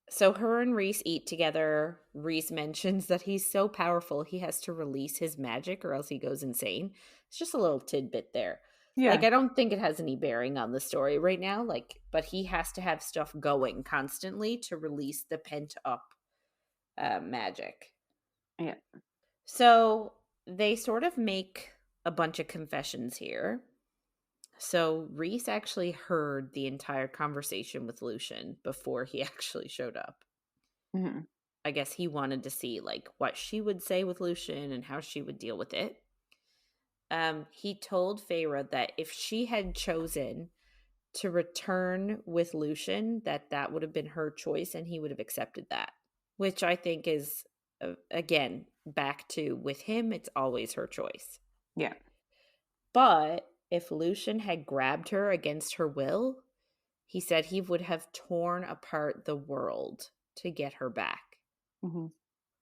So her and Rhys eat together. Rhys mentions that he's so powerful he has to release his magic or else he goes insane. It's just a little tidbit there. Yeah. I don't think it has any bearing on the story right now, but he has to have stuff going constantly to release the pent up magic. Yeah. So they sort of make a bunch of confessions here. So Rhys actually heard the entire conversation with Lucien before he actually showed up. Mm-hmm. I guess he wanted to see what she would say with Lucien and how she would deal with it. He told Feyre that if she had chosen to return with Lucien, that would have been her choice and he would have accepted that, which I think is again back to with him, it's always her choice. Yeah. But if Lucien had grabbed her against her will, he said he would have torn apart the world to get her back. Mm-hmm.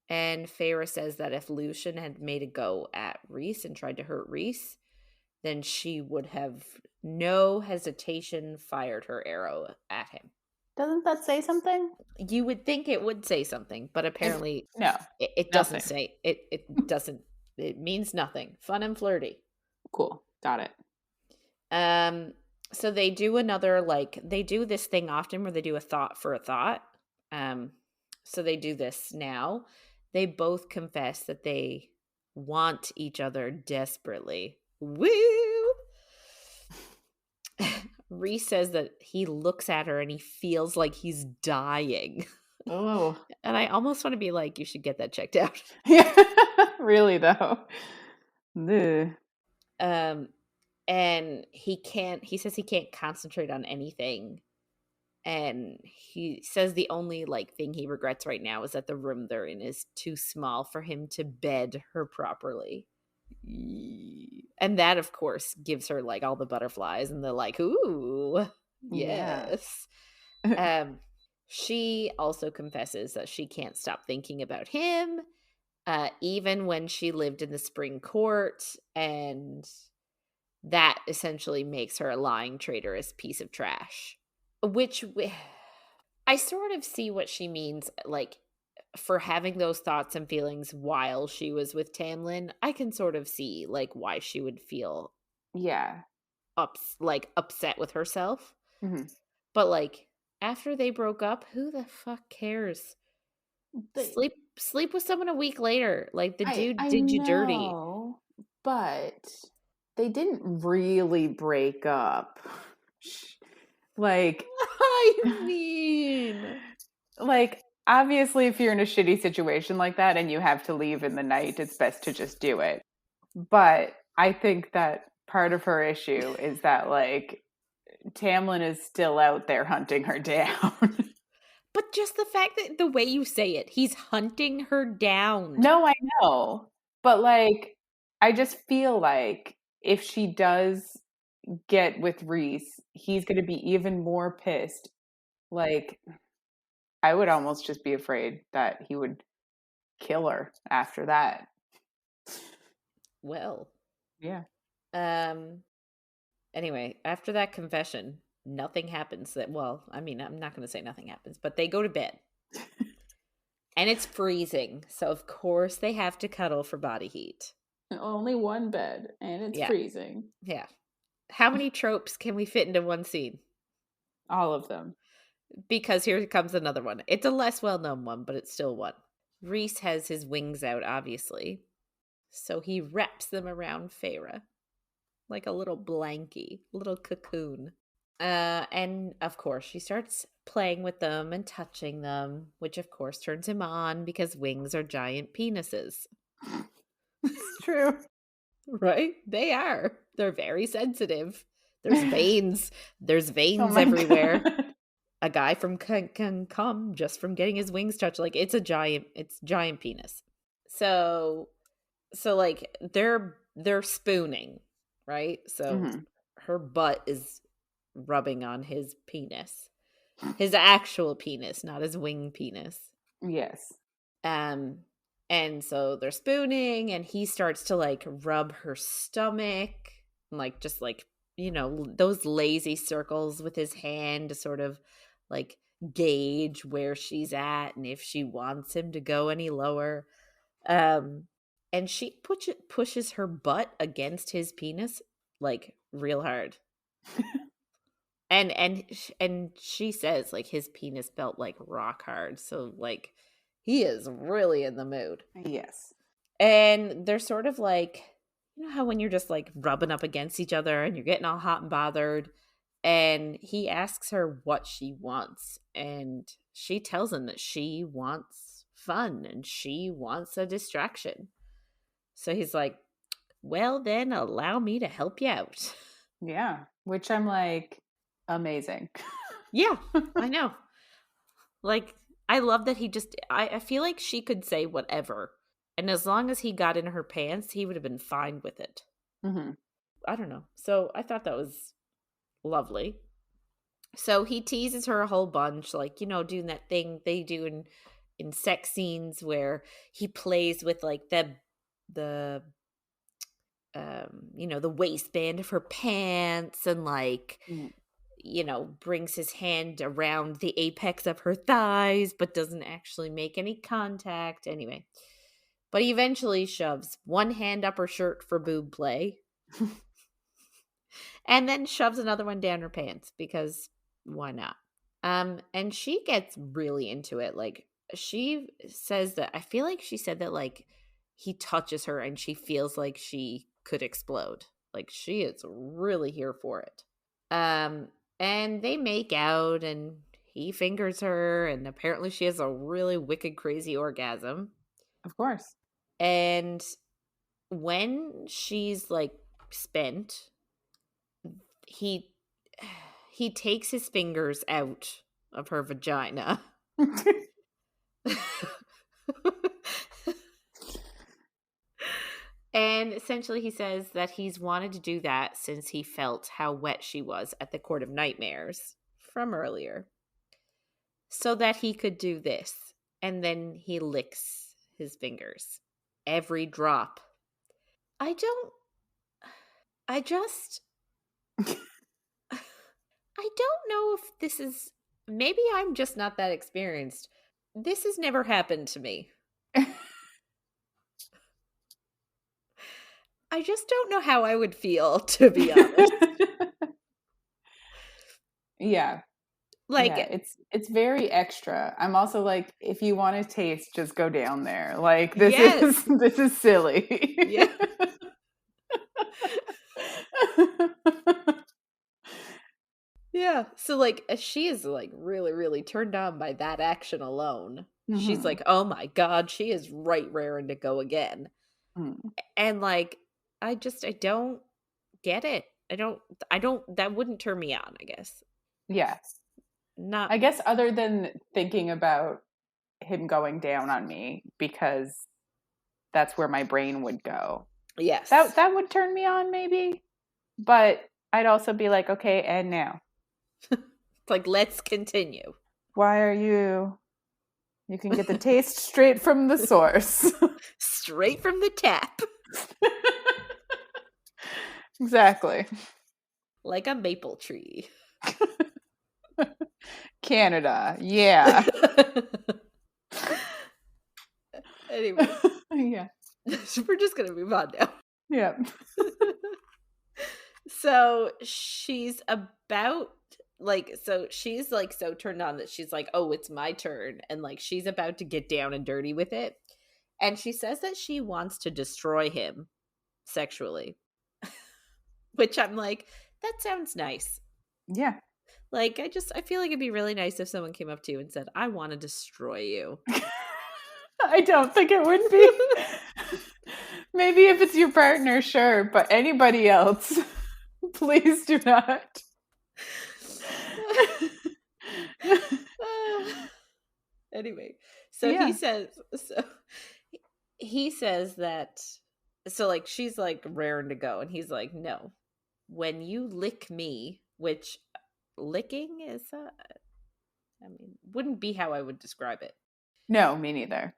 And Feyre says that if Lucien had made a go at Rhys and tried to hurt Rhys, then she would have no hesitation fired her arrow at him. Doesn't that say something? You would think it would say something, but apparently No, it doesn't nothing. say it. It doesn't. It means nothing. Fun and flirty. Cool. Got it. So they do another they do this thing often where they do a thought for a thought. So they do this now. They both confess that they want each other desperately. Woo! Rhys says that he looks at her and he feels like he's dying. Oh. And I almost want to be like, you should get that checked out. Yeah. Really though. Ugh. And he says he can't concentrate on anything. And he says the only thing he regrets right now is that the room they're in is too small for him to bed her properly. And that of course gives her all the butterflies and the ooh, Yeah. yes. She also confesses that she can't stop thinking about him, even when she lived in the spring court, and that essentially makes her a lying traitorous piece of trash. Which I sort of see what she means, for having those thoughts and feelings while she was with Tamlin. I can sort of see why she would feel Yeah. upset with herself. Mm-hmm. But after they broke up, who the fuck cares? Sleep with someone a week later. The dude I did you dirty. know, but they didn't really break up. Like, I mean, obviously, if you're in a shitty situation like that and you have to leave in the night, it's best to just do it. But I think that part of her issue is that, like, Tamlin is still out there hunting her down. But just the fact that the way you say it, he's hunting her down. No, I know. But, like, I just feel like if she does get with Rhys, he's going to be even more pissed. Like, I would almost just be afraid that he would kill her after that. Well, Yeah. anyway, after that confession, nothing happens well, I mean, I'm not going to say nothing happens, but they go to bed. And it's freezing, so of course they have to cuddle for body heat. Only one bed, and it's freezing. Yeah. How many tropes can we fit into one scene? All of them. Because here comes another one. It's a less well-known one, but it's still one. Rhys has his wings out, obviously. So he wraps them around Feyre. Like a little blankie, little cocoon. And of course, she starts playing with them and touching them, which of course turns him on because wings are giant penises. It's true. Right? They are. They're very sensitive. There's veins. There's veins everywhere. God. A guy can come just from getting his wings touched. Like it's giant penis. So like they're spooning, right? So her butt is rubbing on his penis. His actual penis, not his wing penis. Yes. And so they're spooning and he starts to like rub her stomach and like just like, you know, those lazy circles with his hand to sort of like gauge where she's at and if she wants him to go any lower. And she pushes her butt against his penis like real hard. and she says like his penis felt like rock hard. So like he is really in the mood. Yes. And they're sort of like, you know how when you're just like rubbing up against each other and you're getting all hot and bothered, and he asks her what she wants, and she tells him that she wants fun and she wants a distraction. So he's like, well, then allow me to help you out. Yeah. Which I'm like, amazing. Yeah, I know. Like, I love that he just, I feel like she could say whatever. And as long as he got in her pants, he would have been fine with it. Mm-hmm. I don't know. So I thought that was lovely. So he teases her a whole bunch, like, you know, doing that thing they do in sex scenes where he plays with like the you know, the waistband of her pants and like you know, brings his hand around the apex of her thighs but doesn't actually make any contact anyway. But he eventually shoves one hand up her shirt for boob play and then shoves another one down her pants because why not? And she gets really into it. Like she says that, I feel like she said that like he touches her and she feels like she could explode. Like she is really here for it. And they make out and he fingers her and apparently she has a really wicked crazy orgasm. Of course. And when she's like spent, he takes his fingers out of her vagina. And essentially he says that he's wanted to do that since he felt how wet she was at the Court of Nightmares from earlier. So that he could do this. And then he licks his fingers. Every drop. I don't know if this is, maybe I'm just not that experienced. This has never happened to me. I just don't know how I would feel, to be honest. Yeah. Like, yeah, it's very extra. I'm also like, if you want to taste, just go down there. Like this is silly. Yeah. Yeah. So like she is like really, really turned on by that action alone. Mm-hmm. She's like, oh my God, she is right raring to go again. And like, I don't get it. I don't that wouldn't turn me on, I guess. Yeah. Not I guess other than thinking about him going down on me, because that's where my brain would go. yes. That would turn me on maybe. But I'd also be like, okay, and now? Like, let's continue. Why are you can get the taste straight from the source. Straight from the tap. Exactly. Like a maple tree. Canada. Yeah. Anyway. Yeah. We're just going to move on now. Yeah. So she's about she's like so turned on that she's like, oh, it's my turn. And like she's about to get down and dirty with it. And she says that she wants to destroy him sexually. Which I'm like, that sounds nice. Yeah. Like, I feel like it'd be really nice if someone came up to you and said, I want to destroy you. I don't think it would be. Maybe if it's your partner, sure. But anybody else, please do not. Anyway, so Yeah. he says that, so like she's like raring to go, and he's like, no, when you lick me, which licking is I mean, wouldn't be how I would describe it. No, me neither.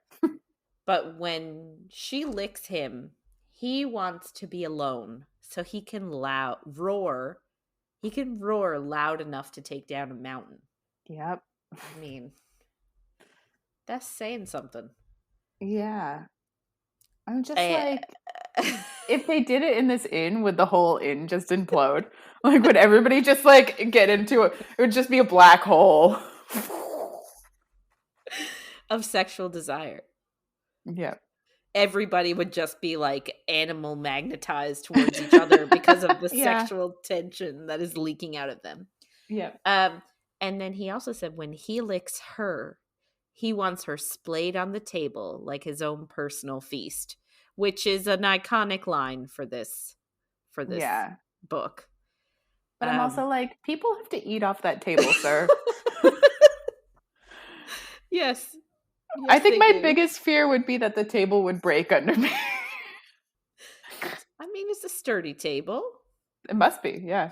But when she licks him, he wants to be alone so he can roar. He can roar loud enough to take down a mountain. Yep. I mean, that's saying something. Yeah. I'm just like, if they did it in this inn, would the whole inn just implode? Like, would everybody just like get into it? It would just be a black hole of sexual desire. Yeah. Everybody would just be like animal magnetized towards each other because of the sexual tension that is leaking out of them. Yeah. And then he also said when he licks her, he wants her splayed on the table like his own personal feast, which is an iconic line for this book. But I'm also like, people have to eat off that table, sir. Yes. I think my biggest fear would be that the table would break under me. I mean, it's a sturdy table. It must be, yeah.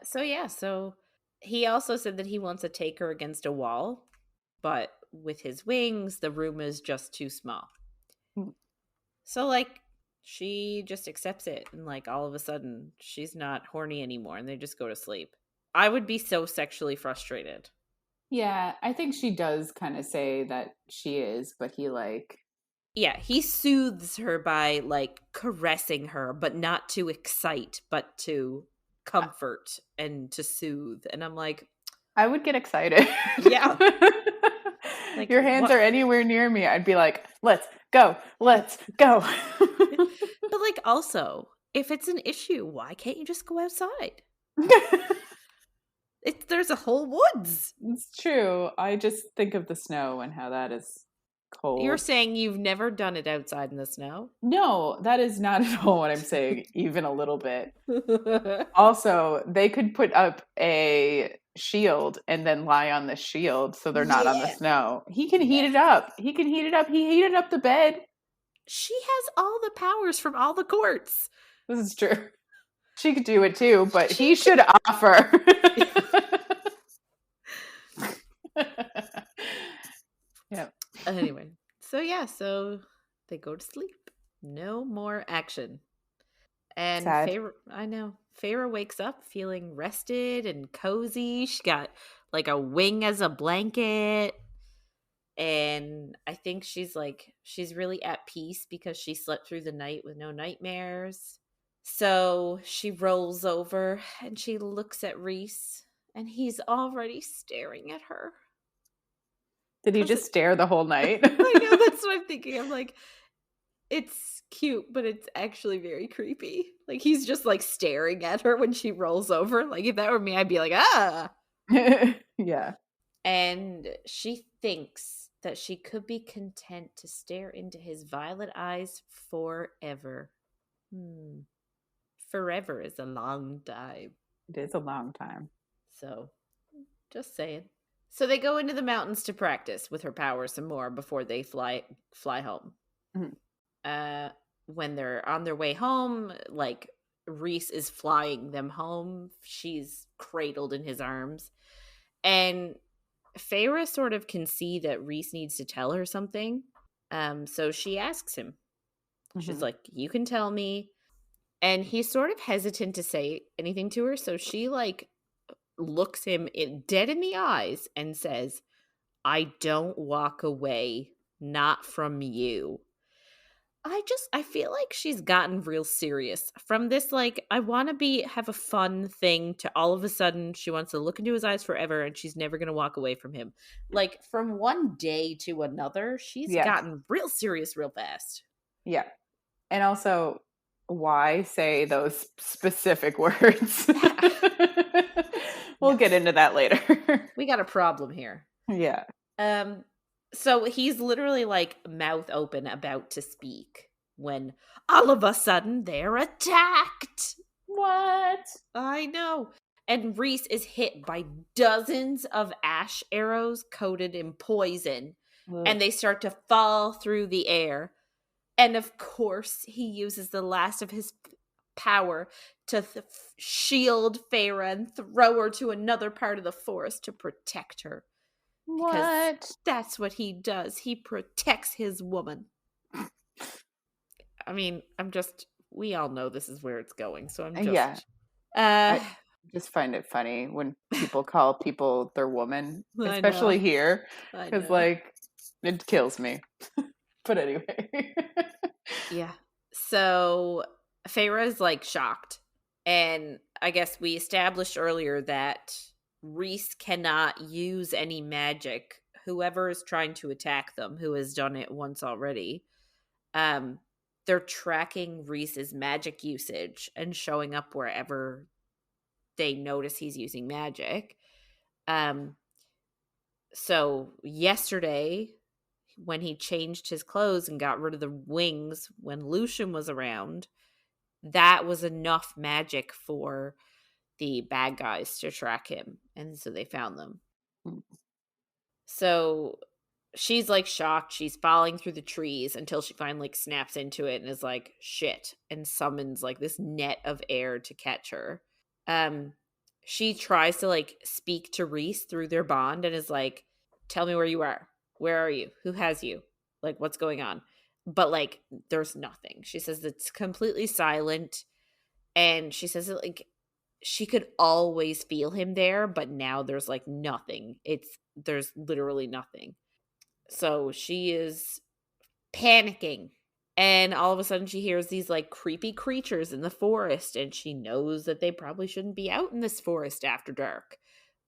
So he also said that he wants to take her against a wall, but with his wings, the room is just too small. So, like, she just accepts it, and, like, all of a sudden, she's not horny anymore, and they just go to sleep. I would be so sexually frustrated. Yeah, I think she does kind of say that she is, but he, like... Yeah, he soothes her by, like, caressing her, but not to excite, but to comfort and to soothe. And I'm like... I would get excited. Yeah. Like, your hands are anywhere near me, I'd be like, let's go. But, like, also, if it's an issue, why can't you just go outside? There's a whole woods. It's true. I just think of the snow and how that is cold. You're saying you've never done it outside in the snow? No, that is not at all what I'm saying, even a little bit. Also, they could put up a shield and then lie on the shield so they're not on the snow. He can heat it up. He heated up the bed. She has all the powers from all the courts. This is true. She could do it too, but he should offer. Yeah. Anyway, so they go to sleep. No more action. And Feyre wakes up feeling rested and cozy. She got like a wing as a blanket. And I think she's really at peace because she slept through the night with no nightmares. So she rolls over and she looks at Rhys, and he's already staring at her. Did he just stare the whole night? I know, that's what I'm thinking. I'm like, it's cute, but it's actually very creepy. Like, he's just like staring at her when she rolls over. Like, if that were me, I'd be like, ah. Yeah. And she thinks that she could be content to stare into his violet eyes forever. forever is a long time. It is a long time. So, just saying. So they go into the mountains to practice with her powers some more before they fly home. Mhm. When they're on their way home, like Rhys is flying them home. She's cradled in his arms. And Feyre sort of can see that Rhys needs to tell her something. So she asks him. She's like, you can tell me. And he's sort of hesitant to say anything to her. So she like looks him dead in the eyes and says, I don't walk away, not from you. I feel like she's gotten real serious from this. Like, I want to have a fun thing to all of a sudden she wants to look into his eyes forever and she's never going to walk away from him. Like, from one day to another, she's gotten real serious real fast. Yeah. And also, why say those specific words? We'll get into that later. We got a problem here. Yeah. So he's literally like mouth open about to speak when all of a sudden they're attacked. What? I know. And Rhys is hit by dozens of ash arrows coated in poison. Ugh. And they start to fall through the air. And of course, he uses the last of his power to shield Feyre and throw her to another part of the forest to protect her. What? That's what he does. He protects his woman. I mean, we all know this is where it's going. So I'm just. I just find it funny when people call people their woman, especially here. Because, like, it kills me. But anyway. Yeah. So Feyre is like shocked. And I guess we established earlier that Rhys cannot use any magic. Whoever is trying to attack them, who has done it once already, they're tracking Rhys's magic usage and showing up wherever they notice he's using magic. So yesterday, when he changed his clothes and got rid of the wings when Lucien was around, that was enough magic for the bad guys to track him. And so they found them. So she's like shocked. She's falling through the trees until she finally like snaps into it and is like, shit, and summons like this net of air to catch her. She tries to like speak to Rhys through their bond and is like, tell me where you are. Where are you? Who has you? Like, what's going on? But like, there's nothing. She says it's completely silent. And she says that like she could always feel him there, but now there's like nothing. There's literally nothing. So she is panicking. And all of a sudden she hears these like creepy creatures in the forest, and she knows that they probably shouldn't be out in this forest after dark,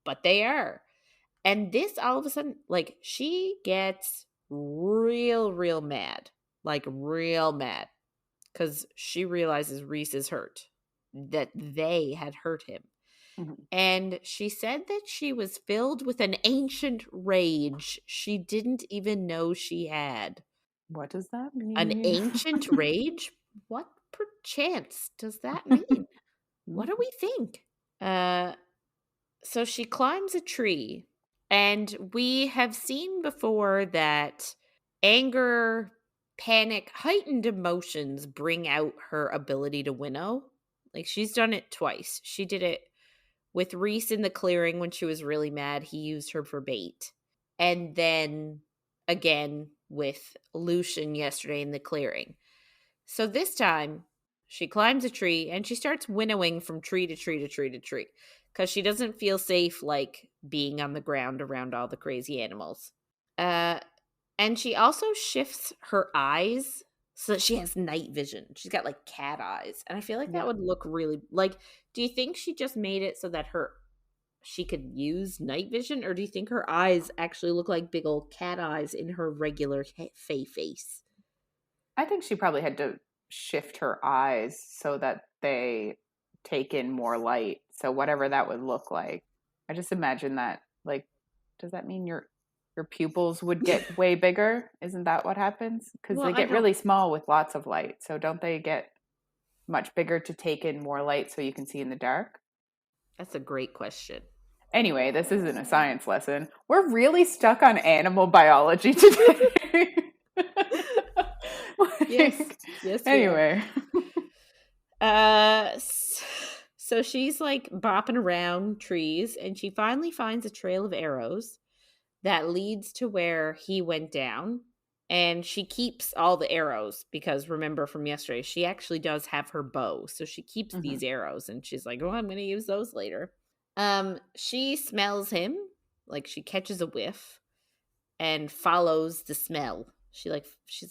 but they are. And this all of a sudden, like, she gets real mad. Like, real mad. Because she realizes Rhys is hurt. That they had hurt him. Mm-hmm. And she said that she was filled with an ancient rage she didn't even know she had. What does that mean? An ancient rage? What perchance does that mean? What do we think? So she climbs a tree. And we have seen before that anger, panic, heightened emotions bring out her ability to winnow. Like, she's done it twice. She did it with Rhys in the clearing when she was really mad. He used her for bait. And then again with Lucien yesterday in the clearing. So this time, she climbs a tree and she starts winnowing from tree to tree to tree to tree. Because she doesn't feel safe, like, being on the ground around all the crazy animals. And she also shifts her eyes so that she has night vision. She's got, like, cat eyes. And I feel like that would look really... Like, do you think she just made it so that she could use night vision? Or do you think her eyes actually look like big old cat eyes in her regular Fae face? I think she probably had to shift her eyes so that they take in more light. So whatever that would look like. I just imagine that, like, does that mean your pupils would get way bigger? Isn't that what happens? Because they get really small with lots of light. So don't they get much bigger to take in more light so you can see in the dark? That's a great question. Anyway, this isn't a science lesson. We're really stuck on animal biology today. Yes. Like, Yes, we are. anyway. So she's like bopping around trees and she finally finds a trail of arrows that leads to where he went down. And she keeps all the arrows because remember from yesterday, she actually does have her bow. So she keeps Mhm. these arrows and she's like, oh, I'm going to use those later. She smells him, like she catches a whiff and follows the smell. She's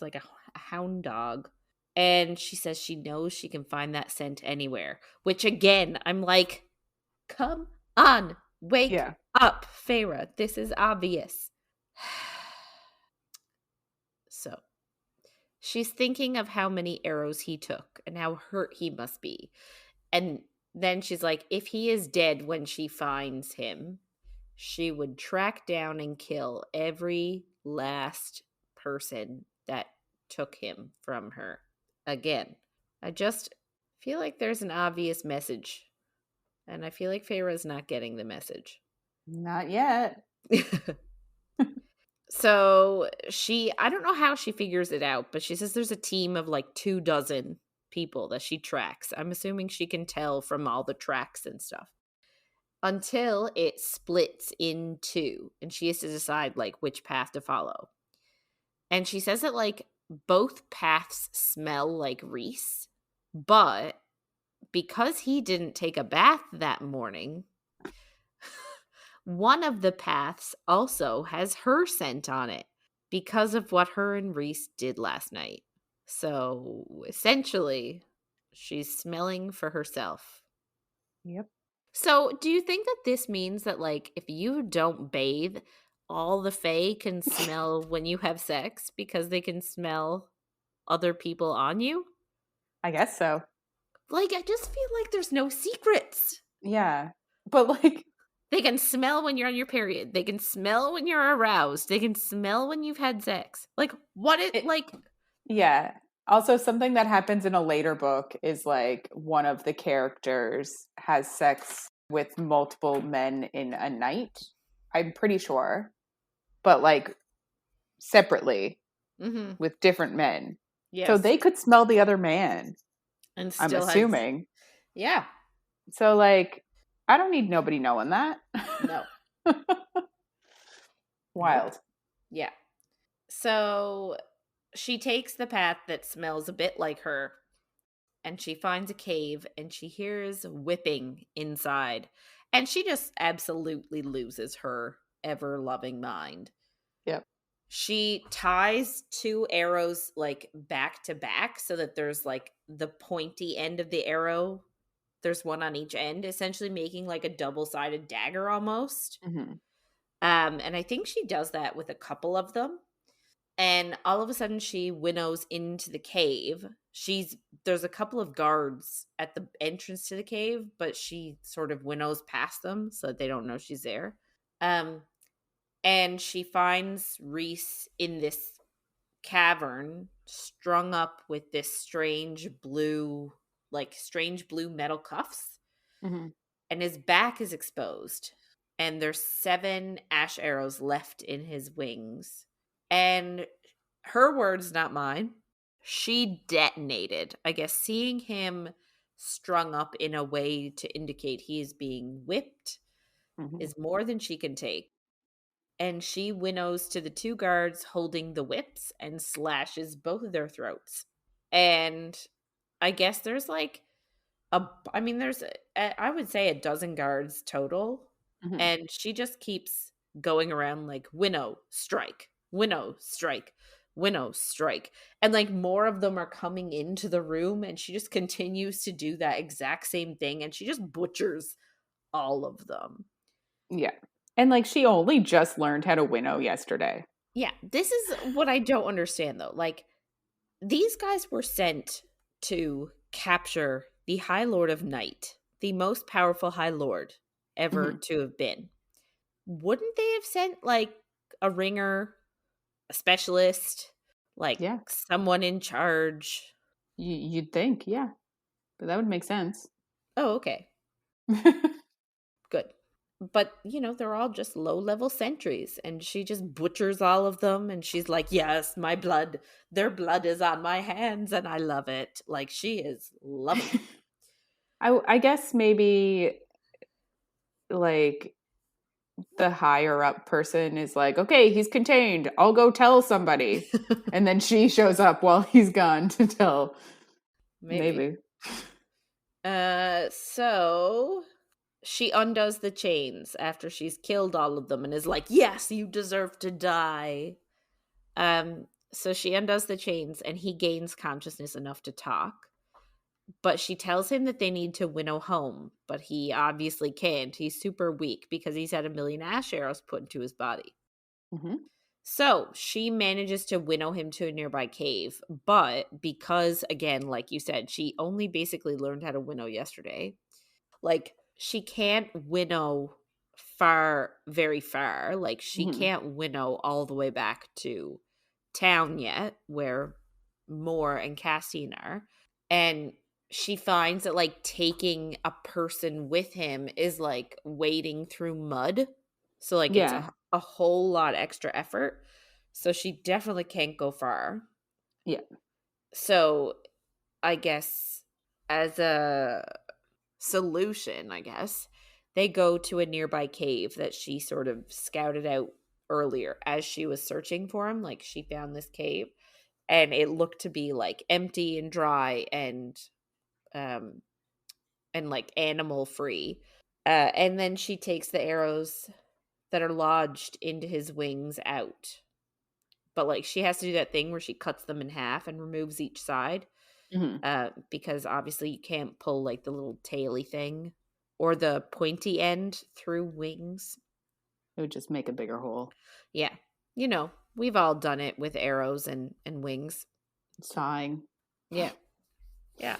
like a hound dog. And she says she knows she can find that scent anywhere, which again, I'm like, come on, wake Yeah. up, Feyre. This is obvious. So she's thinking of how many arrows he took and how hurt he must be. And then she's like, if he is dead when she finds him, she would track down and kill every last person that took him from her. Again, I just feel like there's an obvious message, and I feel like Feyre's not getting the message. Not yet. So I don't know how she figures it out, but she says there's a team of like 24 people that she tracks. I'm assuming she can tell from all the tracks and stuff until it splits in two and she has to decide like which path to follow. And she says that like both paths smell like Rhys, but because he didn't take a bath that morning, one of the paths also has her scent on it because of what her and Rhys did last night. So essentially, she's smelling for herself. Yep. So, do you think that this means that, like, if you don't bathe, all the Fae can smell when you have sex because they can smell other people on you? I guess so. Like, I just feel like there's no secrets. Yeah. But like, They can smell when you're on your period. They can smell when you're aroused. They can smell when you've had sex. Like, it, yeah. Also, something that happens in a later book is like one of the characters has sex with multiple men in a night. I'm pretty sure. But like separately mm-hmm. with different men. So Yes. they could smell the other man, And I'm still has, assuming. yeah. So like, I don't need nobody knowing that. No. Nope. Wild. Yeah. So she takes the path that smells a bit like her and she finds a cave and she hears whipping inside. And she just absolutely loses her ever loving mind. Yep. She ties two arrows like back to back so that there's like the pointy end of the arrow. There's one on each end, essentially making like a double-sided dagger almost. Mm-hmm. And I think she does that with a couple of them. And all of a sudden she winnows into the cave. There's a couple of guards at the entrance to the cave, but she sort of winnows past them so that they don't know she's there. And she finds Rhys in this cavern strung up with this strange blue metal cuffs, Mm-hmm. and his back is exposed and there's 7 ash arrows left in his wings. And her words, not mine, she detonated. I guess seeing him strung up in a way to indicate he is being whipped Mm-hmm. is more than she can take. And she winnows to the 2 guards holding the whips and slashes both of their throats. And I guess there's like there's I would say a dozen guards total, Mm-hmm. and she just keeps going around like winnow, strike, winnow, strike, winnow, strike, and like more of them are coming into the room, and she just continues to do that exact same thing, and she just butchers all of them. Yeah. And like she only just learned how to winnow yesterday. Yeah, this is what I don't understand though. Like, these guys were sent to capture the High Lord of Night, the most powerful High Lord ever Mm-hmm. to have been. Wouldn't they have sent like a ringer, a specialist, like Yeah. someone in charge? You'd think, yeah. but that would make sense. Oh, okay. Good. But, they're all just low-level sentries, and she just butchers all of them, and she's like, yes, their blood is on my hands, and I love it. Like, she is loving it. I guess maybe like the higher up person is like, okay, he's contained. I'll go tell somebody. And then she shows up while he's gone to tell. Maybe. Maybe. So she undoes the chains after she's killed all of them and is like, yes, you deserve to die. So she undoes the chains and he gains consciousness enough to talk. But she tells him that they need to winnow home, but he obviously can't. He's super weak because he's had 1,000,000 ash arrows put into his body. Mm-hmm. So she manages to winnow him to a nearby cave. But because, again, like you said, she only basically learned how to winnow yesterday, like, she can't winnow very far. Like, she Mm-hmm. can't winnow all the way back to town yet, where Moore and Castian are. And she finds that, like, taking a person with him is like wading through mud. So, like, it's Yeah. a whole lot extra effort. So she definitely can't go far. Yeah. So I guess as a solution, they go to a nearby cave that she sort of scouted out earlier as she was searching for him. Like, she found this cave and it looked to be like empty and dry um and like animal free. And then she takes the arrows that are lodged into his wings out. But like, she has to do that thing where she cuts them in half and removes each side. Mm-hmm. Because obviously you can't pull like the little taily thing or the pointy end through wings. It would just make a bigger hole. Yeah. We've all done it with arrows and wings. Sighing. Yeah. Yeah.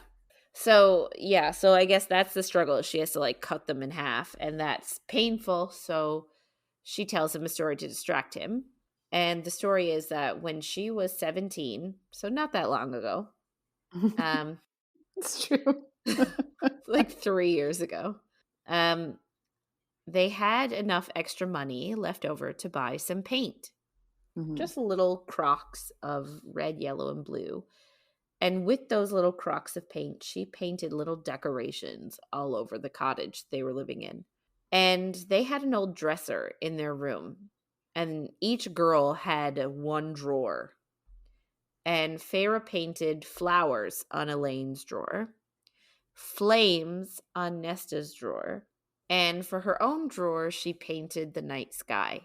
So, yeah. So I guess that's the struggle. She has to like cut them in half, and that's painful. So she tells him a story to distract him. And the story is that when she was 17, so not that long ago, um, It's true. like 3 years ago, um, they had enough extra money left over to buy some paint. Mm-hmm. Just little crocks of red, yellow, and blue. And with those little crocks of paint, she painted little decorations all over the cottage they were living in. And they had an old dresser in their room. And each girl had one drawer. And Feyre painted flowers on Elaine's drawer, flames on Nesta's drawer, and for her own drawer, she painted the night sky.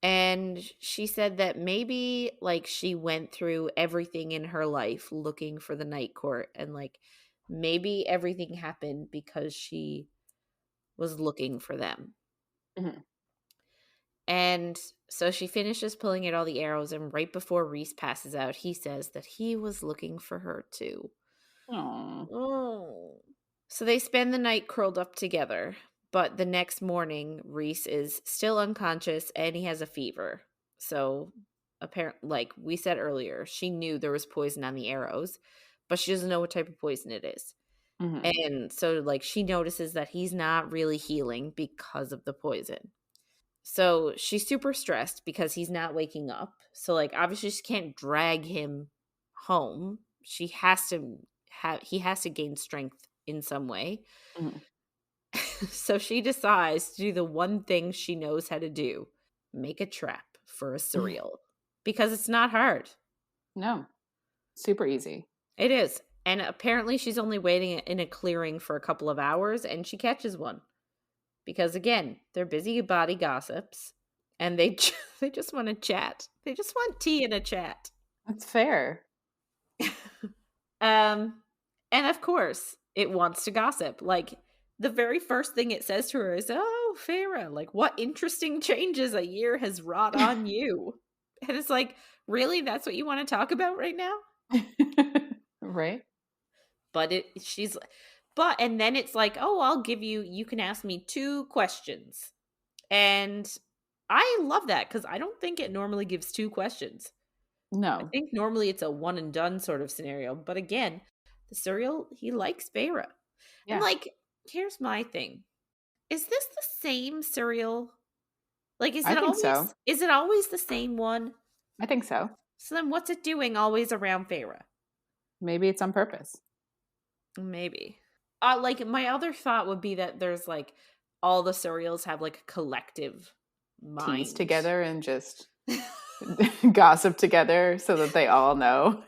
And she said that maybe like she went through everything in her life looking for the night court, and like maybe everything happened because she was looking for them. Mm-hmm. And so she finishes pulling out all the arrows, and right before Rhys passes out, he says that he was looking for her too. Aww. Oh. So they spend the night curled up together, but the next morning, Rhys is still unconscious and he has a fever. So, apparently, like we said earlier, she knew there was poison on the arrows, but she doesn't know what type of poison it is. Mm-hmm. And so, like, she notices that he's not really healing because of the poison. So she's super stressed because he's not waking up. So, like, obviously, she can't drag him home. He has to gain strength in some way. Mm-hmm. So she decides to do the one thing she knows how to do: make a trap for a cereal. Because it's not hard. No. Super easy. It is. And apparently she's only waiting in a clearing for a couple of hours and she catches one. Because again, they're busybody gossips and they just want to chat. They just want tea and a chat. That's fair. And of course, it wants to gossip. Like, the very first thing it says to her is, "Oh, Feyre, like, what interesting changes a year has wrought on you." And it's like, really? That's what you want to talk about right now? Right? But and then it's like, "Oh, you can ask me 2 questions." And I love that because I don't think it normally gives 2 questions. I No. think normally it's a one and done sort of scenario. But again, the cereal, he likes Feyre. And, Yeah. like, here's my thing. Is this the same cereal? Like, I think so. is it always the same one? I think so. So then what's it doing always around Feyre? Maybe it's on purpose. Maybe. Like, my other thought would be that there's, like, all the cereals have, like, a collective Tease mind. together and just gossip together so that they all know.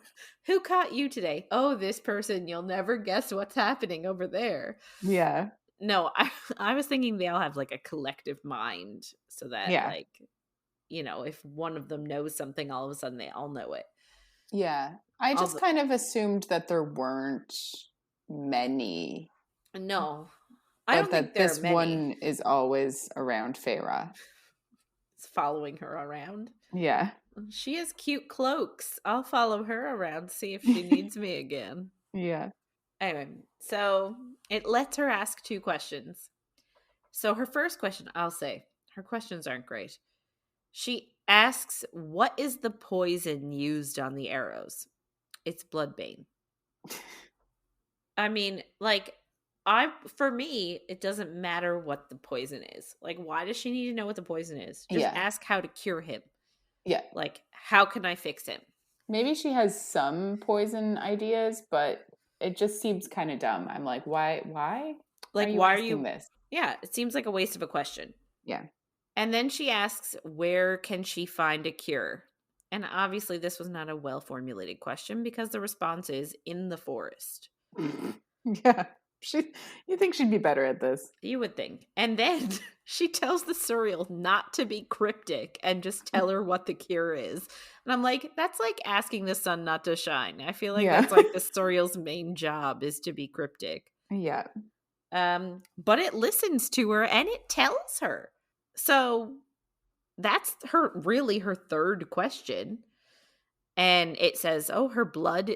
Who caught you today? Oh, this person. You'll never guess what's happening over there. Yeah. No, I was thinking they all have, like, a collective mind so that, Yeah. like, if one of them knows something, all of a sudden they all know it. Yeah. I All just the kind of assumed that there weren't many, No, I but don't think that there are this many. one is always around Feyre. It's following her around. Yeah. She has cute cloaks. I'll follow her around, see if she needs me again. Yeah. Anyway, so it lets her ask 2 questions. So her first question, I'll say, her questions aren't great. She asks, "What is the poison used on the arrows?" It's bloodbane. I mean, like, for me, it doesn't matter what the poison is. Like, why does she need to know what the poison is? Just Yeah. ask how to cure him. Yeah. Like, how can I fix him? Maybe she has some poison ideas, but it just seems kind of dumb. I'm like, why are Like, you why are asking you this? Yeah, it seems like a waste of a question. Yeah. And then she asks, where can she find a cure? And obviously, this was not a well formulated question because the response is in the forest. Yeah. You think she'd be better at this. You would think. And then she tells the cereal not to be cryptic and just tell her what the cure is. And I'm like, that's like asking the sun not to shine. I feel like Yeah. that's like the cereal's main job is to be cryptic. Yeah. But it listens to her and it tells her. So that's her third question. And it says, oh, her blood.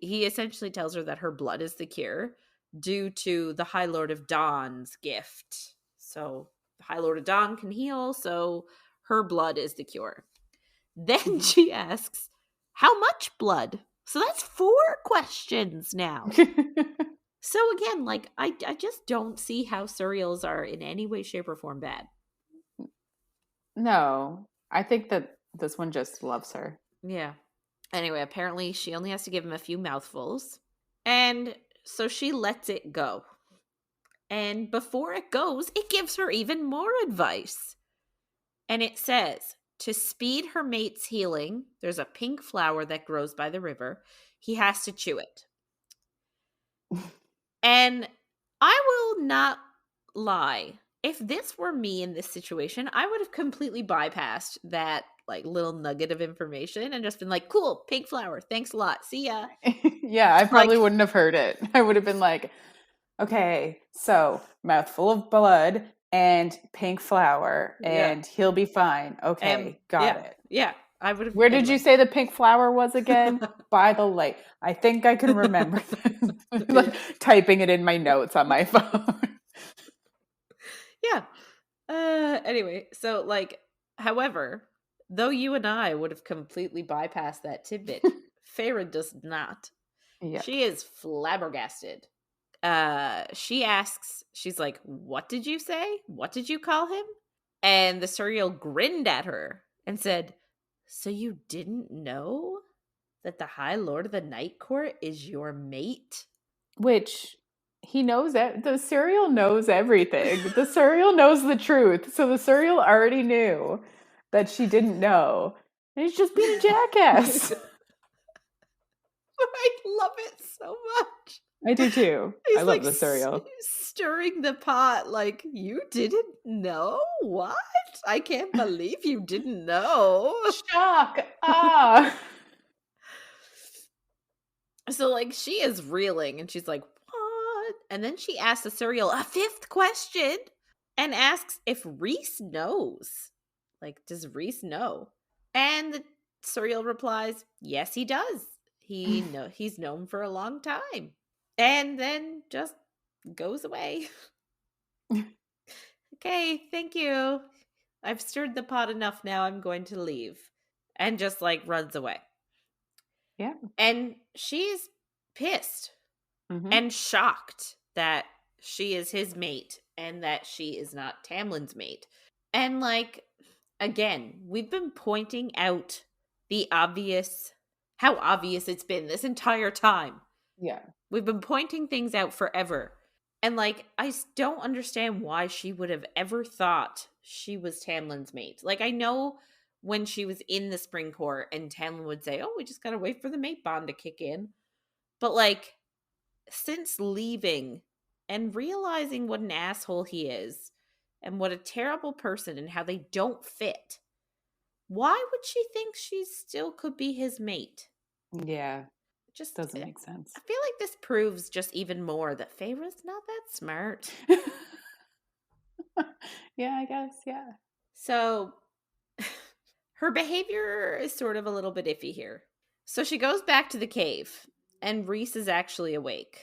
He essentially tells her that her blood is the cure due to the High Lord of Dawn's gift. So the High Lord of Dawn can heal, so her blood is the cure. Then she asks, how much blood? So that's 4 questions now. So again, like, I just don't see how cereals are in any way, shape, or form bad. No, I think that this one just loves her. Yeah. Anyway, apparently she only has to give him a few mouthfuls. And so she lets it go. And before it goes, it gives her even more advice. And it says, to speed her mate's healing, there's a pink flower that grows by the river. He has to chew it. And I will not lie. If this were me in this situation, I would have completely bypassed that like little nugget of information and just been like, cool, pink flower. Thanks a lot. See ya. Yeah, I Like, probably wouldn't have heard it. I would have been like, okay, so mouthful of blood and pink flower, yeah. and he'll be fine. Okay, got Yeah. it. Yeah. I would have Where did you anyway. say the pink flower was again? By the lake. I think I can remember this. Like, typing it in my notes on my phone. Yeah. Anyway, so like, however, though you and I would have completely bypassed that tidbit, Feyre does not. Yeah. She is flabbergasted. She asks, she's like, what did you say? What did you call him? And the cereal grinned at her and said, so you didn't know that the High Lord of the Night Court is your mate? Which he knows that the cereal knows everything. The cereal knows the truth. So the cereal already knew that she didn't know. And he's just being a jackass. I love it so much. I do too. He's I love like the cereal. stirring the pot like, you didn't know? What? I can't believe you didn't know. Shock. Ah. So like she is reeling and she's like, what? And then she asks the cereal a 5th question and asks if Rhys knows. Like, does Rhys know? And the cereal replies, yes, he does. He's known for a long time. And then just goes away. Okay, thank you. I've stirred the pot enough now. I'm going to leave. And just like runs away. Yeah. And she's pissed Mm-hmm. and shocked that she is his mate and that she is not Tamlin's mate. And like, again, we've been pointing out how obvious it's been this entire time. Yeah. We've been pointing things out forever. And like, I don't understand why she would have ever thought she was Tamlin's mate. Like, I know when she was in the spring court and Tamlin would say, "Oh, we just gotta wait for the mate bond to kick in." But like, since leaving and realizing what an asshole he is and what a terrible person and how they don't fit, why would she think she still could be his mate? Yeah. Just, Doesn't make sense. I feel like this proves just even more that Feyre's not that smart. Yeah, I guess. Yeah. So her behavior is sort of a little bit iffy here. So she goes back to the cave, and Rhys is actually awake,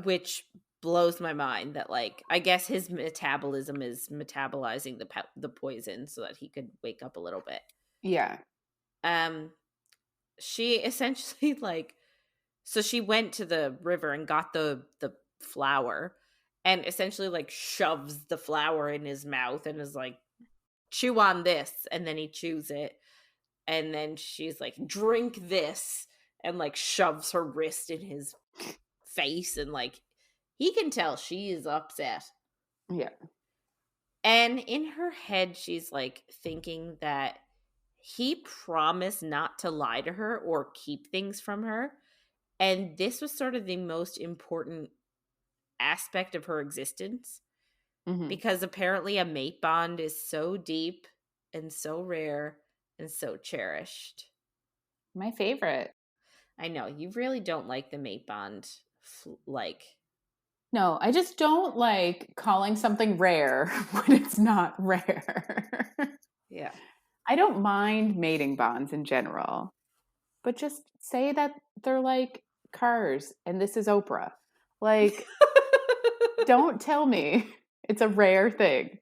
which blows my mind that, like, I guess his metabolism is metabolizing the poison so that he could wake up a little bit. Yeah. Um, she essentially like, so she went to the river and got the flower, and essentially like shoves the flower in his mouth and is like, chew on this, and then he chews it, and then she's like, drink this, and like shoves her wrist in his face, and like he can tell she is upset. Yeah. And in her head she's like thinking that he promised not to lie to her or keep things from her, and this was sort of the most important aspect of her existence, Hmm. because apparently a mate bond is so deep and so rare and so cherished. My favorite. I know you really don't like the mate bond, like, No, I just don't like calling something rare when it's not rare. yeah. I don't mind mating bonds in general, but just say that they're like cars and this is Oprah. Like, don't tell me it's a rare thing.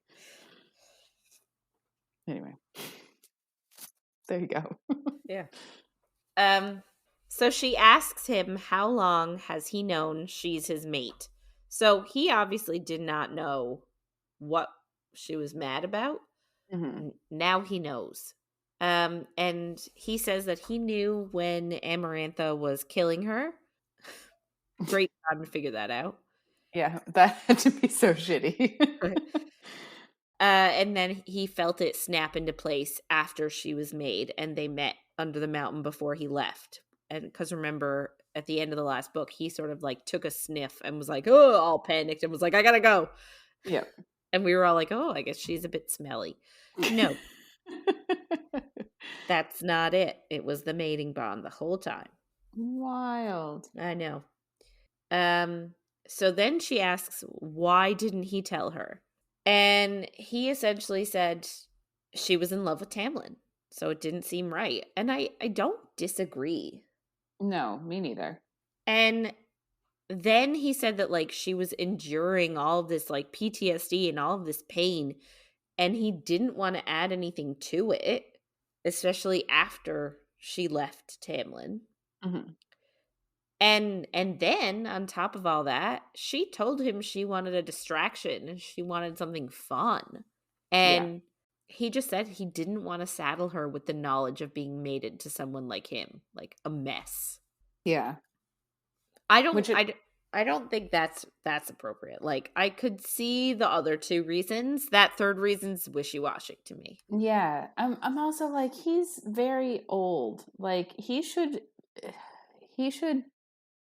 Anyway, there you go. Yeah. Um so she asks him how long has he known she's his mate. So he obviously did not know what she was mad about. Hmm. Now he knows. And he says that he knew when Amarantha was killing her. Great time to figure that out. Yeah, that had to be so shitty. And then he felt it snap into place after she was made, and they met under the mountain before he left. And because remember, at the end of the last book, he sort of like took a sniff and was like, "Oh," all panicked, and was like, "I gotta go." Yeah. And we were all like, "Oh, I guess she's a bit smelly." No, that's not it. It was the mating bond the whole time. Wild. I know. Um, so then she asks, why didn't he tell her? And he essentially said she was in love with Tamlin, so it didn't seem right. And I don't disagree. No, me neither. And then he said that like she was enduring all of this like PTSD and all of this pain, and he didn't want to add anything to it, especially after she left Tamlin. Hmm. And then on top of all that, she told him she wanted a distraction and she wanted something fun. Yeah. And he just said he didn't want to saddle her with the knowledge of being mated to someone like him, like a mess. Yeah. I don't Which it, I don't think that's appropriate. Like, I could see the other two reasons. That third reason's wishy-washy to me. yeah. I'm also like he's very old. Like he should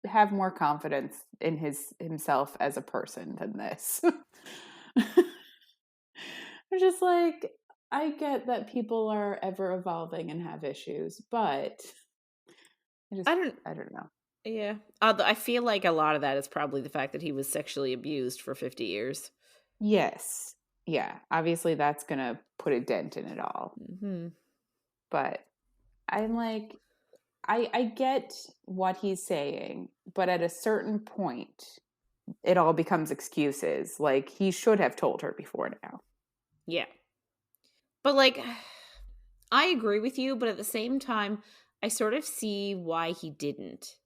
have more confidence in himself as a person than this. I'm just like, I get that people are ever evolving and have issues, but I just I don't I don't know. yeah. Although I feel like a lot of that is probably the fact that he was sexually abused for 50 years. Yes. Yeah. Obviously that's gonna put a dent in it all. Mhm. But I'm like, I get what he's saying, but at a certain point, it all becomes excuses. Like he should have told her before now. Yeah. But like, I agree with you, but at the same time, I sort of see why he didn't.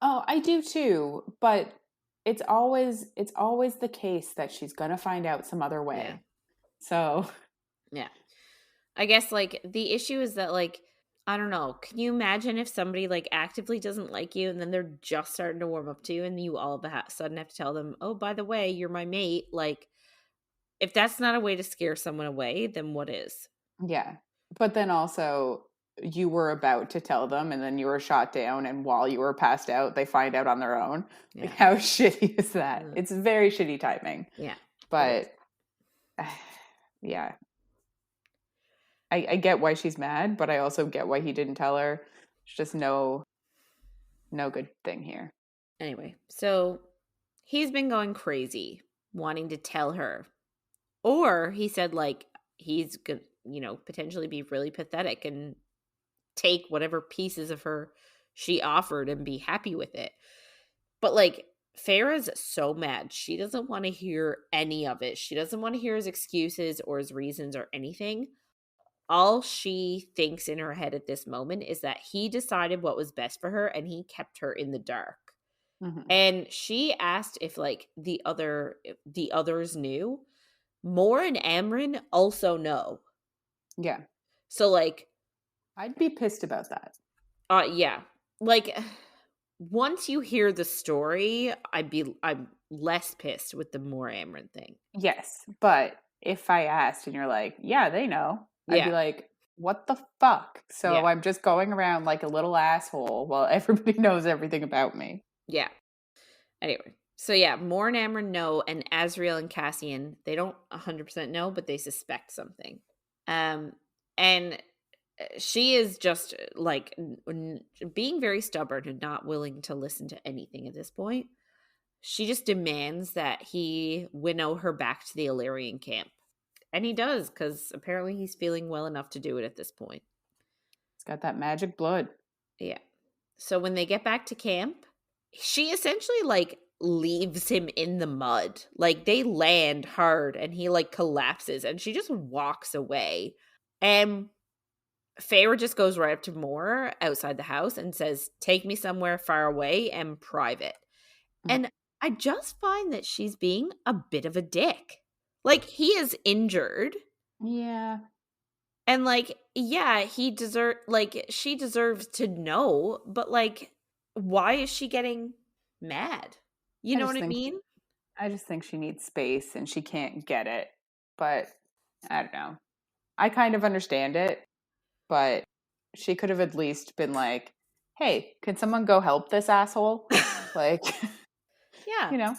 Oh, I do too, but it's always the case that she's gonna find out some other Yeah. way. So Yeah. I guess, like, the issue is that, like, I don't know, can you imagine if somebody, like, actively doesn't like you and then they're just starting to warm up to you and you all of a sudden have to tell them, "Oh, by the way, you're my mate." Like, if that's not a way to scare someone away, then what is? yeah. But then also you were about to tell them and then you were shot down and while you were passed out, they find out on their own. Like Yeah. how shitty is that? Mm, It's very shitty timing. yeah, it is. But yeah, I get why she's mad, but I also get why he didn't tell her. There's just no good thing here. Anyway, so he's been going crazy wanting to tell her. Or he said, like, he's going to, potentially be really pathetic and take whatever pieces of her she offered and be happy with it. But, like, Farah's so mad. She doesn't want to hear any of it. She doesn't want to hear his excuses or his reasons or anything. All she thinks in her head at this moment is that he decided what was best for her and he kept her in the dark. Hmm. And she asked if, like, if the others knew. Moore and Amryn also know. Yeah. So, like, I'd be pissed about that. yeah. Like, once you hear the story, I'm less pissed with the Moore Amryn thing. Yes. But if I asked and you're like, yeah, they know, I'd be Yeah. like, what the fuck? Yeah. So I'm just going around like a little asshole while everybody knows everything about me. Yeah. Anyway. So yeah, Moore and Amryn know, and Azriel and Cassian, they don't 100% know, but they suspect something. And she is just like being very stubborn and not willing to listen to anything at this point. She just demands that he winnow her back to the Illyrian camp. And he does, because apparently he's feeling well enough to do it at this point. It's got that magic blood. Yeah. So when they get back to camp, she essentially like leaves him in the mud. Like they land hard and he like collapses and she just walks away. And Feyre just goes right up to Moore outside the house and says, "Take me somewhere far away and private." Mhm. And I just find that she's being a bit of a dick. Like, he is injured, Yeah. and, like, yeah, she deserves to know, but, like, why is she getting mad? You I know just what I think mean? I just think she needs space and she can't get it. But I don't know. I kind of understand it, but she could have at least been like, "Hey, can someone go help this asshole?" Like, Yeah. you know.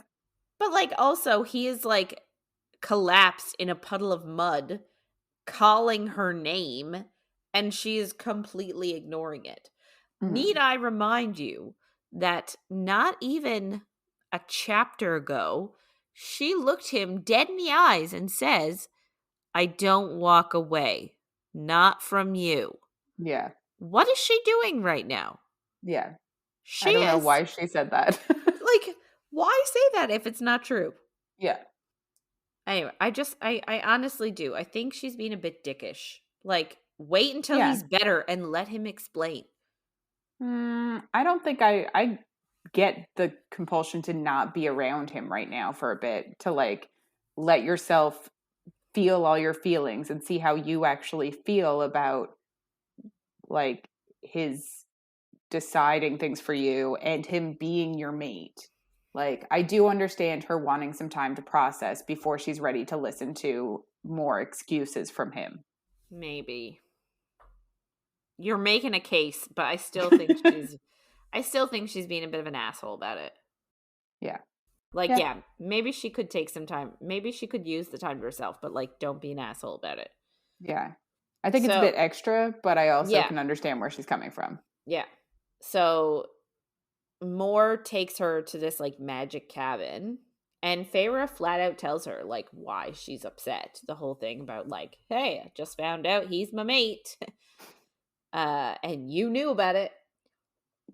But, like, also, he is, like, collapsed in a puddle of mud, calling her name, and she is completely ignoring it. Need Mhm. I remind you that not even a chapter ago, she looked him dead in the eyes and says, "I don't walk away. Not from you." Yeah. What is she doing right now? Yeah. She I don't know is why she said that. like, why say that if it's not true? Yeah. Anyway, I honestly do. I think she's being a bit dickish. Like, wait until Yeah. he's better and let him explain. I don't think I get the compulsion to not be around him right now for a bit to like let yourself feel all your feelings and see how you actually feel about like his deciding things for you and him being your mate. Like I do understand her wanting some time to process before she's ready to listen to more excuses from him. Maybe. You're making a case, but I still think she's being a bit of an asshole about it. Yeah. Like, Yeah. yeah, maybe she could take some time. Maybe she could use the time to herself, but like don't be an asshole about it. Yeah. I think it's a So, bit extra, but I also yeah, can understand where she's coming from. yeah. So Moore takes her to this like magic cabin, and Feyre flat out tells her like why she's upset. The whole thing about like, "Hey, I just found out he's my mate." And you knew about it.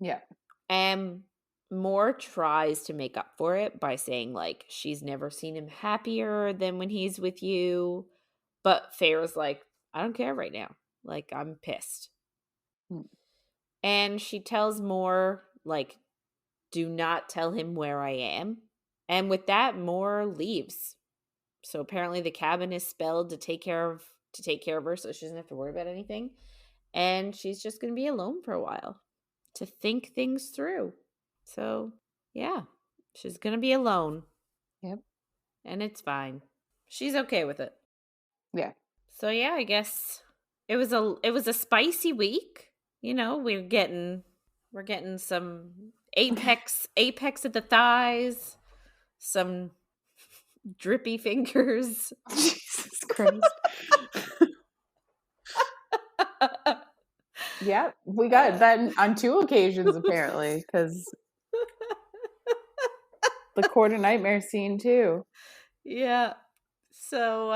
Yeah. And Moore tries to make up for it by saying, like, she's never seen him happier than when he's with you. But Feyre's like, "I don't care right now. Like, I'm pissed." Mm. And she tells Moore, like, "Do not tell him where I am." And with that, Mor leaves. So apparently the cabin is spelled to take care of her, so she doesn't have to worry about anything. And she's just going to be alone for a while to think things through. So, yeah, she's going to be alone. Yep. And it's fine. She's okay with it. Yeah. So, yeah, I guess it was a spicy week. You know, we're getting some apex at the thighs, some drippy fingers. Jesus Christ. Yeah, we got that on 2 occasions apparently, because the Court of Nightmare scene too. Yeah. So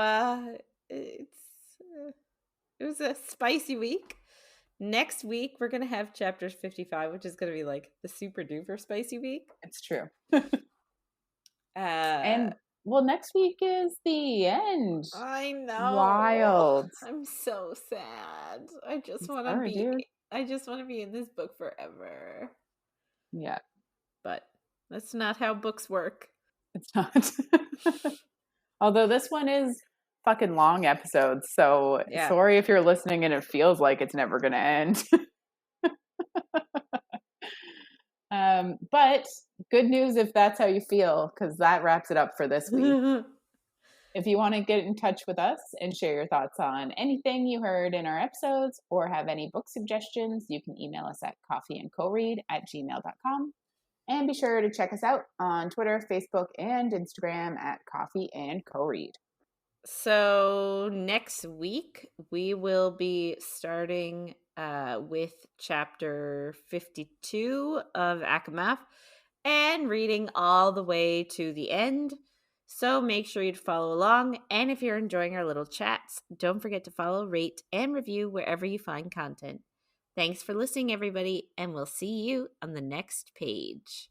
it was a spicy week. Next week we're gonna have chapter 55, which is gonna be like the super duper spicy week. It's true. Uh, And well, next week is the end. I know. Wild. I'm so sad. I just want to Sorry, be. dude. I just want to be in this book forever. Yeah, But that's not how books work. it's not. Although this one is fucking long episodes, so Yeah. sorry if you're listening and it feels like it's never going to end. But good news if that's how you feel, because that wraps it up for this week. If you want to get in touch with us and share your thoughts on anything you heard in our episodes or have any book suggestions, you can email us at coffeeandcoread@gmail.com. And be sure to check us out on Twitter, Facebook, and Instagram at Coffee and Co-Read. So next week we will be starting with chapter 52 of ACOMAF and reading all the way to the end. So make sure you follow along. And if you're enjoying our little chats, don't forget to follow, rate, and review wherever you find content. Thanks for listening, everybody, and we'll see you on the next page.